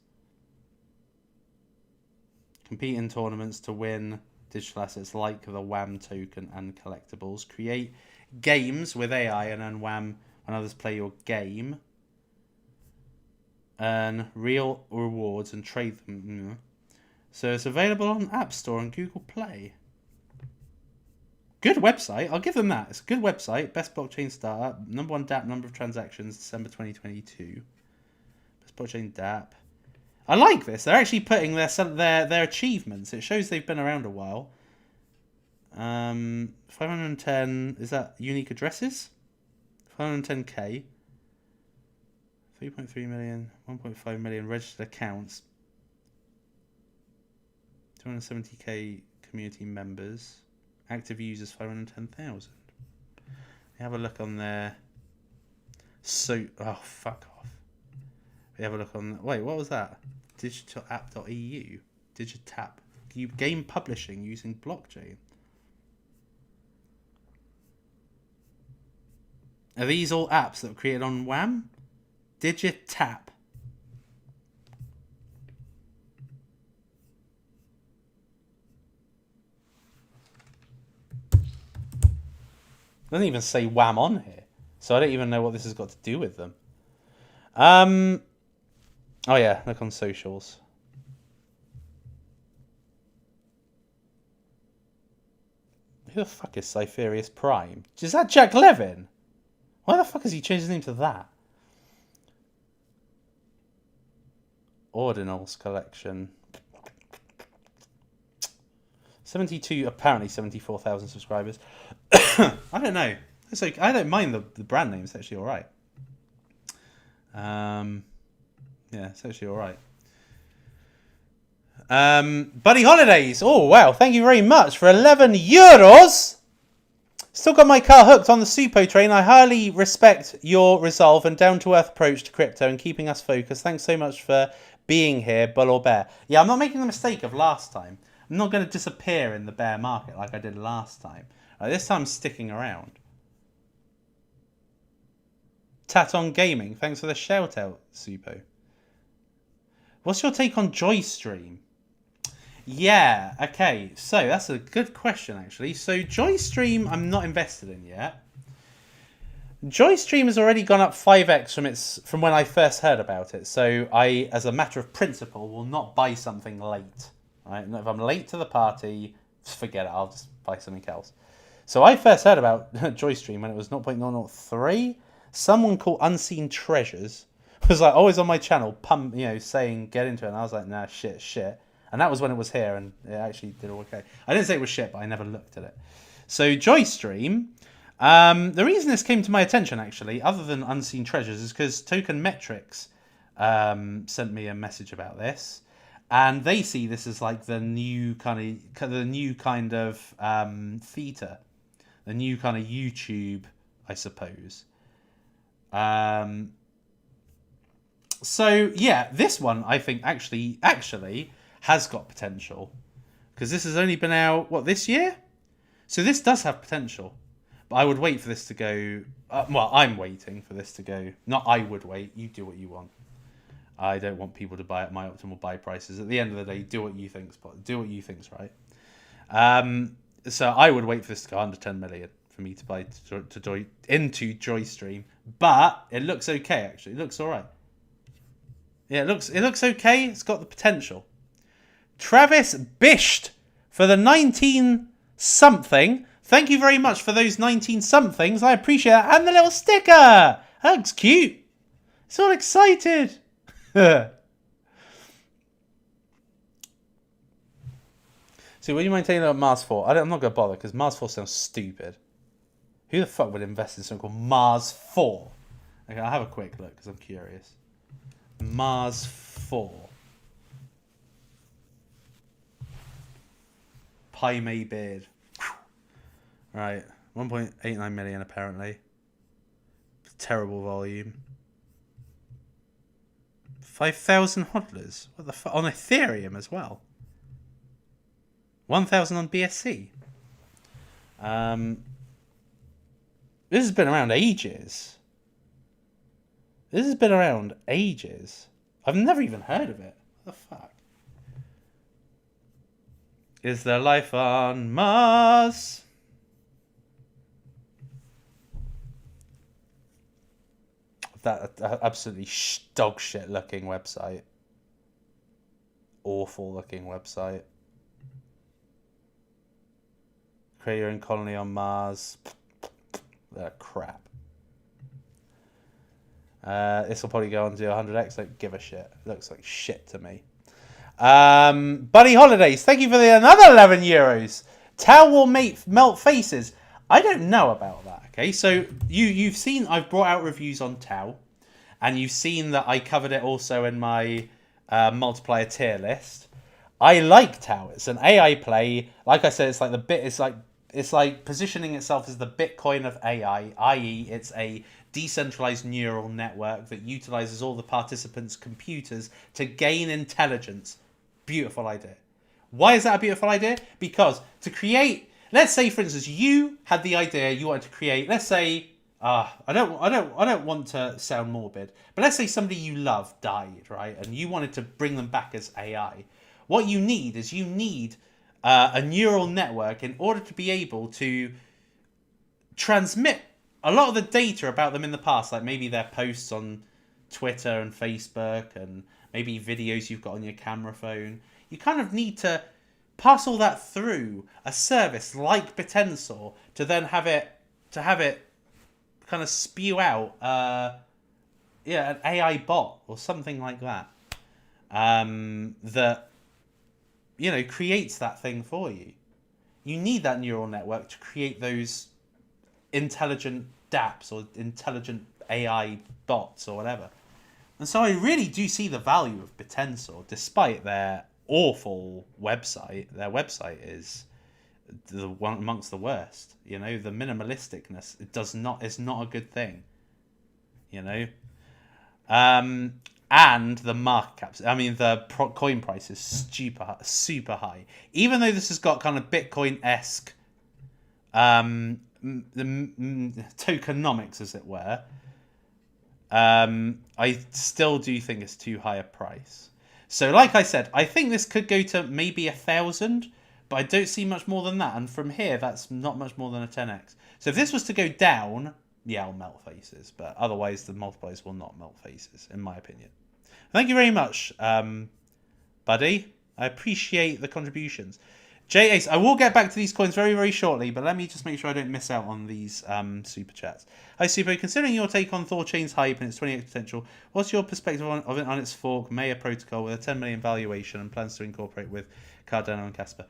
Compete in tournaments to win digital assets like the Wham token and collectibles. Create games with AI and earn Wham when others play your game. Earn real rewards and trade them. So it's available on App Store and Google Play. Good website. I'll give them that. It's a good website. Best blockchain startup. Number 1 DApp number of transactions, December 2022. Best blockchain DApp. I like this. They're actually putting their achievements. It shows they've been around a while. 510. Is that unique addresses? 510k. 3.3 million. 1.5 million registered accounts. 270k community members. Active users 510,000. Have a look on their. Oh, fuck off. We have a look on. Wait, what was that? Digitalapp.eu. Digitap. Game publishing using blockchain. Are these all apps that were created on Wham? Digitap. Doesn't even say Wham on here, so I don't even know what this has got to do with them. Oh yeah, look on socials. Who the fuck is Cypherius Prime? Is that Jack Levin? Why the fuck has he changed his name to that? Ordinals collection. 74,000 subscribers. I don't know. It's like, I don't mind the brand name. It's actually all right. Yeah, it's actually all right. Buddy Holidays. Oh, wow. Thank you very much for 11 euros. Still got my car hooked on the Suppo train. I highly respect your resolve and down-to-earth approach to crypto and keeping us focused. Thanks so much for being here, Bull or Bear. Yeah, I'm not making the mistake of last time. I'm not going to disappear in the bear market like I did last time. This time I'm sticking around. Taton Gaming, thanks for the shout out, Suppo. What's your take on Joystream? Yeah, okay, so that's a good question actually. So Joystream I'm not invested in yet. Joystream has already gone up 5x from when I first heard about it. So I, as a matter of principle, will not buy something late. Right? If I'm late to the party, forget it. I'll just buy something else. So I first heard about Joystream when it was 0.003. Someone called Unseen Treasures was like always on my channel, saying get into it. And I was like, nah, shit. And that was when it was here, and it actually did all okay. I didn't say it was shit, but I never looked at it. So Joystream, The reason this came to my attention, actually, other than Unseen Treasures, is because Token Metrics sent me a message about this, and they see this as like the new kind of theta, the new kind of YouTube, I suppose. So yeah, this one I think actually has got potential, because this has only been out this year, so this does have potential. But I would wait for this to go. Well, I'm waiting for this to go. Not I would wait. You do what you want. I don't want people to buy at my optimal buy prices. At the end of the day, do what you think's right. So I would wait for this to go under 10 million for me to buy into Joystream. But it looks okay, actually. It looks all right. Yeah, it looks okay. It's got the potential. Travis Bisht for the 19-something. Thank you very much for those 19-somethings. I appreciate that. And the little sticker. That looks cute. It's all excited. So what do you maintain about Mars 4? I'm not going to bother because Mars 4 sounds stupid. Who the fuck would invest in something called Mars 4? Okay, I'll have a quick look because I'm curious. Mars 4. Pi May Beard. Right, 1.89 million apparently. Terrible volume. 5,000 hodlers. What the fuck? On Ethereum as well. 1,000 on BSC. This has been around ages. I've never even heard of it. What the fuck? Is there life on Mars? That absolutely dog shit looking website. Awful looking website. Create your own colony on Mars. Crap. This will probably go on to 100x. Don't give a shit. It looks like shit to me. Buddy Holidays, thank you for another 11 euros. Tau will melt faces. I don't know about that. Okay, so you've seen I've brought out reviews on Tau, and you've seen that I covered it also in my multiplier tier list. I like Tau. It's an AI play. Like I said, it's like positioning itself as the Bitcoin of AI, i.e., it's a decentralized neural network that utilizes all the participants' computers to gain intelligence. Beautiful idea. Why is that a beautiful idea? Because to create, let's say, for instance, you had the idea you wanted to create. Let's say, I don't want to sound morbid, but let's say somebody you love died, right, and you wanted to bring them back as AI. What you need is a neural network in order to be able to transmit a lot of the data about them in the past, like maybe their posts on Twitter and Facebook, and maybe videos you've got on your camera phone. You kind of need to pass all that through a service like Bitensor to then have it kind of spew out an AI bot or something like that that creates that thing for you. You need that neural network to create those intelligent dApps or intelligent AI bots or whatever. And so I really do see the value of Bitensor, despite their awful website. Their website is the one amongst the worst. The minimalisticness is not a good thing. And the market caps. I mean, the coin price is super high. Even though this has got kind of Bitcoin-esque the tokenomics, as it were, I still do think it's too high a price. So, like I said, I think this could go to maybe 1,000, but I don't see much more than that. And from here, that's not much more than a 10x. So if this was to go down, yeah, I'll melt faces. But otherwise, the multipliers will not melt faces, in my opinion. Thank you very much, buddy. I appreciate the contributions. J Ace, I will get back to these coins very, very shortly, but let me just make sure I don't miss out on these super chats. Hi, Suppo. Considering your take on Thorchain's hype and its 20x potential, what's your perspective on its fork, Maya protocol, with a 10 million valuation and plans to incorporate with Cardano and Casper?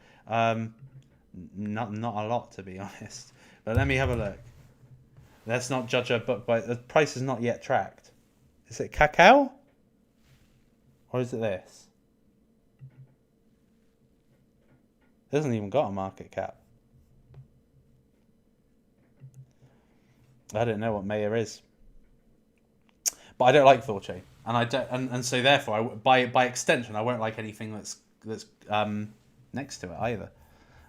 Not a lot, to be honest. But let me have a look. Let's not judge a book by the price is not yet tracked. Is it cacao? Or is it this? It hasn't even got a market cap. I don't know what Maya is. But I don't like Thorchain. And I don't and so therefore by extension I won't like anything that's next to it either.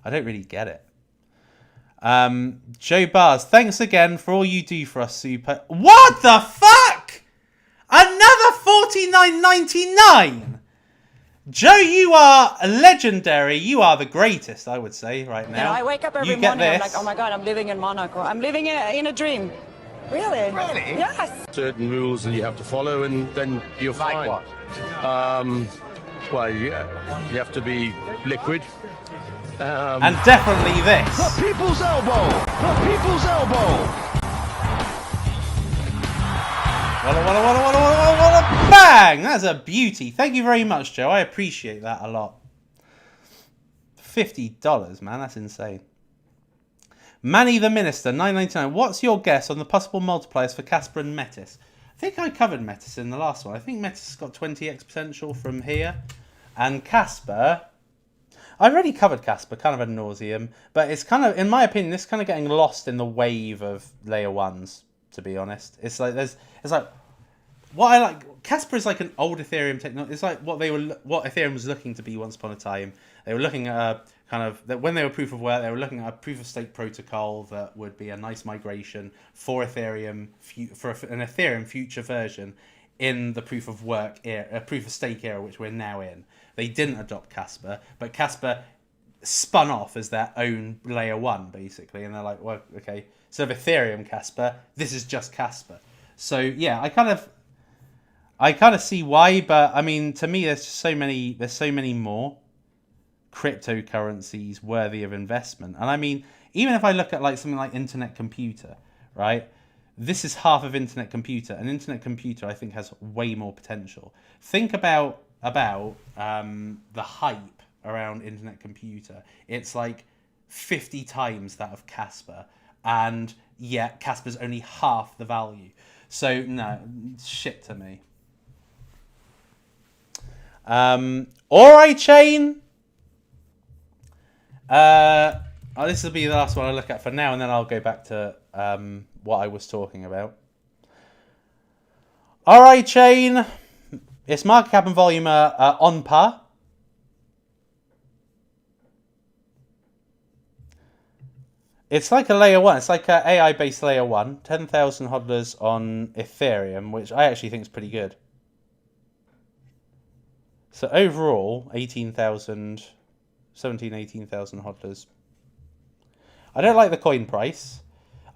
I don't really get it. Joe Bars, thanks again for all you do for us, Super. What the fuck? Another $49.99. Joe, you are legendary. You are the greatest, I would say, right now. You know, I wake up every morning, I'm like, oh my God, I'm living in Monaco. I'm living in a dream. Really? Really? Yes. Certain rules that you have to follow, and then you're fine. Like what? Well, you have to be liquid. And definitely this. The people's elbow! The people's elbow! Walla, bang! That's a beauty. Thank you very much, Joe. I appreciate that a lot. $50, man. That's insane. Manny the Minister, $9.99. What's your guess on the possible multipliers for Casper and Metis? I think I covered Metis in the last one. I think Metis has got 20x potential from here. And Casper... I've already covered Casper, kind of ad nauseum. But it's kind of, in my opinion, this is kind of getting lost in the wave of layer ones, to be honest. It's like, what I like, Casper is like an old Ethereum technology. It's like what Ethereum was looking to be once upon a time. They were looking at a kind of, when they were proof of work, they were looking at a proof of stake protocol that would be a nice migration for Ethereum, for an Ethereum future version in the proof of work era, proof of stake era, which we're now in. They didn't adopt Casper, but Casper spun off as their own layer one, basically. And they're like, well, okay, instead of Ethereum Casper, this is just Casper. So yeah, I kind of see why, but I mean, to me, there's so many more cryptocurrencies worthy of investment. And I mean, even if I look at like something like Internet Computer, right? This is half of Internet Computer. An Internet Computer, I think, has way more potential. Think about the hype around Internet Computer. It's like 50 times that of Casper, and yet Casper's only half the value. So no, shit to me. Alright, Chain. This will be the last one I look at for now, and then I'll go back to what I was talking about. Alright, Chain. Its market cap and volume are on par. It's like a layer one. It's like an AI-based layer one. 10,000 hodlers on Ethereum, which I actually think is pretty good. So overall, 18,000 hodlers. I don't like the coin price.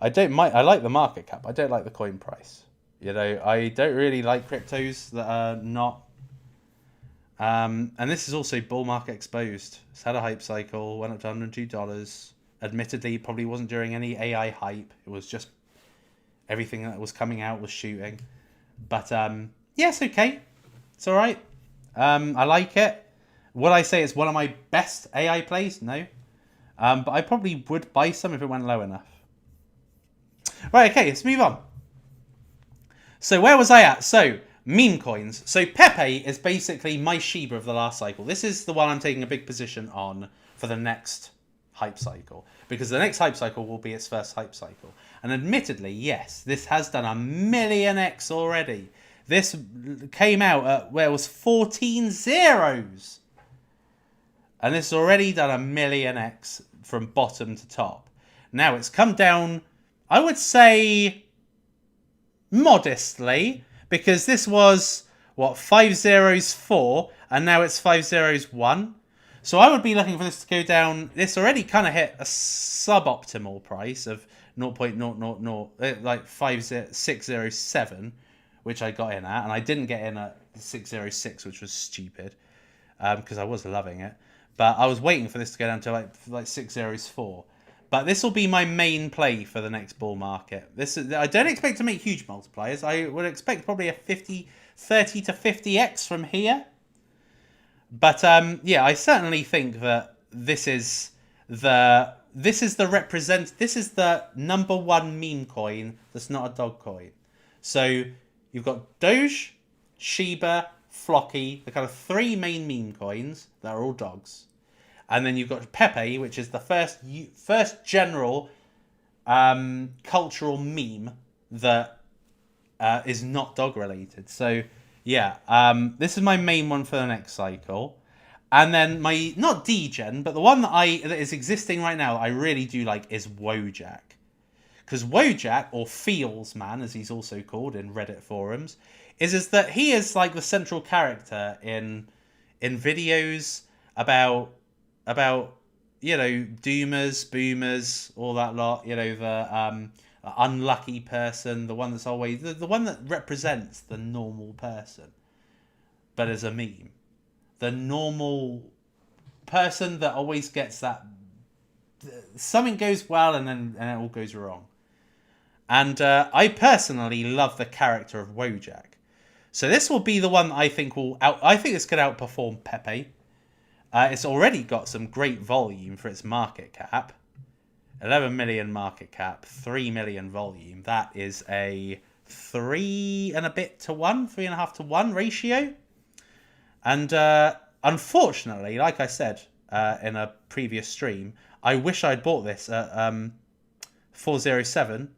I like the market cap. I don't like the coin price. You know, I don't really like cryptos that are not. And this is also bull market exposed. It's had a hype cycle, went up to $102. Admittedly, it probably wasn't during any AI hype. It was just everything that was coming out was shooting. But yeah, it's okay. It's all right. I like it. Would I say it's one of my best AI plays? No. But I probably would buy some if it went low enough. Right, okay, let's move on. So where was I at? So, meme coins. So Pepe is basically my Shiba of the last cycle. This is the one I'm taking a big position on for the next hype cycle. Because the next hype cycle will be its first hype cycle. And admittedly, yes, this has done 1,000,000x already. This came out at where it was 14 zeros. And this has already done 1,000,000x from bottom to top. Now it's come down, I would say, modestly, because this was, what, 5 zeros 4, and now it's 5 zeros 1. So I would be looking for this to go down. This already kind of hit a suboptimal price of 0.000, like 607, which I got in at, and I didn't get in at 606, which was stupid, because I was loving it. But I was waiting for this to go down to like 6 zeros 4. But this will be my main play for the next bull market. I don't expect to make huge multipliers. I would expect probably a 30 to 50x from here. But yeah, I certainly think that this is the this is the number one meme coin that's not a dog coin. So you've got Doge, Shiba, Flocky, the kind of three main meme coins that are all dogs. And then you've got Pepe, which is the first general cultural meme that is not dog related. So yeah, this is my main one for the next cycle. And then my, not Degen, but the one that is existing right now that I really do like is Wojak. Because Wojak, or Feels Man, as he's also called in Reddit forums, is that he is like the central character in videos about you know, doomers, boomers, all that lot. You know, the unlucky person, the one that's always the one that represents the normal person, but as a meme. The normal person that always gets that something goes well and then it all goes wrong. And I personally love the character of Wojak. So this will be the one that I think I think this could outperform Pepe. It's already got some great volume for its market cap. 11 million market cap, 3 million volume. That is a 3.5 to 1 ratio. And unfortunately, like I said in a previous stream, I wish I'd bought this at 407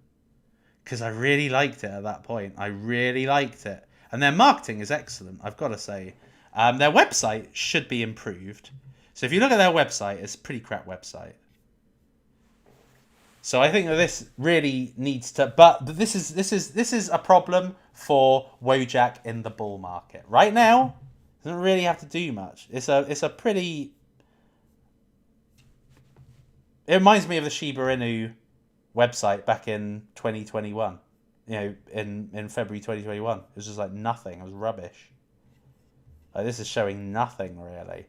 because I really liked it at that point. I really liked it. And their marketing is excellent, I've got to say. Their website should be improved. So if you look at their website, it's a pretty crap website. So I think that this really needs to, but this is a problem for Wojak in the bull market right now. Doesn't really have to do much. It's a pretty. It reminds me of the Shiba Inu website back in 2021. You know, in February 2021, it was just like nothing. It was rubbish. Like this is showing nothing really.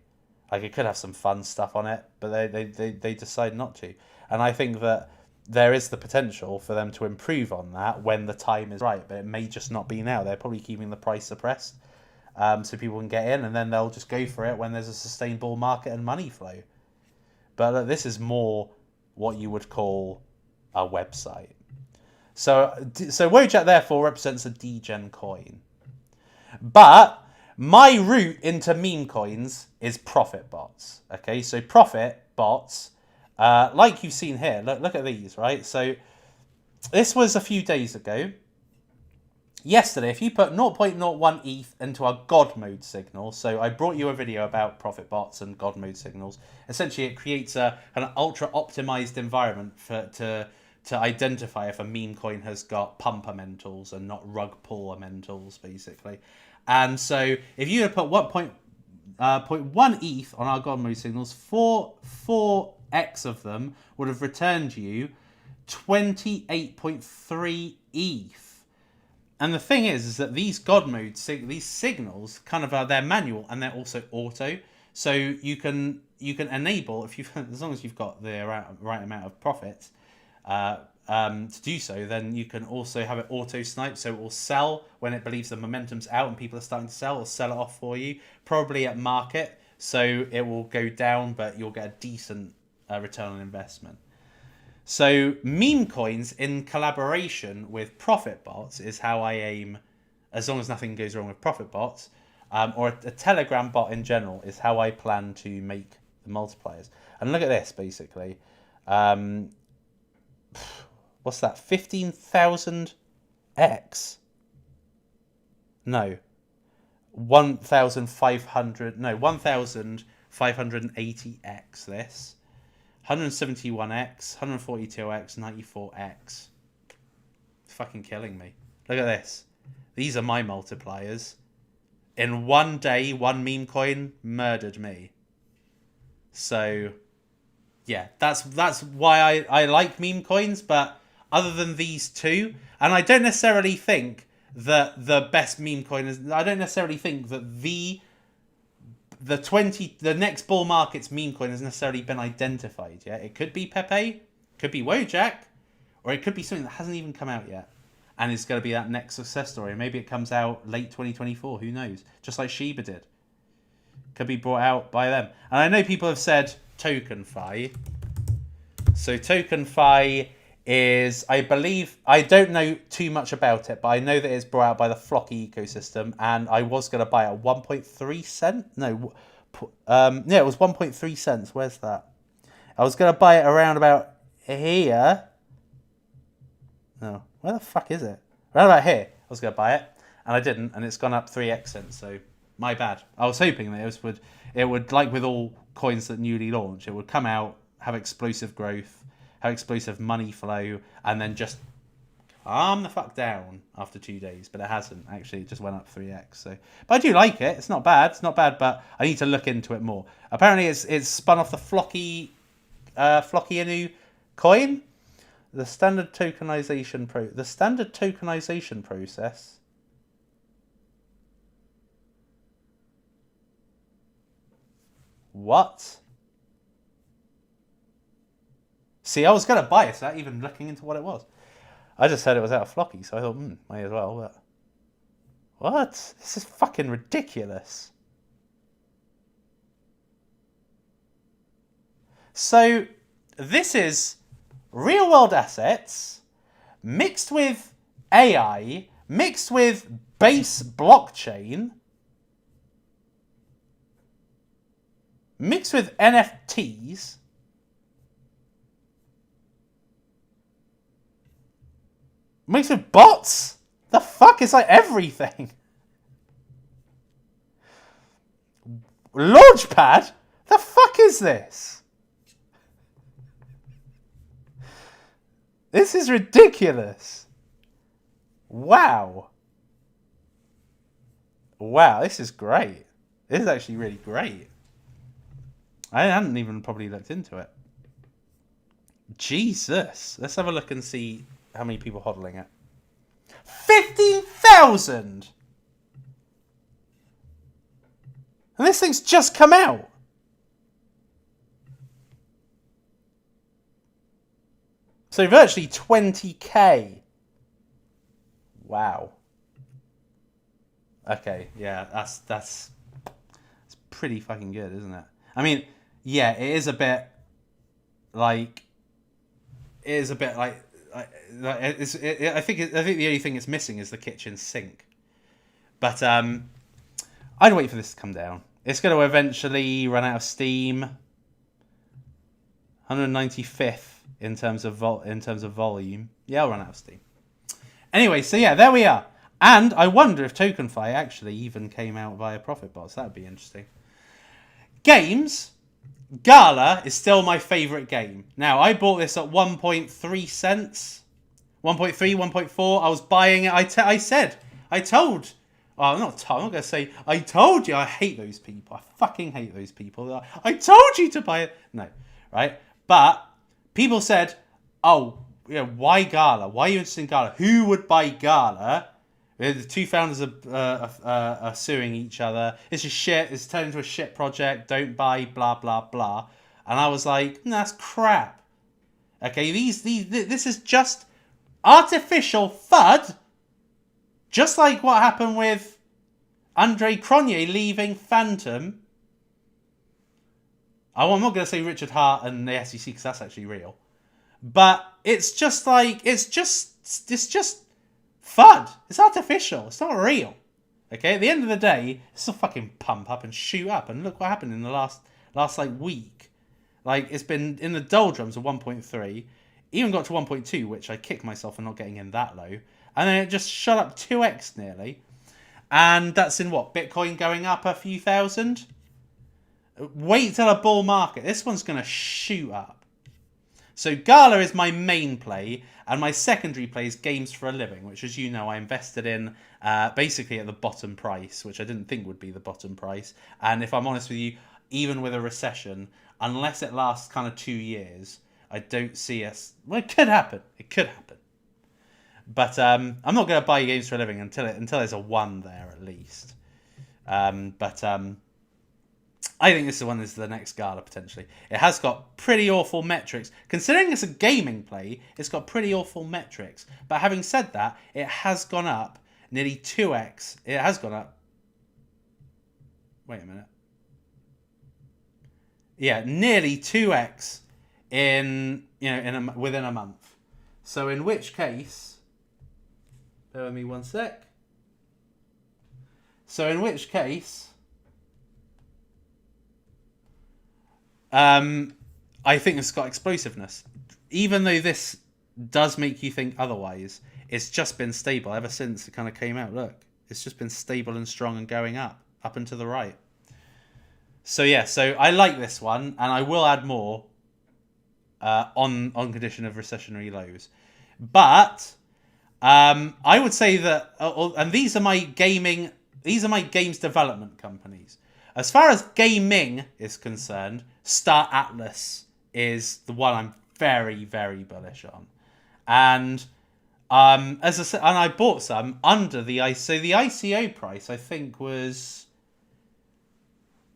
Like it could have some fun stuff on it, but they decide not to. And I think that there is the potential for them to improve on that when the time is right, but it may just not be now. They're probably keeping the price suppressed. So people can get in and then they'll just go for it when there's a sustained bull market and money flow. But this is more what you would call a website. So Wojak therefore represents a Degen coin. But my route into meme coins is profit bots. Okay, so profit bots, like you've seen here, look at these, right? So this was a few days ago. Yesterday, if you put 0.01 ETH into a God mode signal, so I brought you a video about profit bots and God mode signals. Essentially, it creates a kind of ultra optimized environment to identify if a meme coin has got pumpermentals and not rug pullamentals, basically. And so, if you had put 0.1 ETH on our God mode signals, 4x of them would have returned you 28.3 ETH. And the thing is that these God mode these signals kind of are, they're manual and they're also auto. So you can enable, if you as long as you've got the right amount of profits to do so, then you can also have it auto snipe. So it will sell when it believes the momentum's out and people are starting to sell, or sell it off for you, probably at market. So it will go down, but you'll get a decent return on investment. So meme coins in collaboration with profit bots is how I aim, as long as nothing goes wrong with profit bots, or a Telegram bot in general is how I plan to make the multipliers. And look at this, basically. What's that? 15,000x? No. 1,500. No, 1,580x this. 171x, 142x, 94x. It's fucking killing me. Look at this. These are my multipliers. In one day, one meme coin murdered me. So, yeah, that's why I like meme coins. But other than these two, and I don't necessarily think that the best meme coin is. I don't necessarily think that the next bull market's meme coin has necessarily been identified yet. It could be Pepe, could be Wojak, or it could be something that hasn't even come out yet. And it's going to be that next success story. Maybe it comes out late 2024, who knows? Just like Shiba did. Could be brought out by them. And I know people have said TokenFi. So TokenFi is, I believe, I don't know too much about it, but I know that it's brought out by the Flocky ecosystem, and I was going to buy it at 1.3 cent. No, yeah, it was 1.3 cents. Where's that? I was going to buy it around about here. No, where the fuck is it? Around about here. I was going to buy it, and I didn't, and it's gone up 3x cents. So my bad. I was hoping that it would like with all coins that newly launch, it would come out, have explosive growth, have explosive money flow, and then just calm the fuck down after 2 days. But it hasn't. Actually, it just went up 3x. So, but I do like it. It's not bad. It's not bad, but I need to look into it more. Apparently, it's spun off the Flocky Inu coin. The standard tokenization process. What? See, I was going to buy it without even looking into what it was. I just heard it was out of Flocky, so I thought, might as well. But what? This is fucking ridiculous. So, this is real-world assets mixed with AI, mixed with base blockchain, mixed with NFTs, mixed with bots. The fuck is like everything? Launchpad? The fuck is this? This is ridiculous. Wow. Wow, this is great. This is actually really great. I hadn't even probably looked into it. Jesus. Let's have a look and see how many people are hodling it. 15,000! And this thing's just come out. So virtually 20k. Wow. Okay, yeah, that's pretty fucking good, isn't it? I mean, yeah, it is a bit like I think the only thing it's missing is the kitchen sink. But I'd wait for this to come down. It's going to eventually run out of steam. 195th in terms of volume. Yeah, I'll run out of steam. Anyway, so yeah, there we are. And I wonder if TokenFi actually even came out via profit bots. That'd be interesting. Games. Gala is still my favourite game. Now, I bought this at 1.3 cents. 1.3, 1.4. I was buying it. I told you I hate those people. I fucking hate those people. I told you to buy it. No, right? But people said, oh, yeah, why Gala? Why are you interested in Gala? Who would buy Gala? The two founders are suing each other. It's just shit. It's turned into a shit project. Don't buy, blah, blah, blah. And I was like, that's crap. Okay, this is just artificial FUD. Just like what happened with Andre Cronje leaving Phantom. I'm not going to say Richard Hart and the SEC because that's actually real. But it's just FUD. It's artificial. It's not real. Okay, at the end of the day, it's a fucking pump up and shoot up. And look what happened in the last like week. Like, it's been in the doldrums of 1.3. Even got to 1.2, which I kick myself for not getting in that low. And then it just shot up 2x nearly. And that's in what? Bitcoin going up a few thousand? Wait till a bull market. This one's going to shoot up. So Gala is my main play, and my secondary play is Games for a Living, which, as you know, I invested in basically at the bottom price, which I didn't think would be the bottom price. And if I'm honest with you, even with a recession, unless it lasts kind of 2 years, I don't see us... Well, it could happen. It could happen. But I'm not going to buy Games for a Living until there's a 1 there at least. I think this one is the next Gala, potentially. It has got pretty awful metrics. Considering it's a gaming play, it's got pretty awful metrics. But having said that, it has gone up nearly 2x. It has gone up... Wait a minute. Yeah, nearly 2x within a month. So in which case, bear with me one sec. So in which case, I think it's got explosiveness. Even though this does make you think otherwise, it's just been stable ever since it kind of came out. Look, it's just been stable and strong and going up and to the right. So yeah, so I like this one, and I will add more on condition of recessionary lows. But I would say that, and these are my games development companies. As far as gaming is concerned, Star Atlas is the one I'm very, very bullish on. And as I said, and I bought some under the ICO. So the ICO price, I think, was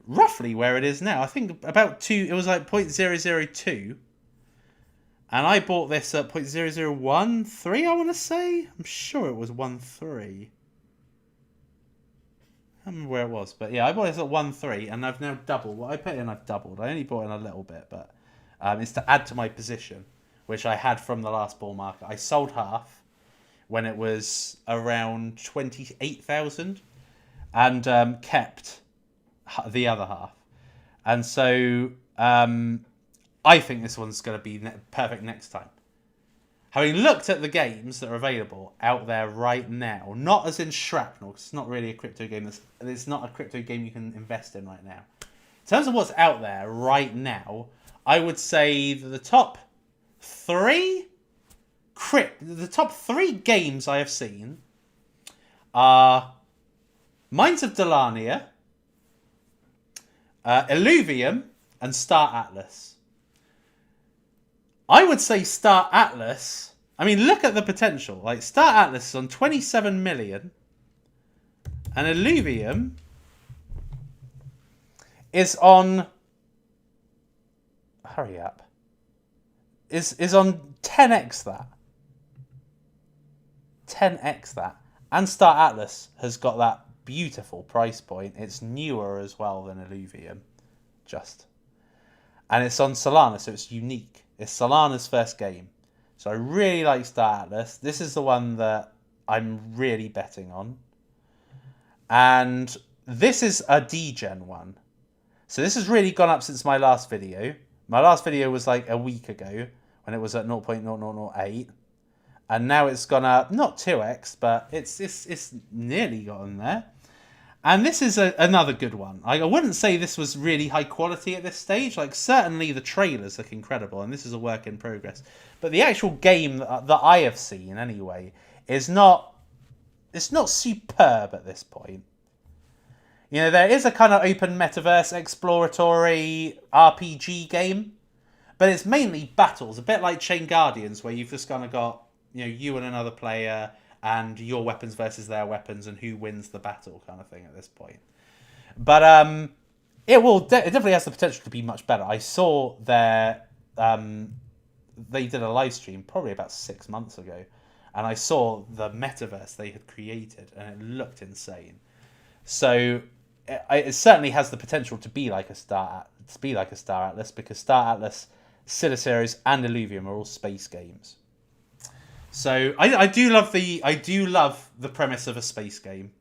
roughly where it is now. I think about 2. It was like 0.002. And I bought this at 0.0013, I want to say. I'm sure it was 1.3. I don't remember where it was, but yeah, I bought this at 1.3, and I've now doubled. What I put in, I've doubled. I only bought in a little bit, but it's to add to my position, which I had from the last bull market. I sold half when it was around 28,000, and kept the other half. And so I think this one's going to be perfect next time. Having looked at the games that are available out there right now, not as in Shrapnel, because it's not really a crypto game. It's not a crypto game you can invest in right now. In terms of what's out there right now, I would say that the top three games I have seen are Mines of Delania, Illuvium, and Star Atlas. I would say Star Atlas. I mean, look at the potential. Like, Star Atlas is on 27 million. And Illuvium is on... Hurry up. Is on 10x that. 10x that. And Star Atlas has got that beautiful price point. It's newer as well than Illuvium. And it's on Solana, so it's unique. It's Solana's first game. So I really like Star Atlas. This is the one that I'm really betting on. And this is a Degen one. So this has really gone up since my last video. My last video was like a week ago when it was at 0.0008. And now it's gone up, not 2x, but it's nearly gotten there. And this is another good one. I wouldn't say this was really high quality at this stage. Like, certainly the trailers look incredible, and this is a work in progress. But the actual game that I have seen, anyway, it's not superb at this point. You know, there is a kind of open metaverse exploratory RPG game, but it's mainly battles, a bit like Chain Guardians, where you've just kind of got, you know, you and another player, and your weapons versus their weapons, and who wins the battle kind of thing at this point. But it definitely has the potential to be much better. I saw they did a live stream probably about 6 months ago, and I saw the metaverse they had created, and it looked insane. So it certainly has the potential to be like a Star Atlas, because Star Atlas, Series, and Illuvium are all space games. So I do love the premise of a space game,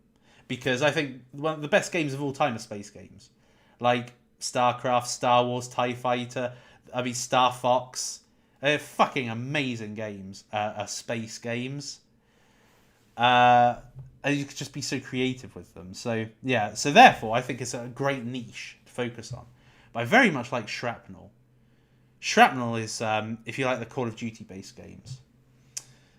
because I think one of the best games of all time are space games, like StarCraft, Star Wars, TIE Fighter, Star Fox. They're fucking amazing games, are space games. And you could just be so creative with them. So yeah, so therefore I think it's a great niche to focus on. But I very much like Shrapnel. Shrapnel is, if you like the Call of Duty based games.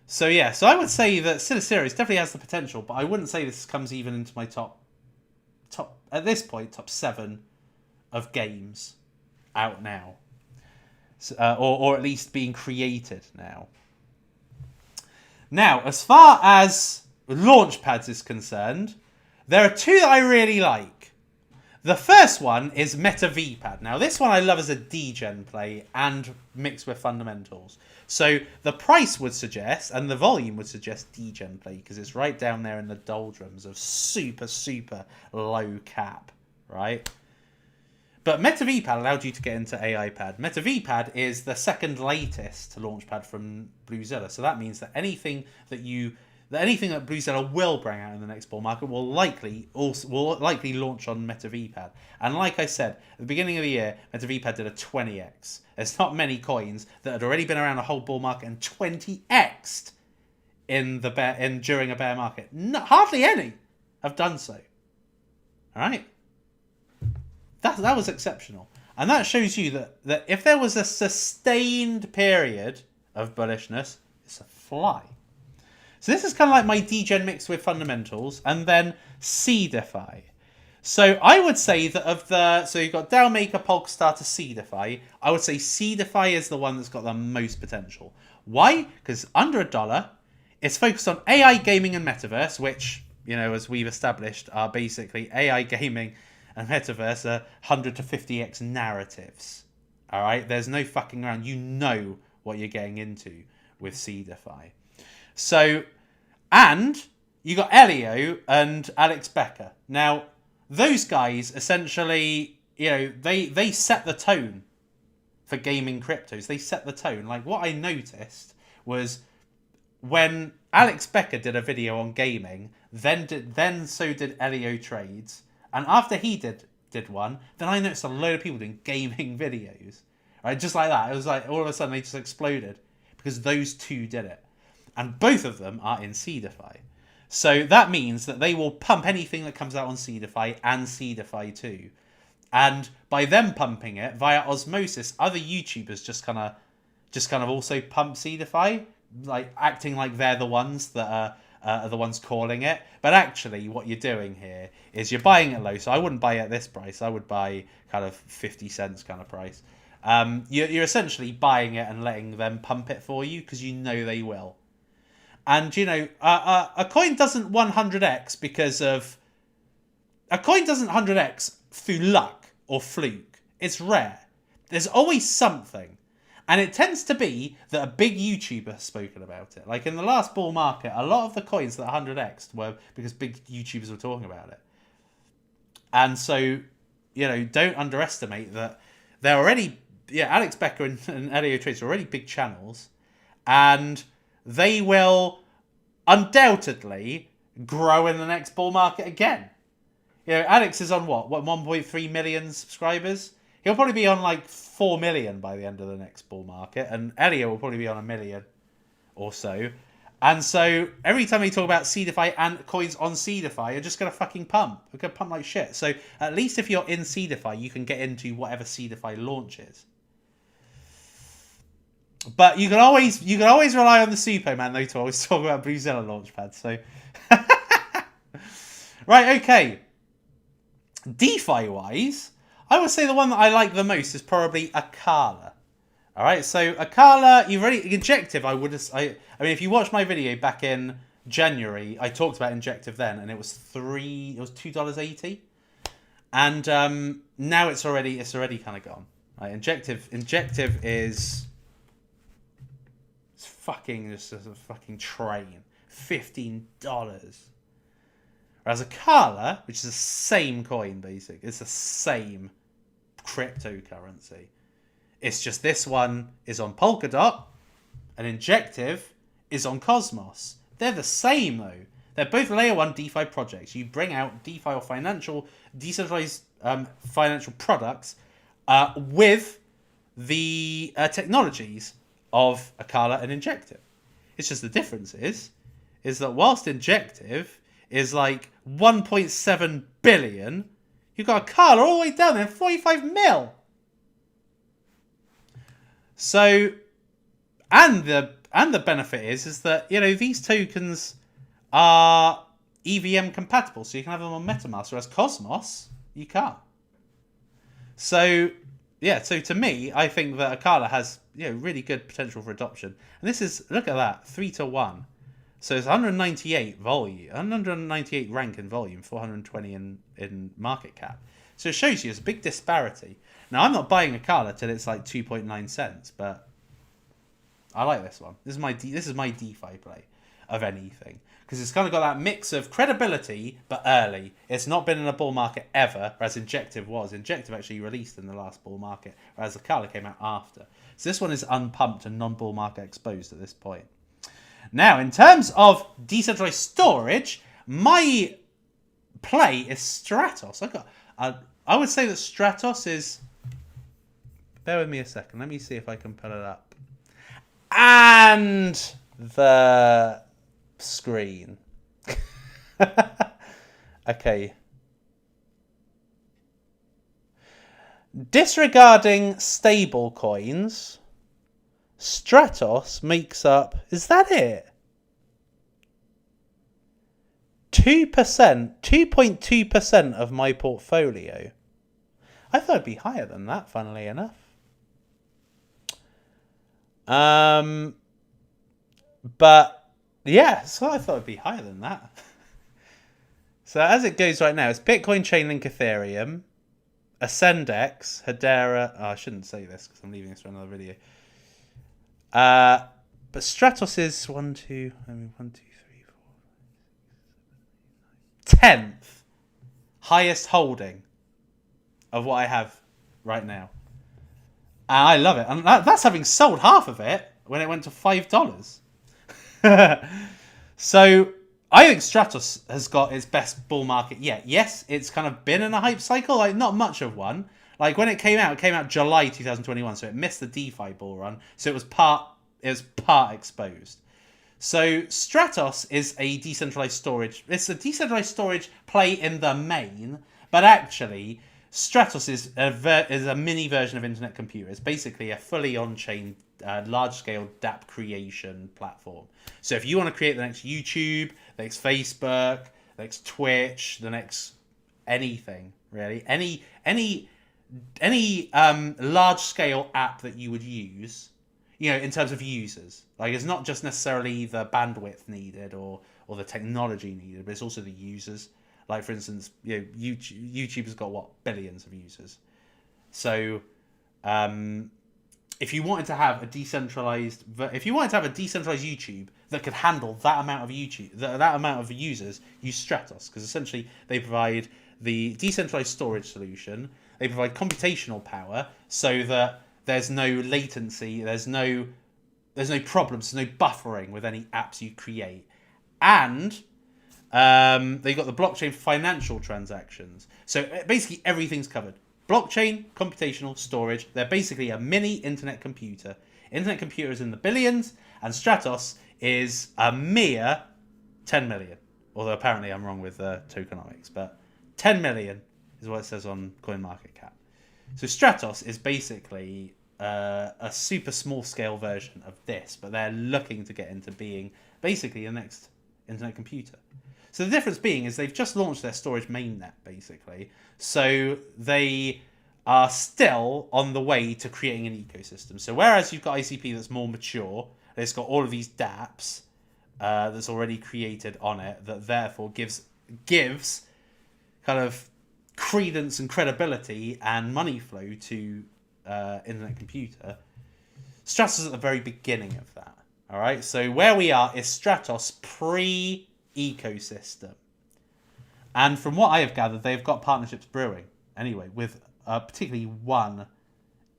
So yeah, so I would say that Series definitely has the potential, but I wouldn't say this comes even into my top at this point, top 7 of games out now, or at least being created now. Now, as far as Launchpads is concerned, there are 2 that I really like. The first one is MetaVPad. Now, this one I love as a Degen play and mixed with fundamentals. So the price would suggest, and the volume would suggest, Degen play, because it's right down there in the doldrums of super, super low cap, right? But MetaVPad allowed you to get into AIPad. MetaVPad is the second latest Launchpad from Bluezilla. So that means that anything that Bluezilla will bring out in the next bull market will likely launch on MetaVPad. And like I said, at the beginning of the year, MetaVPad did a 20x. There's not many coins that had already been around a whole bull market and 20x'd during a bear market. No, hardly any have done so. All right. That was exceptional. And that shows you that if there was a sustained period of bullishness, it's a fly. So this is kind of like my Degen mixed with fundamentals, and then CDeFi. So I would say that so you've got DAO Maker, Polkastar to CDeFi. I would say CDeFi is the one that's got the most potential. Why? Because under $1, it's focused on AI gaming and Metaverse, which, as we've established, are basically AI gaming and Metaverse are 100 to 50x narratives. All right? There's no fucking around. You know what you're getting into with CDeFi. So, and you got Elio and Alex Becker. Now, those guys essentially, they set the tone for gaming cryptos. They set the tone. Like, what I noticed was when Alex Becker did a video on gaming, then so did Elio Trades. And after he did one, then I noticed a load of people doing gaming videos. Right, just like that. It was like all of a sudden they just exploded because those two did it. And both of them are in CDeFi. So that means that they will pump anything that comes out on CDeFi and CDeFi too. And by them pumping it via osmosis, other YouTubers just kind of also pump CDeFi, like acting like they're the ones that are the ones calling it. But actually what you're doing here is you're buying it low. So I wouldn't buy it at this price. I would buy kind of 50 cents kind of price. You're essentially buying it and letting them pump it for you because you know they will. And, a coin doesn't 100x because of... A coin doesn't 100x through luck or fluke. It's rare. There's always something. And it tends to be that a big YouTuber has spoken about it. Like in the last bull market, a lot of the coins that 100x'd were because big YouTubers were talking about it. And so, don't underestimate that they're already... Yeah, Alex Becker and Elio Trades are already big channels. And they will undoubtedly grow in the next bull market again. Alex is on what 1.3 million subscribers? He'll probably be on like 4 million by the end of the next bull market, and Elio will probably be on 1 million or so. And so every time we talk about CDeFi and coins on CDeFi, you're just going to fucking pump. We're going to pump like shit. So at least if you're in CDeFi, you can get into whatever CDeFi launches. But you can always rely on the Suppoman though to always talk about Bluezilla Launchpad. So right, okay. DeFi wise, I would say the one that I like the most is probably Akala. All right, so Akala, you've already Injective. I mean, if you watch my video back in January, I talked about Injective then, and it was $2.80, and now it's already kind of gone. Right, Injective is fucking just a fucking train, $15. Whereas Akala, which is the same coin, basically, it's the same cryptocurrency. It's just this one is on Polkadot, and Injective is on Cosmos. They're the same though. They're both layer 1 DeFi projects. You bring out DeFi or decentralized financial products with the technologies of Akala and Injective. It's just the difference is that whilst Injective is like 1.7 billion, you've got Akala all the way down there, 45 mil. So, and the benefit is that, these tokens are EVM compatible, so you can have them on MetaMask, whereas Cosmos, you can't. So, yeah, so to me, I think that Akala has, really good potential for adoption. And this is, look at that, 3-1. So it's 198 volume, 198 rank in volume, 420 in market cap. So it shows you there's a big disparity. Now, I'm not buying Akala till it's like 2.9 cents, but I like this one. This is my DeFi play of anything. because it's kind of got that mix of credibility, but early. It's not been in a bull market ever, whereas Injective was. Injective actually released in the last bull market, whereas the Kala came out after. So this one is unpumped and non-bull market exposed at this point. Now, in terms of decentralized storage, my play is Stratos. I would say that Stratos is... Bear with me a second. Let me see if I can pull it up. And the screen. Okay. Disregarding stable coins, Stratos makes up... Is that it? 2%, 2.2% of my portfolio. I thought it'd be higher than that, funnily enough. But yeah, so I thought it'd be higher than that. So as it goes right now, it's Bitcoin, Chainlink, Ethereum, Ascendex, Hedera. Oh, I shouldn't say this because I'm leaving this for another video. But Stratos is 10th highest holding of what I have right now. And I love it. And that's having sold half of it when it went to $5. So I think Stratos has got its best bull market yet. Yes, it's kind of been in a hype cycle, like not much of one. Like when it came out July 2021, so it missed the DeFi bull run. So it was part exposed. So Stratos is a decentralized storage. It's a decentralized storage play in the main, but actually Stratos is a mini version of Internet Computer. It's basically a fully on-chain, large-scale dApp creation platform. So if you want to create the next YouTube, the next Facebook, the next Twitch, the next anything really, any large-scale app that you would use, you know, in terms of users, like it's not just necessarily the bandwidth needed or the technology needed, but it's also the users. Like for instance, you know, YouTube has got billions of users. So, if you wanted to have a decentralized YouTube that could handle that amount of that amount of users, use Stratos, because essentially they provide the decentralized storage solution. They provide computational power so that there's no latency, there's no problems, there's no buffering with any apps you create, and they've got the blockchain for financial transactions. So basically everything's covered. Blockchain, computational, storage. They're basically a mini internet computer. Internet computer is in the billions, and Stratos is a mere 10 million. Although apparently I'm wrong with tokenomics, but 10 million is what it says on CoinMarketCap. So Stratos is basically a super small scale version of this, but they're looking to get into being basically the next internet computer. So the difference being is they've just launched their storage mainnet, basically. So they are still on the way to creating an ecosystem. So whereas you've got ICP that's more mature, it's got all of these dApps that's already created on it, that therefore gives kind of credence and credibility and money flow to internet computer. Stratos is at the very beginning of that. All right, so where we are is Stratos pre-ecosystem. And from what I have gathered, they've got partnerships brewing anyway with particularly one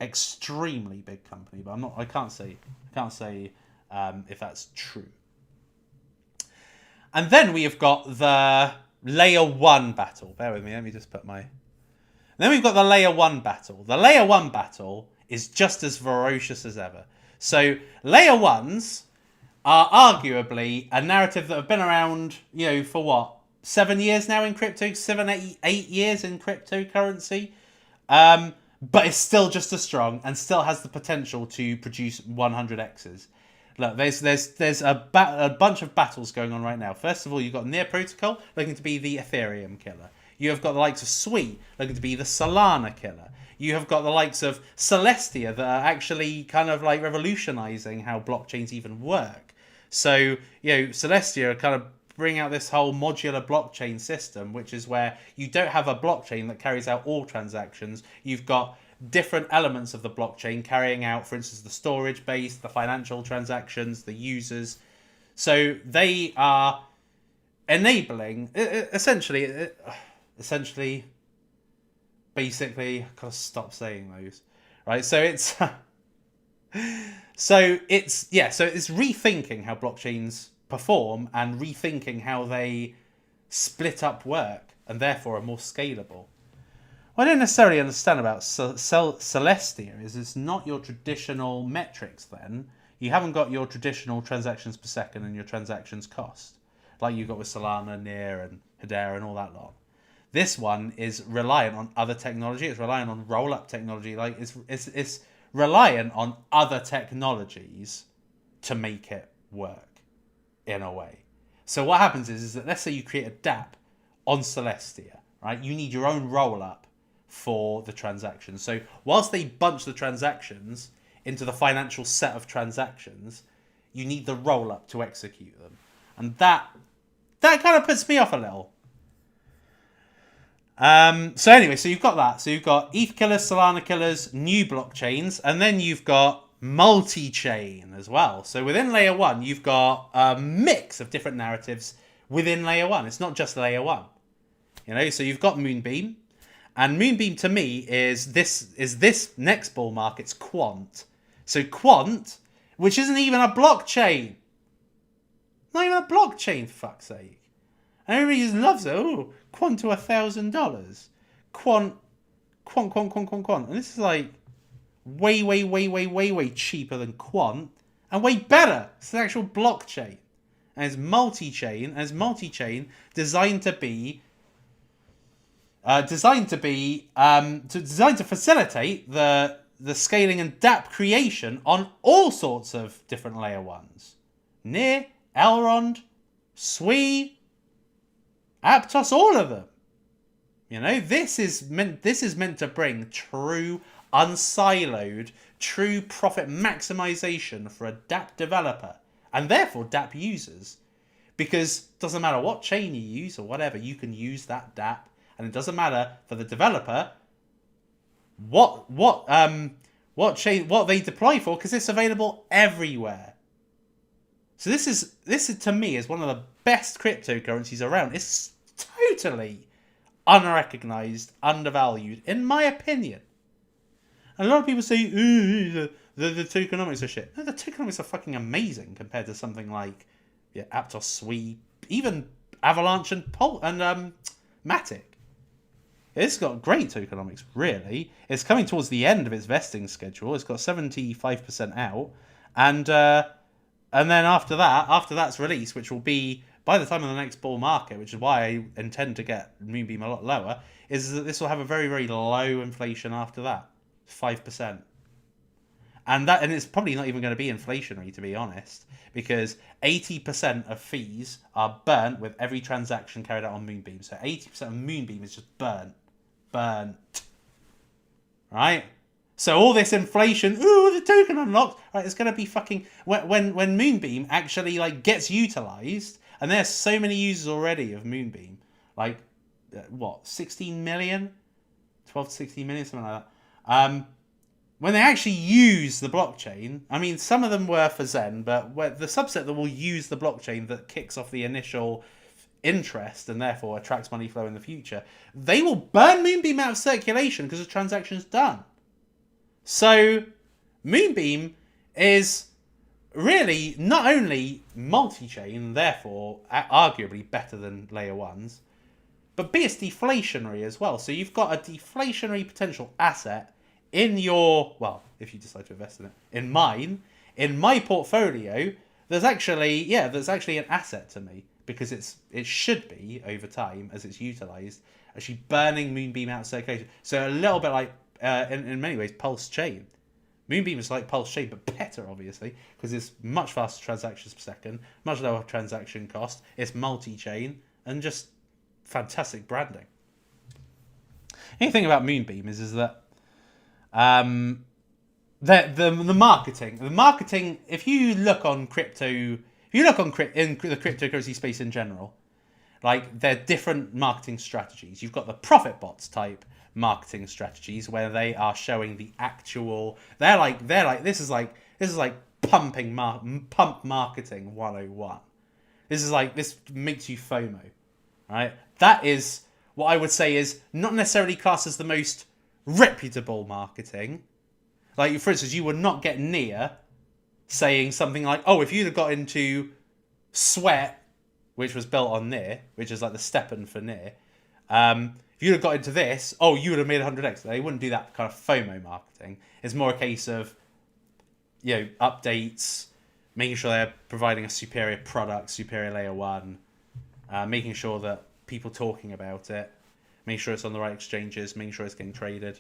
extremely big company, but I can't say if that's true. And then we have got the Layer 1 battle. Bear with me, let me just put my... Then we've got the Layer 1 battle. The Layer 1 battle is just as ferocious as ever. So Layer 1s are arguably a narrative that have been around, you know, for what? 7 years now in crypto? 8 years in cryptocurrency? But it's still just as strong and still has the potential to produce 100x's. Look, there's a bunch of battles going on right now. First of all, you've got Near Protocol looking to be the Ethereum killer. You have got the likes of Sui looking to be the Solana killer. You have got the likes of Celestia that are actually kind of like revolutionizing how blockchains even work. So, you know, Celestia are kind of bring out this whole modular blockchain system, which is where you don't have a blockchain that carries out all transactions. You've got different elements of the blockchain carrying out, for instance, the storage base, the financial transactions, the users. So they are enabling, essentially, basically, I gotta stop saying those, right? So it's, so it's rethinking how blockchains perform and rethinking how they split up work and therefore are more scalable. What I don't necessarily understand about Celestia is it's not your traditional metrics then. You haven't got your traditional transactions per second and your transactions cost, like you've got with Solana, Near, and Hedera and all that lot. This one is reliant on other technology. It's reliant on roll-up technology. Like it's reliant on other technologies to make it work in a way. So what happens is that let's say you create a dApp on Celestia, right? You need your own roll-up for the transactions. So whilst they bunch the transactions into the financial set of transactions, you need the roll-up to execute them. And that kind of puts me off a little. So anyway, so you've got that. So you've got ETH killers, Solana killers, new blockchains, and then you've got multi-chain as well. So within layer 1, you've got a mix of different narratives within layer 1. It's not just layer 1. You know, so you've got Moonbeam, and Moonbeam to me is this next bull market's quant. So quant, which isn't even a blockchain. Not even a blockchain, for fuck's sake. And everybody just loves it. Oh, quant to $1,000. Quant. And this is like way cheaper than quant. And way better. It's an actual blockchain. And it's multi-chain. And it's multi-chain designed to facilitate the scaling and dApp creation on all sorts of different layer 1s. Near, Elrond, Sui, Aptos, all of them. You know, this is meant to bring true unsiloed, true profit maximization for a dApp developer and therefore dApp users. Because it doesn't matter what chain you use or whatever, you can use that dApp, and it doesn't matter for the developer what they deploy for, because it's available everywhere. So this is to me is one of the best cryptocurrencies around. It's totally unrecognized, undervalued, in my opinion. And a lot of people say, the tokenomics are shit. No, the tokenomics are fucking amazing compared to something like Aptos, Sui, even Avalanche and Matic. It's got great tokenomics, really. It's coming towards the end of its vesting schedule. It's got 75% out, and then after that's released, which will be by the time of the next bull market, which is why I intend to get Moonbeam a lot lower, is that this will have a very, very low inflation after that, 5%. And it's probably not even going to be inflationary, to be honest, because 80% of fees are burnt with every transaction carried out on Moonbeam. So 80% of Moonbeam is just burnt. Right? So all this inflation, the token unlocked, right? It's going to be fucking when Moonbeam actually like gets utilized, and there's so many users already of Moonbeam, like 16 million, 12 to 16 million, something like that. When they actually use the blockchain, I mean, some of them were for Zen, but the subset that will use the blockchain that kicks off the initial interest and therefore attracts money flow in the future, they will burn Moonbeam out of circulation because the transaction's done. So Moonbeam is really not only multi-chain, therefore arguably better than layer 1s, but B, it's deflationary as well. So you've got a deflationary potential asset in your, well, if you decide to invest in it, in my portfolio, there's actually an asset to me, because it should be, over time, as it's utilized, actually burning Moonbeam out of circulation. So a little bit like, in many ways, Pulse Chain. Moonbeam is like Pulse Chain, but better, obviously, because it's much faster transactions per second, much lower transaction cost, it's multi-chain, and just fantastic branding. The only thing about Moonbeam is that the marketing, if you look on in the cryptocurrency space in general, like, they're different marketing strategies. You've got the profit bots type marketing strategies where they are showing the actual, this is like pump marketing 101. This makes you FOMO, right? That is what I would say is not necessarily classed as the most reputable marketing. Like, for instance, you would not get near saying something like, oh, if you'd have got into Sweat, which was built on NEAR, which is like the Steppen for NEAR, if you'd have got into this, oh, you would have made 100x. They wouldn't do that kind of FOMO marketing. It's more a case of, updates, making sure they're providing a superior product, superior layer 1, making sure that people talking about it, making sure it's on the right exchanges, making sure it's getting traded.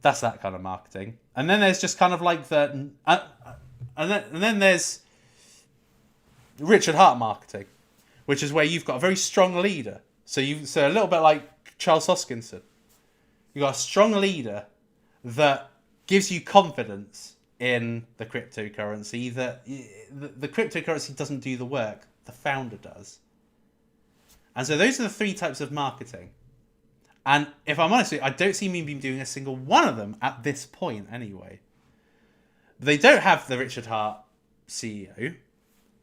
That's that kind of marketing. And then there's just kind of like the... and then there's Richard Hart marketing, which is where you've got a very strong leader. So a little bit like Charles Hoskinson. You've got a strong leader that gives you confidence in the cryptocurrency, that the cryptocurrency doesn't do the work, the founder does. And so those are the 3 types of marketing. And if I'm honest with you, I don't see Moonbeam doing a single one of them at this point anyway. They don't have the Richard Hart CEO.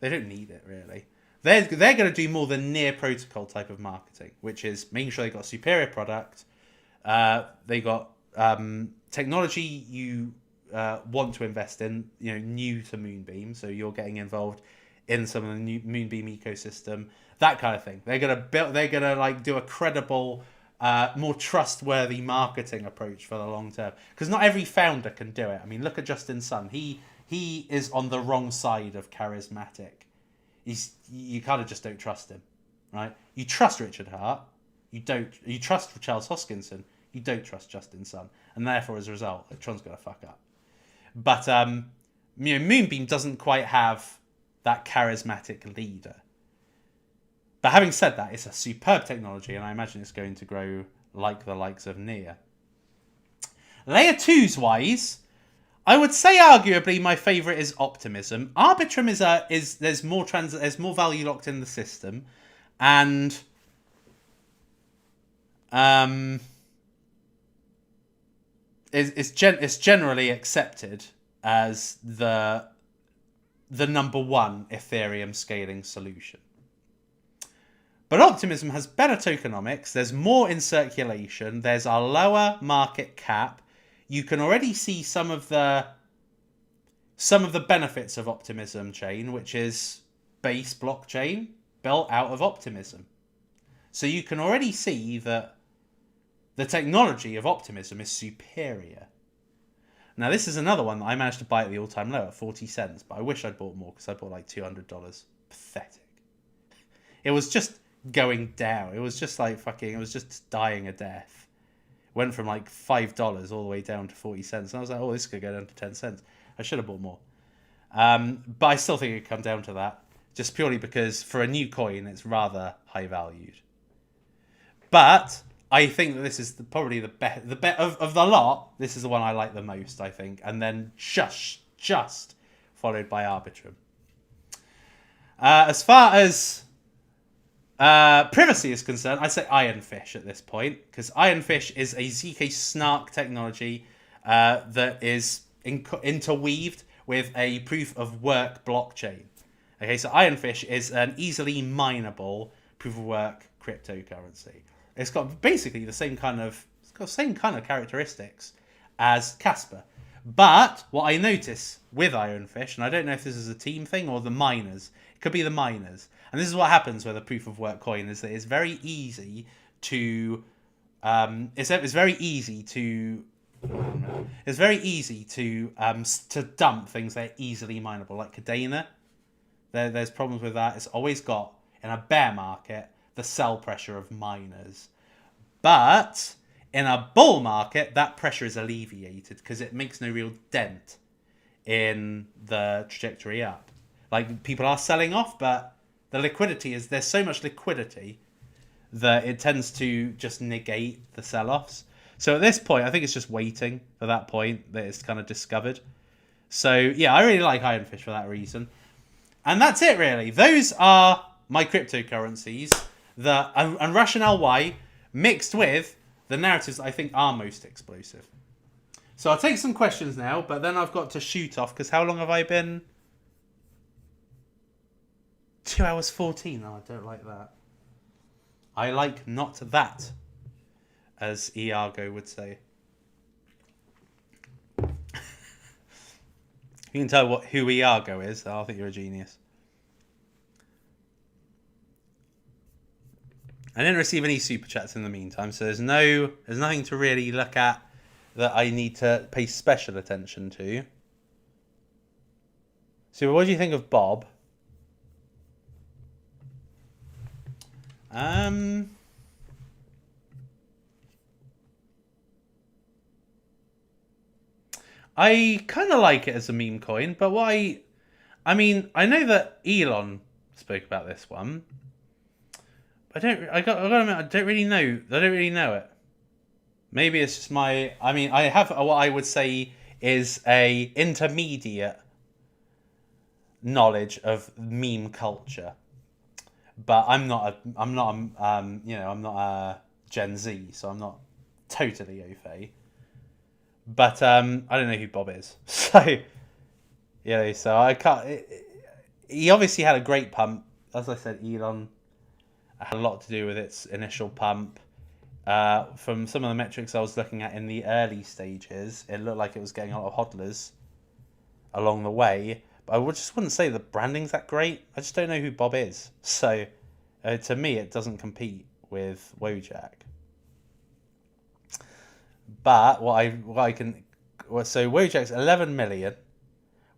They don't need it, really. They're going to do more the near protocol type of marketing, which is making sure they've got a superior product. They got technology you want to invest in, new to Moonbeam. So you're getting involved in some of the new Moonbeam ecosystem, that kind of thing. They're gonna do a credible, more trustworthy marketing approach for the long term. Because not every founder can do it. I mean, look at Justin Sun. He is on the wrong side of charismatic. You kind of just don't trust him, right? You trust Richard Hart. You trust Charles Hoskinson. You don't trust Justin Sun, and therefore, as a result, Tron's gonna fuck up. But Moonbeam doesn't quite have that charismatic leader. But having said that, it's a superb technology, and I imagine it's going to grow like the likes of NEAR. Layer 2s wise, I would say arguably my favourite is Optimism. Arbitrum is there's more value locked in the system, and it's generally accepted as the number 1 Ethereum scaling solution. But Optimism has better tokenomics, there's more in circulation, there's a lower market cap. You can already see some of the benefits of Optimism chain, which is base blockchain built out of Optimism. So you can already see that the technology of Optimism is superior. Now, this is another one that I managed to buy at the all-time low at 40 cents, but I wish I'd bought more because I bought like $200. Pathetic. It was just going down. It was just like it was just dying a death. Went from like $5 all the way down to 40 cents. And I was like, oh, this could go down to 10 cents. I should have bought more. But I still think it could come down to that, just purely because for a new coin, it's rather high valued. But I think that this is probably the best of the lot. This is the one I like the most, I think. And then just followed by Arbitrum. As far as privacy is concerned, I'd say Ironfish at this point, because Ironfish is a ZK Snark technology that is interweaved with a proof of work blockchain. Okay, so Ironfish is an easily mineable proof of work cryptocurrency. It's got basically the same kind of characteristics as Casper. But what I notice with Ironfish, and I don't know if this is a team thing or the miners, it could be the miners. And this is what happens with a proof of work coin, is that it's very easy to to dump things that are easily mineable, like Cardano. There's problems with that. It's always got, in a bear market, the sell pressure of miners. But in a bull market, that pressure is alleviated because it makes no real dent in the trajectory up. Like, people are selling off, but there's so much liquidity that it tends to just negate the sell-offs. So at this point, I think it's just waiting for that point that it's kind of discovered. So yeah, I really like Ironfish for that reason. And that's it, really. Those are my cryptocurrencies, and rationale why, mixed with the narratives that I think are most explosive. So I'll take some questions now, but then I've got to shoot off, because how long have I been? 2 hours 14. Oh, I don't like that. I like not that, as Iago would say. You can tell who Iago is. I think you're a genius. I didn't receive any super chats in the meantime, so there's nothing to really look at that I need to pay special attention to. So, what do you think of Bob? I kind of like it as a meme coin, but I mean, I know that Elon spoke about this one. I gotta admit, I don't really know it. Maybe it's just I have what I would say is a intermediate knowledge of meme culture, but I'm not a Gen Z, so I'm not totally au fait. But I don't know who Bob is, so so I can't. He obviously had a great pump, as I said. Elon had a lot to do with its initial pump. From some of the metrics I was looking at in the early stages, it looked like it was getting a lot of hodlers along the way. But I just wouldn't say the branding's that great. I just don't know who Bob is. So to me, it doesn't compete with Wojak. But so Wojak's 11 million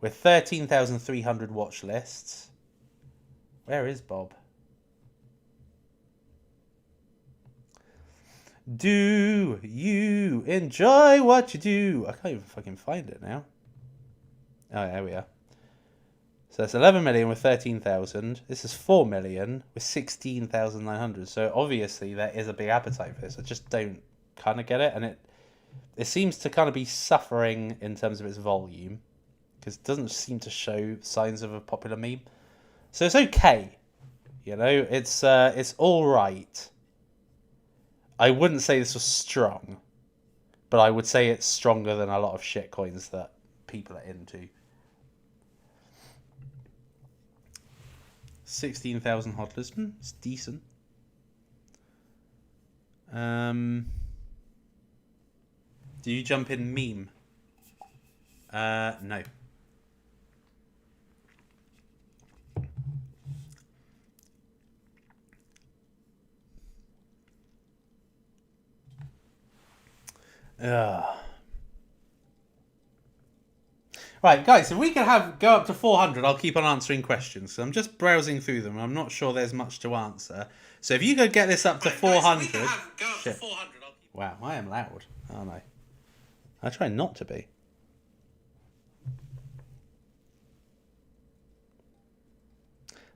with 13,300 watch lists. Where is Bob? Do you enjoy what you do? I can't even fucking find it now. Oh, there we are. So that's 11 million with 13,000. This is 4 million with 16,900. So obviously there is a big appetite for this. I just don't kind of get it. And it seems to kind of be suffering in terms of its volume, because it doesn't seem to show signs of a popular meme. So it's okay. It's all right. I wouldn't say this was strong, but I would say it's stronger than a lot of shit coins that people are into. 16,000 hodlers. It's decent. Do you jump in meme? No. Right, guys, if we could go up to 400, I'll keep on answering questions. So I'm just browsing through them. I'm not sure there's much to answer. So if you could get this up to 400... Guys, go up to 400. Wow, I am loud, aren't I? I try not to be.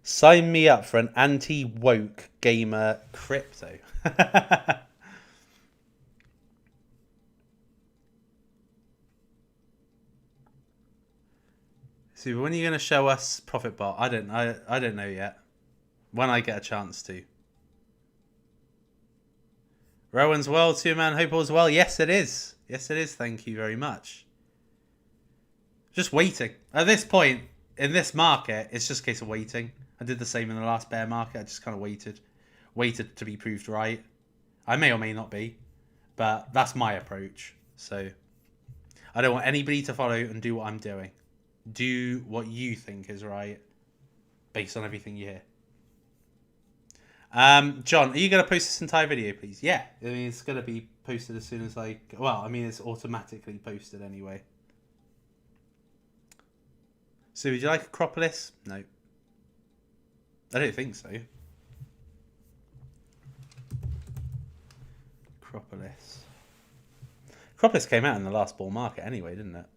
Sign me up for an anti-woke gamer crypto. So when are you going to show us Profit Bot? I don't know yet. When I get a chance to. Rowan's well, Two-Man Hope all's well. Yes, it is. Yes, it is. Thank you very much. Just waiting. At this point, in this market, it's just a case of waiting. I did the same in the last bear market. I just kind of waited. Waited to be proved right. I may or may not be. But that's my approach. So I don't want anybody to follow and do what I'm doing. Do what you think is right based on everything you hear. John, are you going to post this entire video, please? Yeah. I mean, it's going to be posted as soon as it's automatically posted anyway. So would you like Acropolis? No. I don't think so. Acropolis. Acropolis came out in the last bull market anyway, didn't it?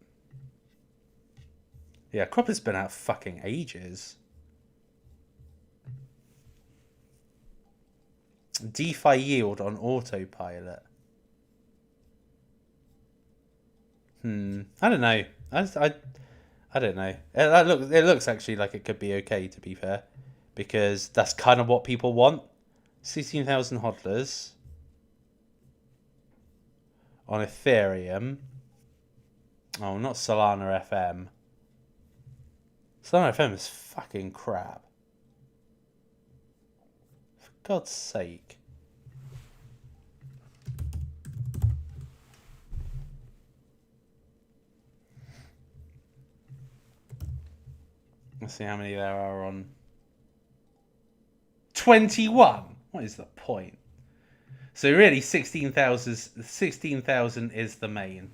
Yeah, Acropolis has been out fucking ages. DeFi yield on autopilot. I don't know. I don't know. It looks actually like it could be okay, to be fair, because that's kind of what people want. 16,000 hodlers on Ethereum. Oh, not Solana FM. Solana FM is fucking crap. God's sake. Let's see how many there are on 21. What is the point? So really 16,000 is the main.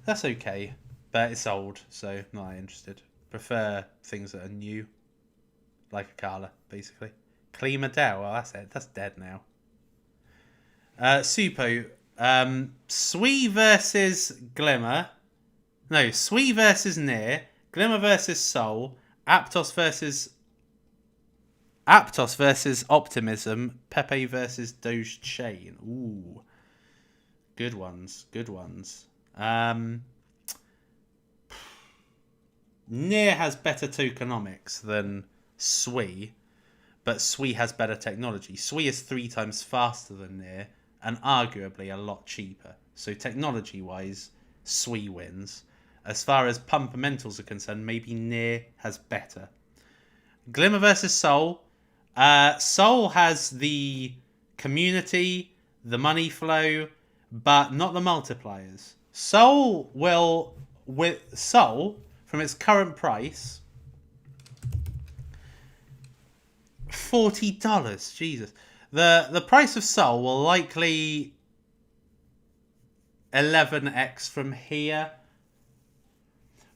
That's okay, but it's old, so not that interested. Prefer things that are new, like a Carla, basically. Klima Dow, well that's it. That's dead now. Suppo, Sui versus Glimmer. No, Sui versus Near. Glimmer versus Sol. Aptos versus Optimism. Pepe versus Doge Chain. Ooh. Good ones. Good ones. Near has better tokenomics than Sui, but Sui has better technology. Sui is 3 times faster than Near and arguably a lot cheaper. So technology-wise, Sui wins. As far as fundamentals are concerned, maybe Near has better. Glimmer versus Sol. Sol has the community, the money flow, but not the multipliers. Sol will, with Sol, from its current price, $40. Jesus. The price of Sol will likely 11x from here.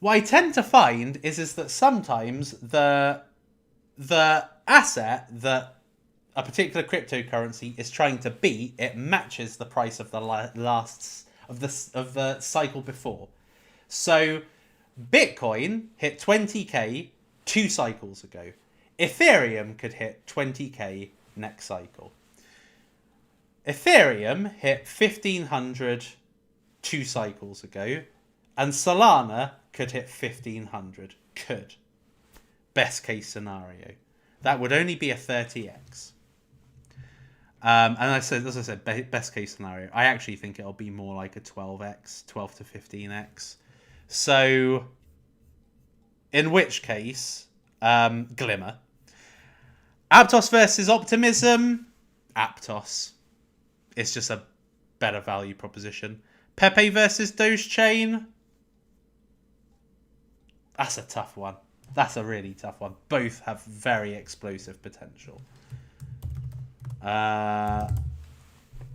What I tend to find is that sometimes the asset that a particular cryptocurrency is trying to beat, it matches the price of the the cycle before. So Bitcoin hit 20k 2 cycles ago. Ethereum could hit 20k next cycle. Ethereum hit 1500 2 cycles ago, and Solana could hit 1500. Could. Best case scenario. That would only be a 30x. And as I said, best case scenario. I actually think it'll be more like a 12x, 12 to 15x. So, in which case, Glimmer. Aptos versus Optimism. Aptos. It's just a better value proposition. Pepe versus Doge Chain. That's a tough one. That's a really tough one. Both have very explosive potential. That's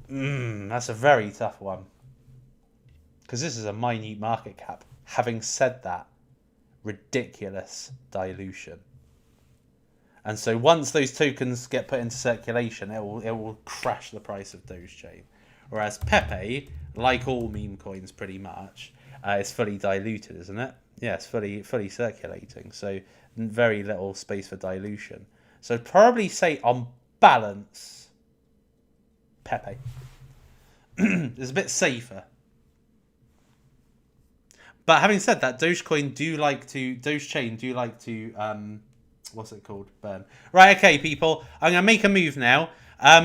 a very tough one. Because this is a minute market cap. Having said that, ridiculous dilution. And so once those tokens get put into circulation, it will crash the price of Doge Chain. Whereas Pepe, like all meme coins pretty much, is fully diluted, isn't it? Yeah, it's fully circulating. So very little space for dilution. So I'd probably say on balance, Pepe is a bit safer. But having said that, Doge Chain do like to what's it called? Burn. Right, okay, people. I'm going to make a move now.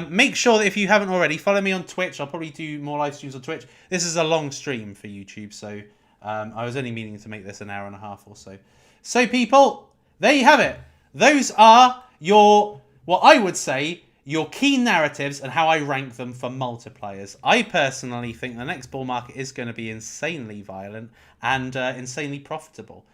Make sure that if you haven't already, follow me on Twitch. I'll probably do more live streams on Twitch. This is a long stream for YouTube, so I was only meaning to make this an hour and a half or so. So, people, there you have it. Those are your, what I would say, your key narratives and how I rank them for multipliers. I personally think the next bull market is going to be insanely violent and insanely profitable.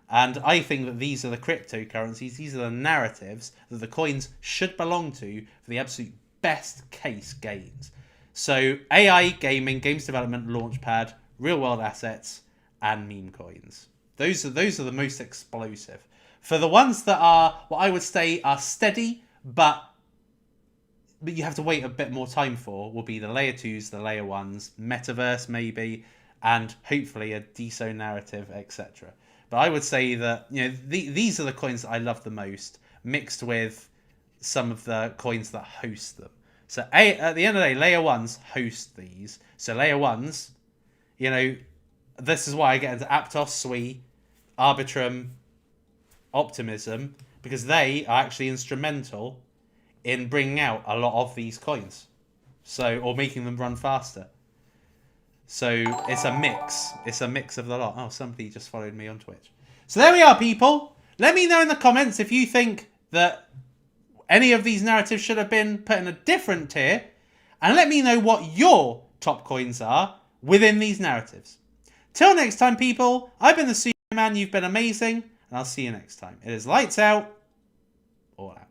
And I think that these are the cryptocurrencies, these are the narratives that the coins should belong to for the absolute best case gains. So AI, gaming, games development, Launchpad, real world assets, and meme coins. Those are the most explosive. For the ones that are what I would say are steady, but you have to wait a bit more time for, will be the layer 2s, the layer 1s, Metaverse maybe, and hopefully a DeSo narrative, etc. But I would say that, you know, these are the coins that I love the most, mixed with some of the coins that host them. So at the end of the day, layer 1s host these. So layer 1s, you know, this is why I get into Aptos, Sui, Arbitrum, Optimism, because they are actually instrumental in bringing out a lot of these coins. So, or making them run faster. So it's a mix. It's a mix of the lot. Oh, somebody just followed me on Twitch. So there we are, people. Let me know in the comments if you think that any of these narratives should have been put in a different tier, and let me know what your top coins are within these narratives. Till next time, people, I've been the Suppoman, you've been amazing, and I'll see you next time. It is lights out, or out.